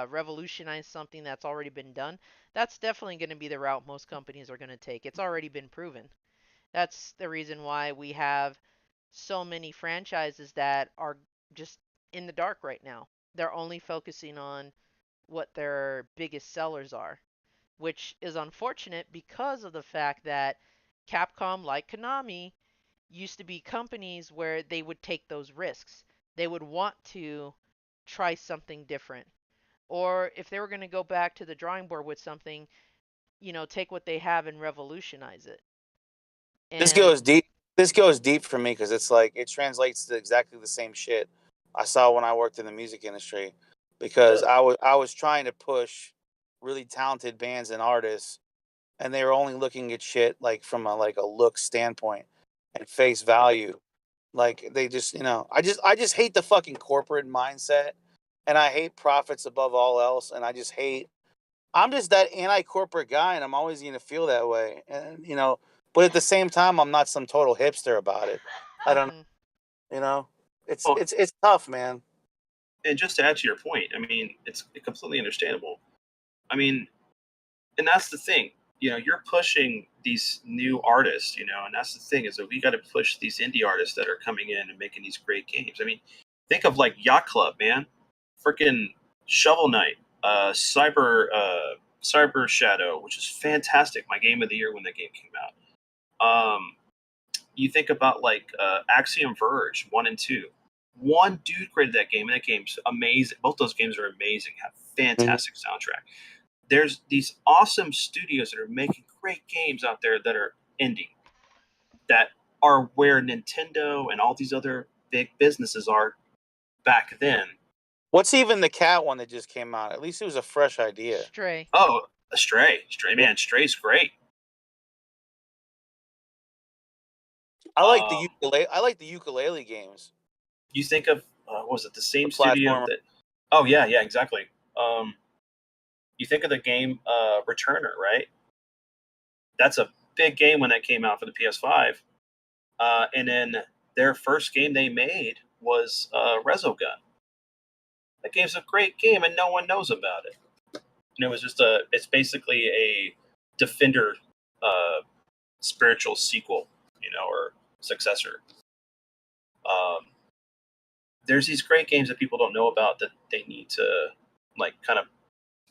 revolutionize something that's already been done. That's definitely going to be the route most companies are going to take. It's already been proven. That's the reason why we have so many franchises that are just in the dark right now. They're only focusing on what their biggest sellers are, which is unfortunate because of the fact that Capcom, like Konami, used to be companies where they would take those risks. They would want to try something different. Or if they were going to go back to the drawing board with something, take what they have and revolutionize it. This And goes deep. This goes deep for me because it's like it translates to exactly the same shit I saw when I worked in the music industry. Because I was trying to push really talented bands and artists, and they were only looking at shit like from a look standpoint and face value. Like they just I just hate the fucking corporate mindset, and I hate profits above all else, and I'm just that anti-corporate guy, and I'm always going to feel that way. And but at the same time, I'm not some total hipster about it. I don't, it's tough, man. And just to add to your point, I mean, it's completely understandable. I mean, and that's the thing. You're pushing these new artists, and that's the thing is that we got to push these indie artists that are coming in and making these great games. I mean, think of Yacht Club, man, freaking Shovel Knight, Cyber Shadow, which is fantastic. My game of the year when the game came out. You think about Axiom Verge 1 and 2. One dude created that game, and that game's amazing. Both those games are amazing. Have fantastic soundtrack. There's these awesome studios that are making great games out there that are indie, that are where Nintendo and all these other big businesses are back then. What's even the cat one that just came out? At least it was a fresh idea. Stray. Oh, Stray, man, Stray's great. I like the ukulele. I like the ukulele games. You think of was it the same The studio platformer. that? Oh yeah, exactly. you think of the game Returner, right? That's a big game when that came out for the PS5. And then their first game they made was Resogun. That game's a great game, and no one knows about it. And it was just it's basically a Defender spiritual sequel, or successor. There's these great games that people don't know about that they need to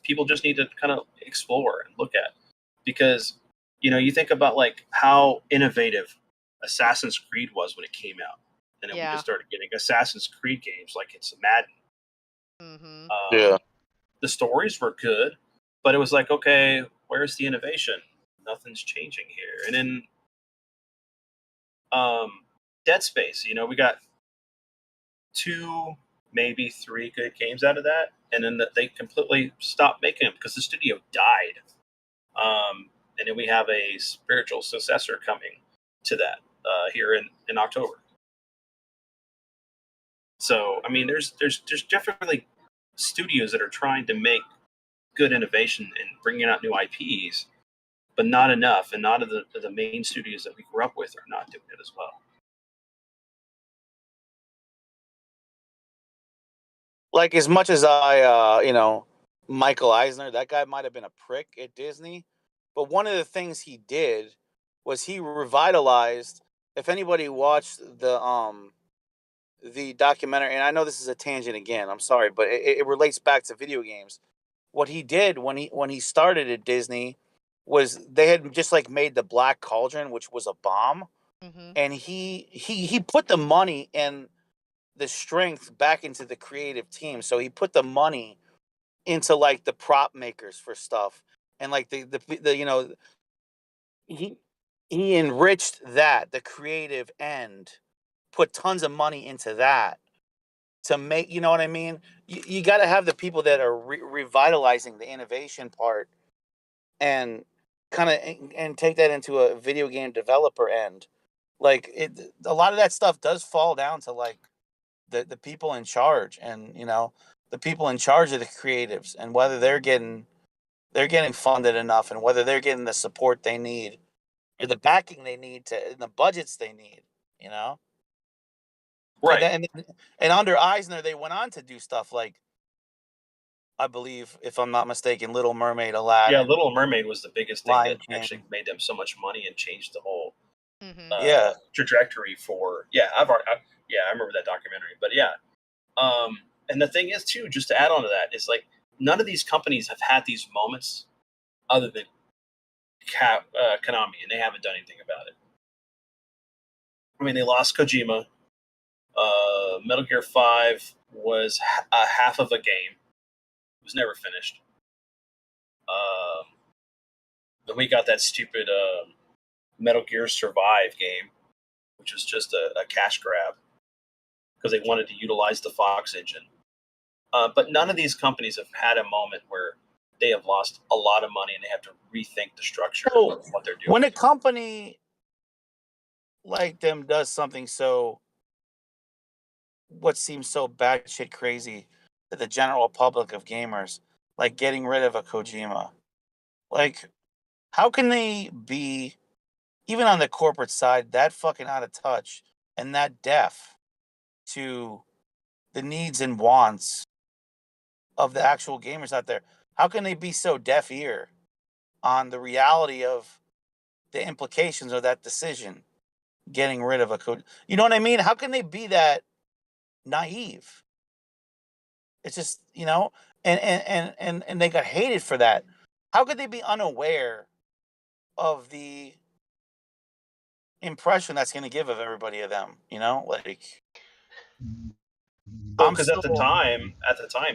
people just need to kind of explore and look at, because you think about how innovative Assassin's Creed was when it came out, and then we just started getting Assassin's Creed games like it's Madden. Mm-hmm. The stories were good, but it was like, okay, where's the innovation? Nothing's changing here. And then Dead Space, we got 2, maybe 3 good games out of that, and then they completely stopped making them because the studio died. And then we have a spiritual successor coming to that here in October. So I mean, there's definitely studios that are trying to make good innovation and bringing out new IPs, but not enough, and not of the main studios that we grew up with are not doing it as well. Like, as much as I, Michael Eisner, that guy might have been a prick at Disney, but one of the things he did was he revitalized. If anybody watched the documentary, and I know this is a tangent again, I'm sorry, but it relates back to video games. What he did when he started at Disney was they had just made the Black Cauldron, which was a bomb, Mm-hmm. and he put the money and the strength back into the creative team. So he put the money into the prop makers for stuff, and the he enriched the creative end, put tons of money into that to make, you know what I mean? You got to have the people that are revitalizing the innovation part and and take that into a video game developer end. A lot of that stuff does fall down to the people in charge, and the people in charge of the creatives, and whether they're getting funded enough, and whether they're getting the support they need or the backing they need and the budgets they need, Right. And under Eisner, they went on to do stuff like, I believe, if I'm not mistaken, Little Mermaid, Aladdin. Yeah, Little Mermaid was the biggest thing Lion that King. actually made them so much money and changed the whole Mm-hmm. trajectory for. I remember that documentary. But yeah, and the thing is too, just to add on to that, is none of these companies have had these moments other than Konami, and they haven't done anything about it. I mean, they lost Kojima. Metal Gear 5 was half of a game. It was never finished. Then we got that stupid Metal Gear Survive game, which was just a cash grab because they wanted to utilize the Fox engine. But none of these companies have had a moment where they have lost a lot of money and they have to rethink the structure of what they're doing. When a company like them does something what seems so batshit crazy to the general public of gamers, like getting rid of a Kojima, how can they be, even on the corporate side, that fucking out of touch and that deaf to the needs and wants of the actual gamers out there? How can they be so deaf ear on the reality of the implications of that decision, getting rid of a code? You know what I mean? How can they be that naive? It's just, and they got hated for that. How could they be unaware of the impression that's going to give of everybody of them? Because at the time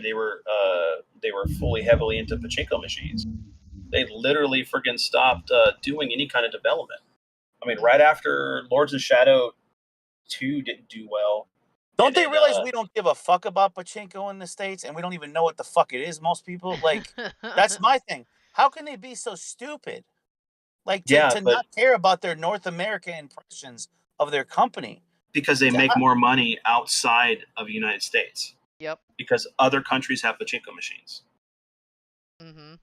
they were fully heavily into pachinko machines. They literally friggin' stopped doing any kind of development. I mean, right after Lords of Shadow 2 didn't do well. Don't they realize we don't give a fuck about pachinko in the States, and we don't even know what the fuck it is, most people? That's my thing. How can they be so stupid? To not care about their North American impressions of their company. Because they make more money outside of the United States. Yep. Because other countries have pachinko machines. Mm-hmm.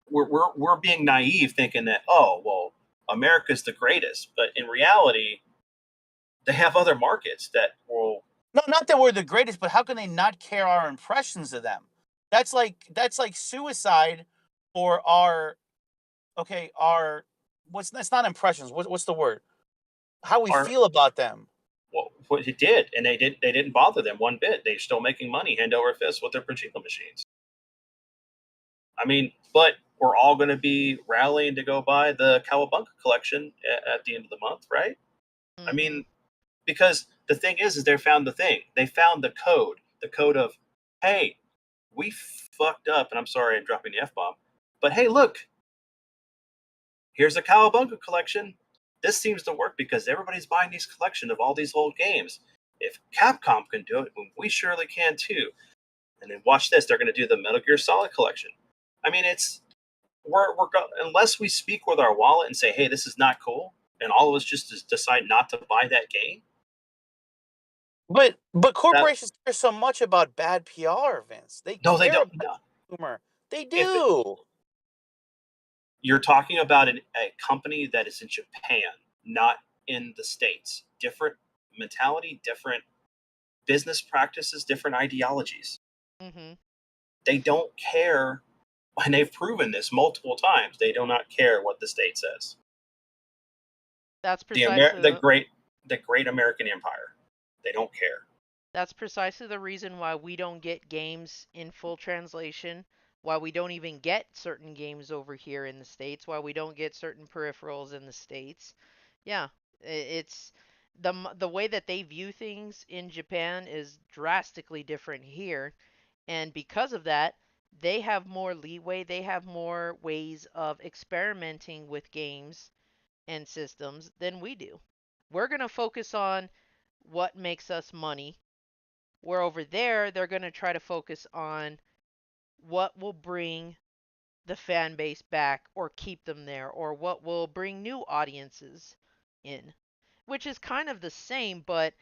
We're being naive, thinking that, oh well, America's the greatest, but in reality, they have other markets that will. No, not that we're the greatest, but how can they not care our impressions of them? That's like suicide for our that's not impressions. What's the word? How we Our, feel about them. well, what it did, and they didn't bother them one bit. They're still making money hand over fist with their pachinko machines. I mean, but we're all going to be rallying to go buy the Cowabunga collection at the end of the month, right? Mm-hmm. I mean, because the thing is they found the thing. They found the code of, hey, we fucked up, and I'm sorry I'm dropping the F-bomb, but hey, look, here's a Cowabunga collection. This seems to work because everybody's buying these collection of all these old games. If Capcom can do it, we surely can too. And then watch this, they're going to do the Metal Gear Solid collection. I mean, unless we speak with our wallet and say, hey, this is not cool, and all of us just decide not to buy that game. But corporations care so much about bad PR, Vince. They No, they care don't. about humor. They If do. You're talking about a company that is in Japan, not in the States. Different mentality, different business practices, different ideologies. Mm-hmm. They don't care, and they've proven this multiple times. They do not care what the state says. That's precisely the great American empire. They don't care. That's precisely the reason why we don't get games in full translation, why we don't even get certain games over here in the States, why we don't get certain peripherals in the States. Yeah, it's the way that they view things in Japan is drastically different here, and because of that, they have more leeway, they have more ways of experimenting with games and systems than we do. We're going to focus on what makes us money, where over there, they're going to try to focus on what will bring the fan base back or keep them there, or what will bring new audiences in, which is kind of the same, but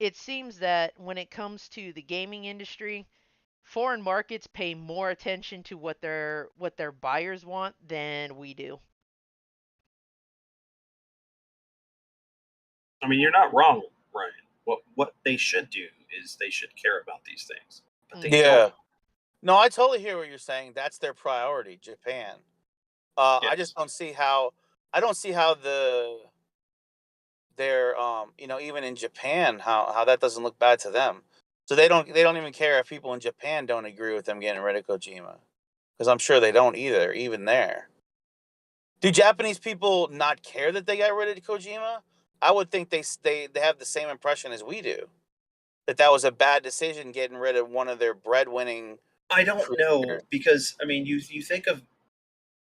it seems that when it comes to the gaming industry, foreign markets pay more attention to what their buyers want than we do. I mean, you're not wrong, Ryan. What they should do is they should care about these things, but they Mhm. don't. No, I totally hear what you're saying. That's their priority, Japan. I just Yes. don't see how. I don't see how their even in Japan how that doesn't look bad to them. So they don't even care if people in Japan don't agree with them getting rid of Kojima, because I'm sure they don't either. Even there, do Japanese people not care that they got rid of Kojima? I would think they have the same impression as we do, that was a bad decision getting rid of one of their breadwinning I don't know creators. because I mean, you think of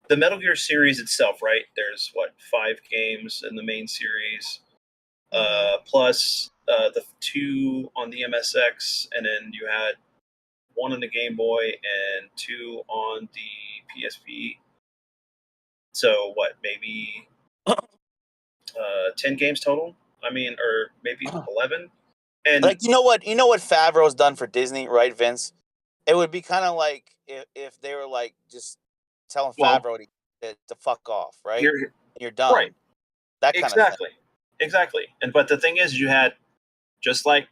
the Metal Gear series itself, right? There's 5 games in the main series, Mhm. plus the 2 on the MSX, and then you had 1 on the Game Boy and 2 on the PSP. So maybe 10 games total? I mean, or maybe 11. And Like you know what Favreau's done for Disney, right, Vince? It would be kind of like if they were like just telling well, Favreau to fuck off, right? here, And you're right, done. That kind of thing. exactly. And but the thing is, you had just like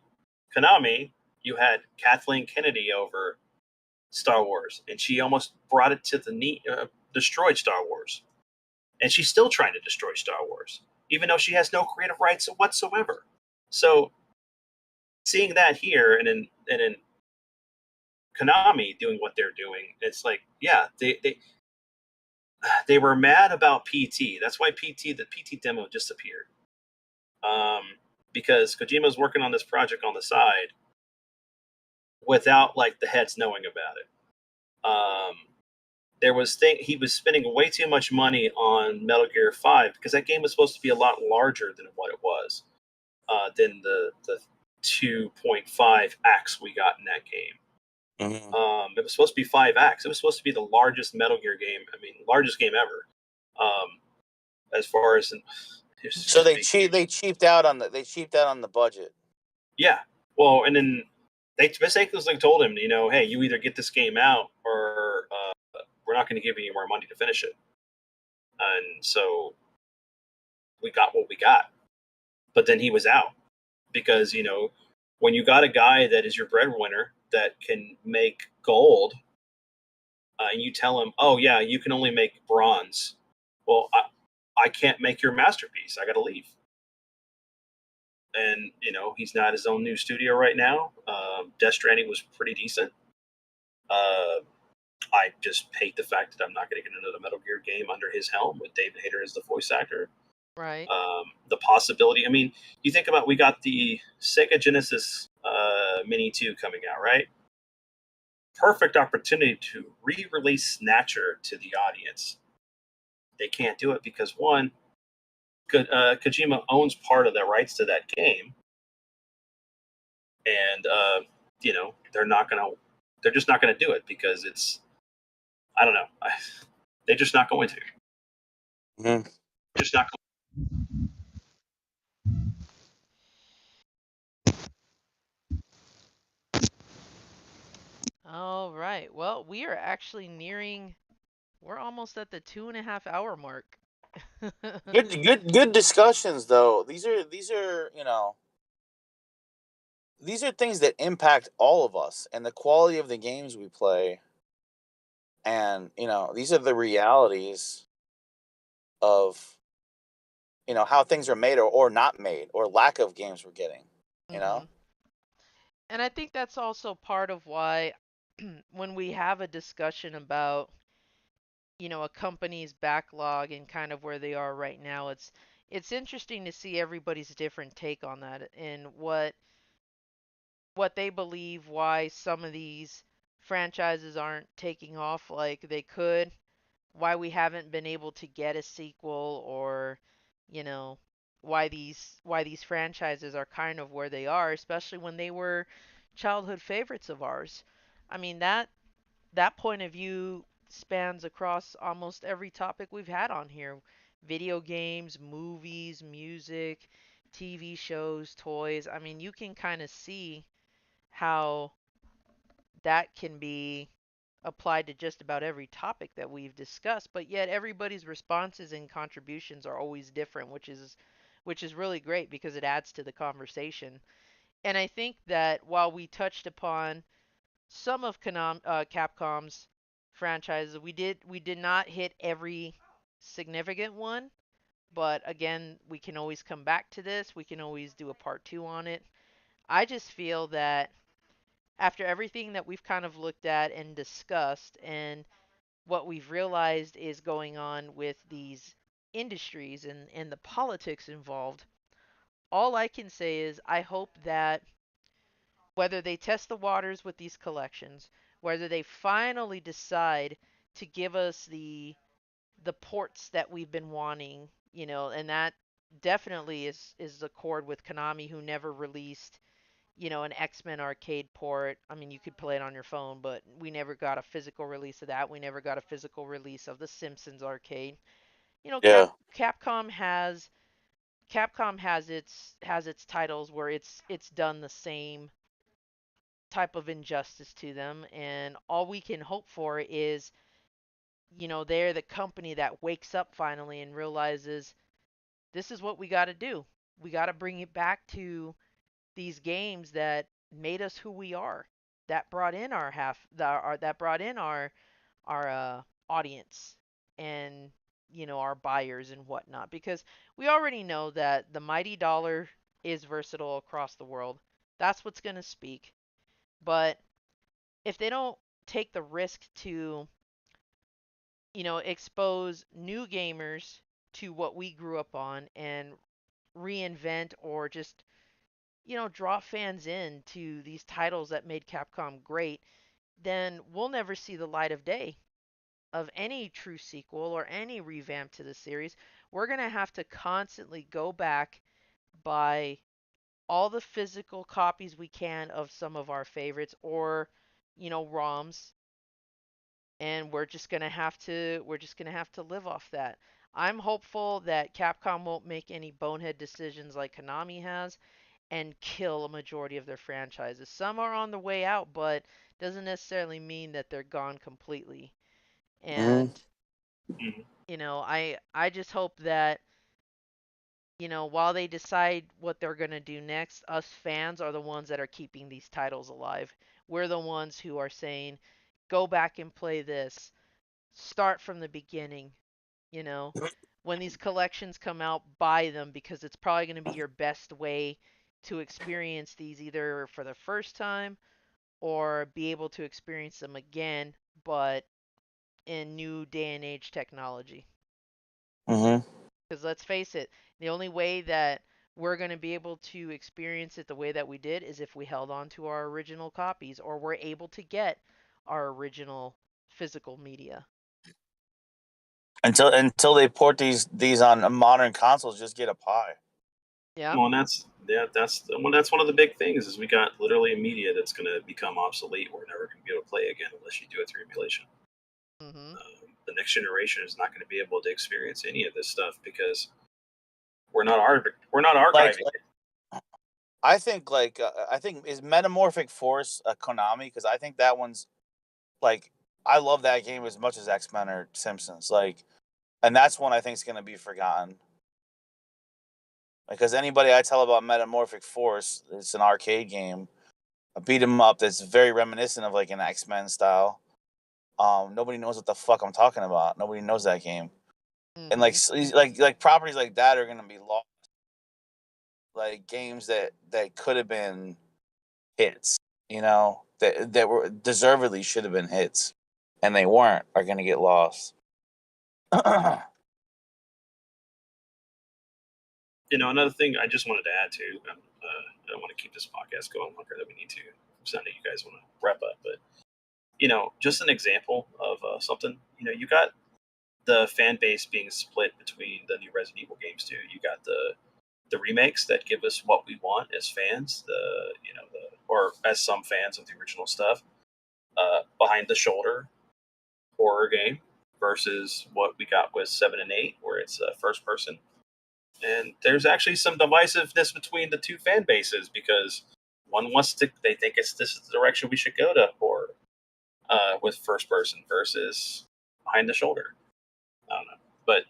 Konami, you had Kathleen Kennedy over Star Wars, and she almost brought it to the knee, destroyed Star Wars, and she's still trying to destroy Star Wars, even though she has no creative rights whatsoever. So seeing that here, and in Konami doing what they're doing, it's like, yeah, they were mad about PT. That's why the PT demo disappeared. Because Kojima was working on this project on the side without like the heads knowing about it. He was spending way too much money on Metal Gear 5 because that game was supposed to be a lot larger than what it was, than the 2.5 acts we got in that game. Mm-hmm. It was supposed to be 5 acts. It was supposed to be the largest Metal Gear game. I mean, largest game ever. As far as So they cheaped out on the budget. Yeah. Well, and then they basically told him, hey, you either get this game out or not going to give you any more money to finish it. And so we got what we got. But then he was out because, when you got a guy that is your breadwinner that can make gold, and you tell him, oh, yeah, you can only make bronze. Well, I can't make your masterpiece. I got to leave. And, he's not his own new studio right now. Death Stranding was pretty decent. I just hate the fact that I'm not going to get another Metal Gear game under his helm with David Hayter as the voice actor. Right. The possibility. I mean, you think about, we got the Sega Genesis Mini 2 coming out, right? Perfect opportunity to re-release Snatcher to the audience. They can't do it because, one, Kojima owns part of the rights to that game, and they're just not gonna do it because it's, I don't know, they're just not going to. Mhm. Just not. All right. Well, we are actually nearing. We're almost at the 2.5 hour mark. Good discussions though. These are these are things that impact all of us and the quality of the games we play. And these are the realities of how things are made or not made, or lack of games we're getting. You know. And I think that's also part of why when we have a discussion about, a company's backlog and kind of where they are right now, it's interesting to see everybody's different take on that and what they believe why some of these franchises aren't taking off like they could, why we haven't been able to get a sequel, or you know why these franchises are kind of where they are, especially when they were childhood favorites of ours. I mean, that point of view spans across almost every topic we've had on here: video games, movies, music, TV shows, toys. I mean, you can kind of see how that can be applied to just about every topic that we've discussed, but yet everybody's responses and contributions are always different, which is really great because it adds to the conversation. And I think that while we touched upon some of Capcom's franchises, we did not hit every significant one. But again, we can always come back to this. We can always do a part two on it. I just feel that after everything that we've kind of looked at and discussed, and what we've realized is going on with these industries and the politics involved, all I can say is I hope that whether they test the waters with these collections, whether they finally decide to give us the ports that we've been wanting, and that definitely is accord with Konami, who never released, an X-Men arcade port. I mean, you could play it on your phone, but we never got a physical release of that. We never got a physical release of the Simpsons arcade. You know, Yeah. Capcom has its titles where it's done the same type of injustice to them, and all we can hope for is, they're the company that wakes up finally and realizes this is what we got to do. We got to bring it back to these games that made us who we are, that brought in that brought in our audience, and our buyers and whatnot, because we already know that the mighty dollar is versatile across the world. That's what's going to speak. But if they don't take the risk to expose new gamers to what we grew up on and reinvent, or just draw fans in to these titles that made Capcom great, then we'll never see the light of day of any true sequel or any revamp to the series. We're going to have to constantly go back, buy all the physical copies we can of some of our favorites, or ROMs, and we're just going to have to live off that. I'm hopeful that Capcom won't make any bonehead decisions like Konami has and kill a majority of their franchises. Some are on the way out, but doesn't necessarily mean that they're gone completely. And Mhm. I just hope that while they decide what they're going to do next, us fans are the ones that are keeping these titles alive. We're the ones who are saying, go back and play this. Start from the beginning. You know, when these collections come out, buy them because it's probably going to be your best way to experience these either for the first time or be able to experience them again, but in new day and age technology. Mm-hmm. Because let's face it, the only way that we're going to be able to experience it the way that we did is if we held on to our original copies or we're able to get our original physical media. Until they port these on modern consoles, just get a pie. Yeah. Well, and that's one of the big things is we got literally a media that's going to become obsolete. We're never going to be able to play again unless you do it through emulation. Mhm. The next generation is not going to be able to experience any of this stuff because we're not Like, archiving it. I think is Metamorphic Force a Konami, because I think that one's like, I love that game as much as X-Men or Simpsons. Like, and that's one I think is going to be forgotten. Because anybody I tell about Metamorphic Force, it's an arcade game, a beat 'em up that's very reminiscent of like an X-Men style. Nobody knows what the fuck I'm talking about. Nobody knows that game. And like Mhm. like properties like that are gonna be lost. Like games that could have been hits, that were deservedly should have been hits, and they weren't, are gonna get lost. Another thing I just wanted to add to, I don't want to keep this podcast going longer than we need to. So I know you guys want to wrap up, but just an example of something. You got the fan base being split between the new Resident Evil games too. You got the remakes that give us what we want as fans, or as some fans of the original stuff, behind the shoulder horror game versus what we got with 7 and 8, where it's first person. And there's actually some divisiveness between the two fan bases because one wants to, they think this is the direction we should go to horror with first person versus behind the shoulder. I don't know, but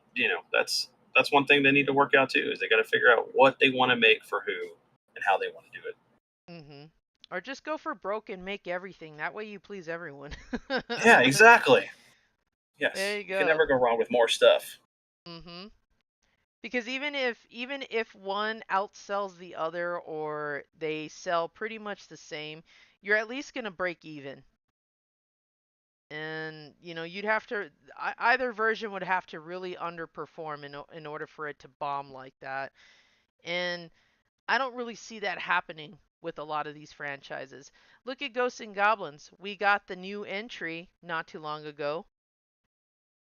that's one thing they need to work out too. Is they got to figure out what they want to make for who and how they want to do it. Mhm. Or just go for broke and make everything. That way you please everyone. Yeah, exactly. Yes, There you you can go. never go wrong with more stuff. Mhm. Because even if one outsells the other or they sell pretty much the same, you're at least going to break even. And you'd have to either version would have to really underperform in order for it to bomb like that. And I don't really see that happening with a lot of these franchises. Look at Ghosts and Goblins. We got the new entry not too long ago.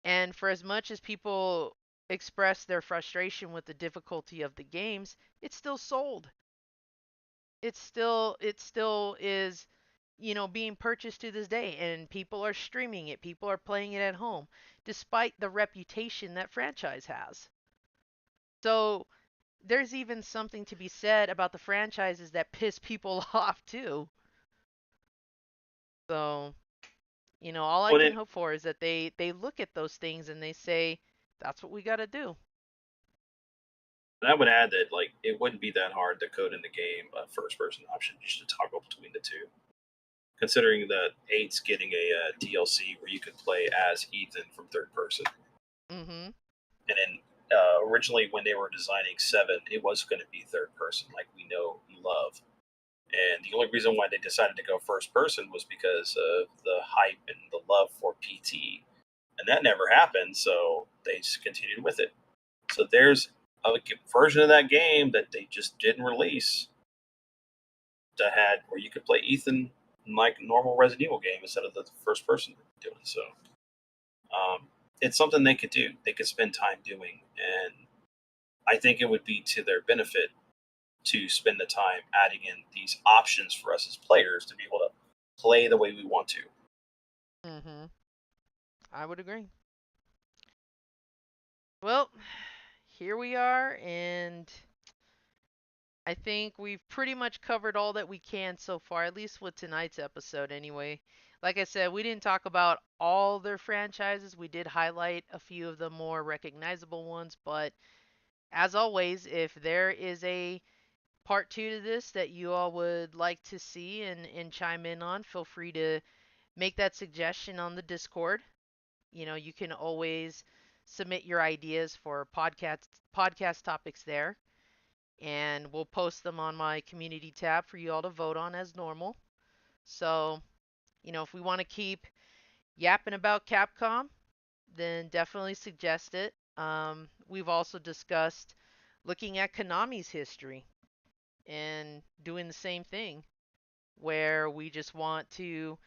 And for as much as people express their frustration with the difficulty of the games, it's still sold. It still is, being purchased to this day, and people are streaming it, people are playing it at home, despite the reputation that franchise has. So there's even something to be said about the franchises that piss people off too. So, all I But can it, hope for is that they look at those things and they say, that's what we got to do. I would add that like it wouldn't be that hard to code in the game a first person option just to toggle between the two. Considering that eight's getting a DLC where you could play as Ethan from third person, Mhm. and then originally when they were designing 7, it was going to be third person, like we know and love. And the only reason why they decided to go first person was because of the hype and the love for PT, and that never happened. So they just continued with it. So there's a version of that game that they just didn't release that had where you could play Ethan like a normal Resident Evil game instead of the first person doing it. So it's something they could do. They could spend time doing, and I think it would be to their benefit to spend the time adding in these options for us as players to be able to play the way we want to. Mhm. I would agree. Well, here we are, and I think we've pretty much covered all that we can so far, at least with tonight's episode anyway. like I said, we didn't talk about all their franchises. We did highlight a few of the more recognizable ones, but as always, if there is a part two to this that you all would like to see and chime in on, feel free to make that suggestion on the Discord. You can always submit your ideas for podcast topics there, and we'll post them on my community tab for you all to vote on as normal. So, if we want to keep yapping about Capcom, then definitely suggest it. We've also discussed looking at Konami's history and doing the same thing, where we just want to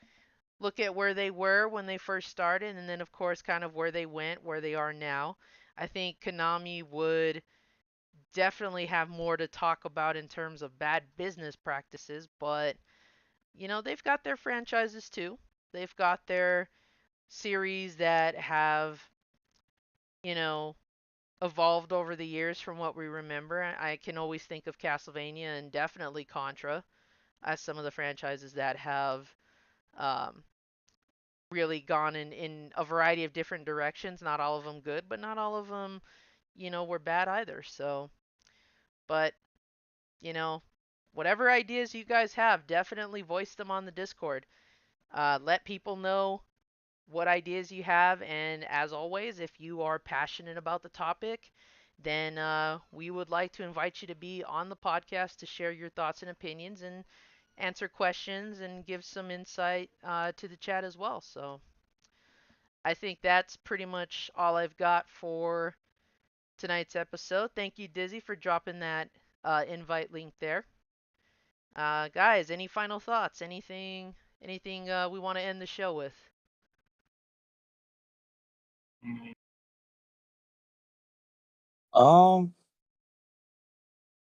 look at where they were when they first started, and then, of course, kind of where they went, where they are now. I think Konami would definitely have more to talk about in terms of bad business practices, but, they've got their franchises too. They've got their series that have, you know, evolved over the years from what we remember. I can always think of Castlevania and definitely Contra as some of the franchises that have um, really gone in a variety of different directions. Not all of them good, but not all of them, were bad either. So, but, you know, whatever ideas you guys have, definitely voice them on the Discord. Let people know what ideas you have, and as always, if you are passionate about the topic, then we would like to invite you to be on the podcast to share your thoughts and opinions and answer questions and give some insight to the chat as well. So I think that's pretty much all I've got for tonight's episode. Thank you, Dizzy, for dropping that invite link there. Guys, any final thoughts? Anything we want to end the show with? Mhm.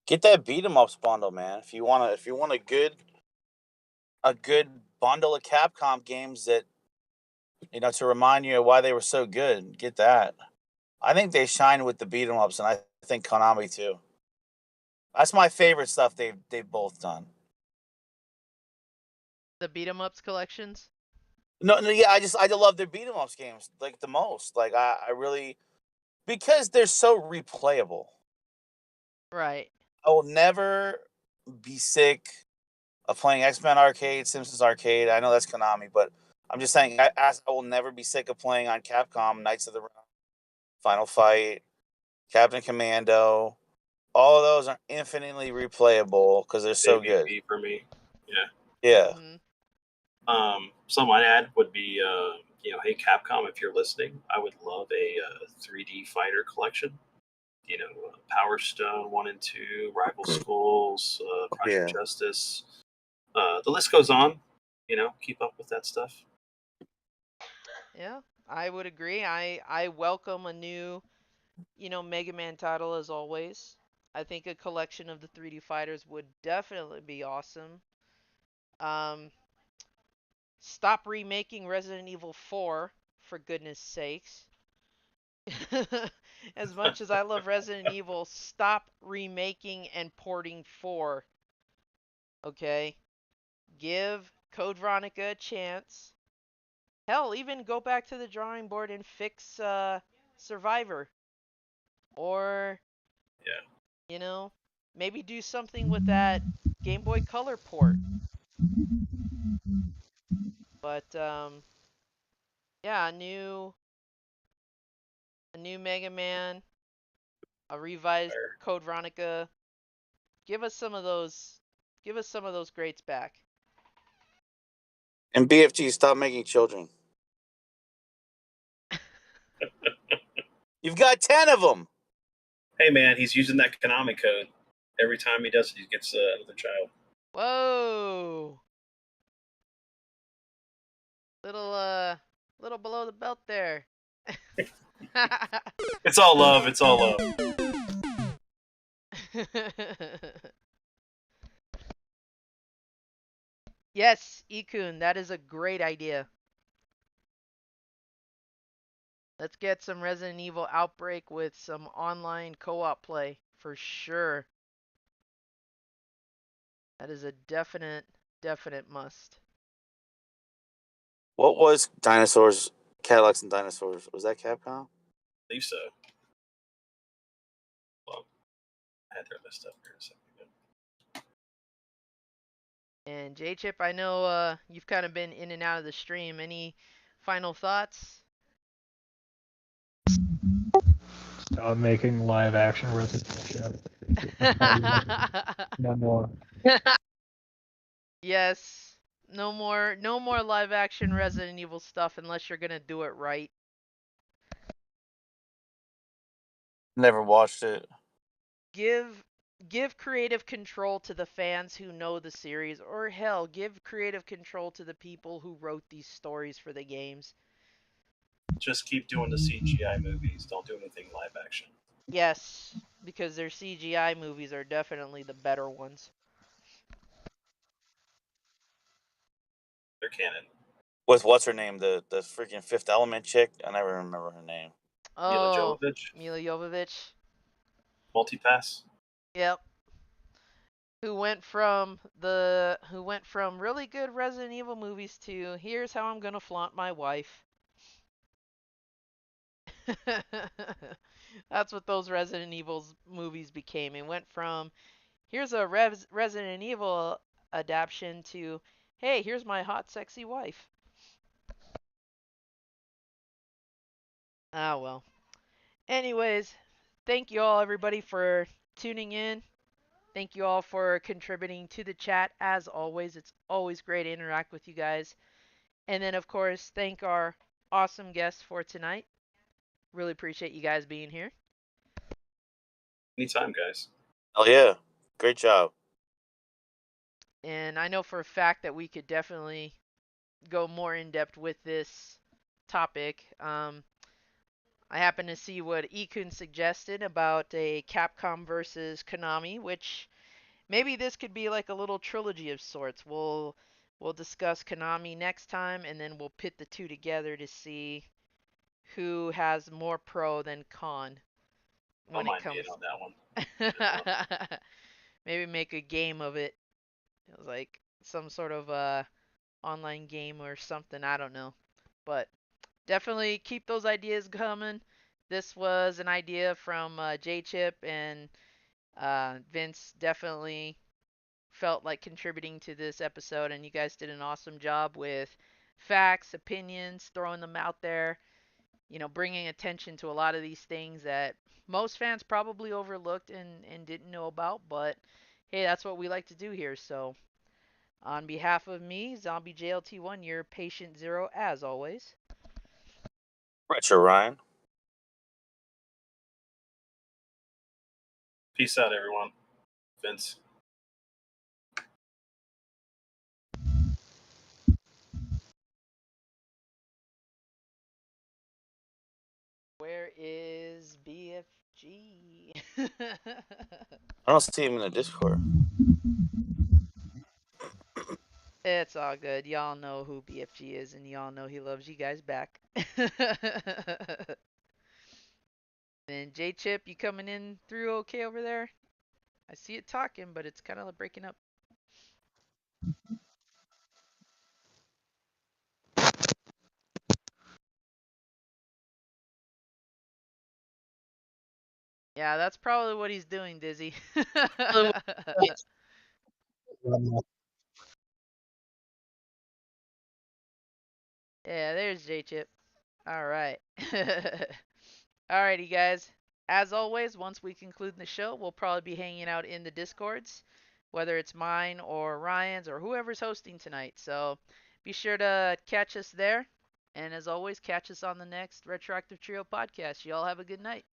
Get that beat 'em ups bundle, man. If you want a good bundle of Capcom games that to remind you of why they were so good, get that. I think they shine with the beat 'em ups, and I think Konami too. That's my favorite stuff they've both done. The beat 'em ups collections? No, no, yeah, I love their beat 'em ups games like the most. Like I really because they're so replayable. Right. I will never be sick of playing X-Men Arcade, Simpsons Arcade. I know that's Konami, but I'm just saying I will never be sick of playing on Capcom, Knights of the Realm, Final Fight, Captain Commando. All of those are infinitely replayable because they're so good. MVP for me. Yeah. Yeah. Mhm. Something I'd add would be, hey Capcom, if you're listening, I would love a 3D fighter collection. Power Stone 1 and 2, Rival Schools, Project Yeah. Justice. The list goes on. Keep up with that stuff. Yeah, I would agree. I welcome a new, Mega Man title as always. I think a collection of the 3D fighters would definitely be awesome. Um, Stop remaking Resident Evil 4, for goodness sakes. As much as I love Resident Evil, stop remaking and porting 4. Okay? Give Code Veronica a chance. Hell, even go back to the drawing board and fix Survivor. Or, Yeah. maybe do something with that Game Boy Color port. But yeah, a new Mega Man, a revised Code Veronica. Give us some of those. Give us some of those greats back. And BFG, stop making children. You've got 10 of them. Hey man, he's using that Konami code. Every time he does it, he gets another child. Whoa! Little below the belt there. It's all love. It's all love. Yes, Ikun, that is a great idea. Let's get some Resident Evil Outbreak with some online co-op play for sure. That is a definite must. What was Dinosaurs, Cadillacs and Dinosaurs? Was that Capcom? I believe so. Well, I had their list up here a second ago. And J-Chip, I know you've kind of been in and out of the stream. Any final thoughts? Stop making live action Resident Evil. No more. Yes. No more live action Resident Evil stuff unless you're gonna do it right. Never watched it. Give creative control to the fans who know the series, or hell, give creative control to the people who wrote these stories for the games. Just keep doing the CGI movies. Don't do anything live action. Yes, because their CGI movies are definitely the better ones. They're canon. With what's her name? The freaking Fifth Element chick? I never remember her name. Mila Oh, Jovovich, Mila Jovovich. Multipass. Yep. Who went from really good Resident Evil movies to here's how I'm gonna flaunt my wife. That's what those Resident Evil movies became. It went from here's a Resident Evil adaptation to hey, here's my hot sexy wife. Ah well. Anyways, thank you all everybody for tuning in. Thank you all for contributing to the chat. As always, it's always great to interact with you guys. And then, of course, thank our awesome guests for tonight. Really appreciate you guys being here. Anytime, guys. Oh yeah, great job. And I know for a fact that we could definitely go more in depth with this topic. I happen to see what Ikun suggested about a Capcom versus Konami, which maybe this could be like a little trilogy of sorts. We'll discuss Konami next time, and then we'll pit the two together to see who has more pro than con when Don't it mind comes. being on that one. Maybe make a game of it. It was like some sort of online game or something. I don't know, but definitely keep those ideas coming. This was an idea from J Chip, and Vince definitely felt like contributing to this episode, and you guys did an awesome job with facts, opinions, throwing them out there. You know, bringing attention to a lot of these things that most fans probably overlooked and didn't know about. But hey, that's what we like to do here. So, on behalf of me, Zombie JLT1, your patient zero, as always. Retro Ryan. Peace out, everyone. Vince. Where is BFG? I don't see him in the Discord. It's all good. Y'all know who BFG is, and y'all know he loves you guys back. And J Chip, you coming in through okay over there? I see it talking, but it's kind of breaking up. Yeah, that's probably what he's doing, Dizzy. Yeah, there's J Chip. All right. Alrighty, guys. As always, once we conclude the show, we'll probably be hanging out in the Discords, whether it's mine or Ryan's or whoever's hosting tonight. So be sure to catch us there. And as always, catch us on the next Retroactive Trio podcast. You all have a good night.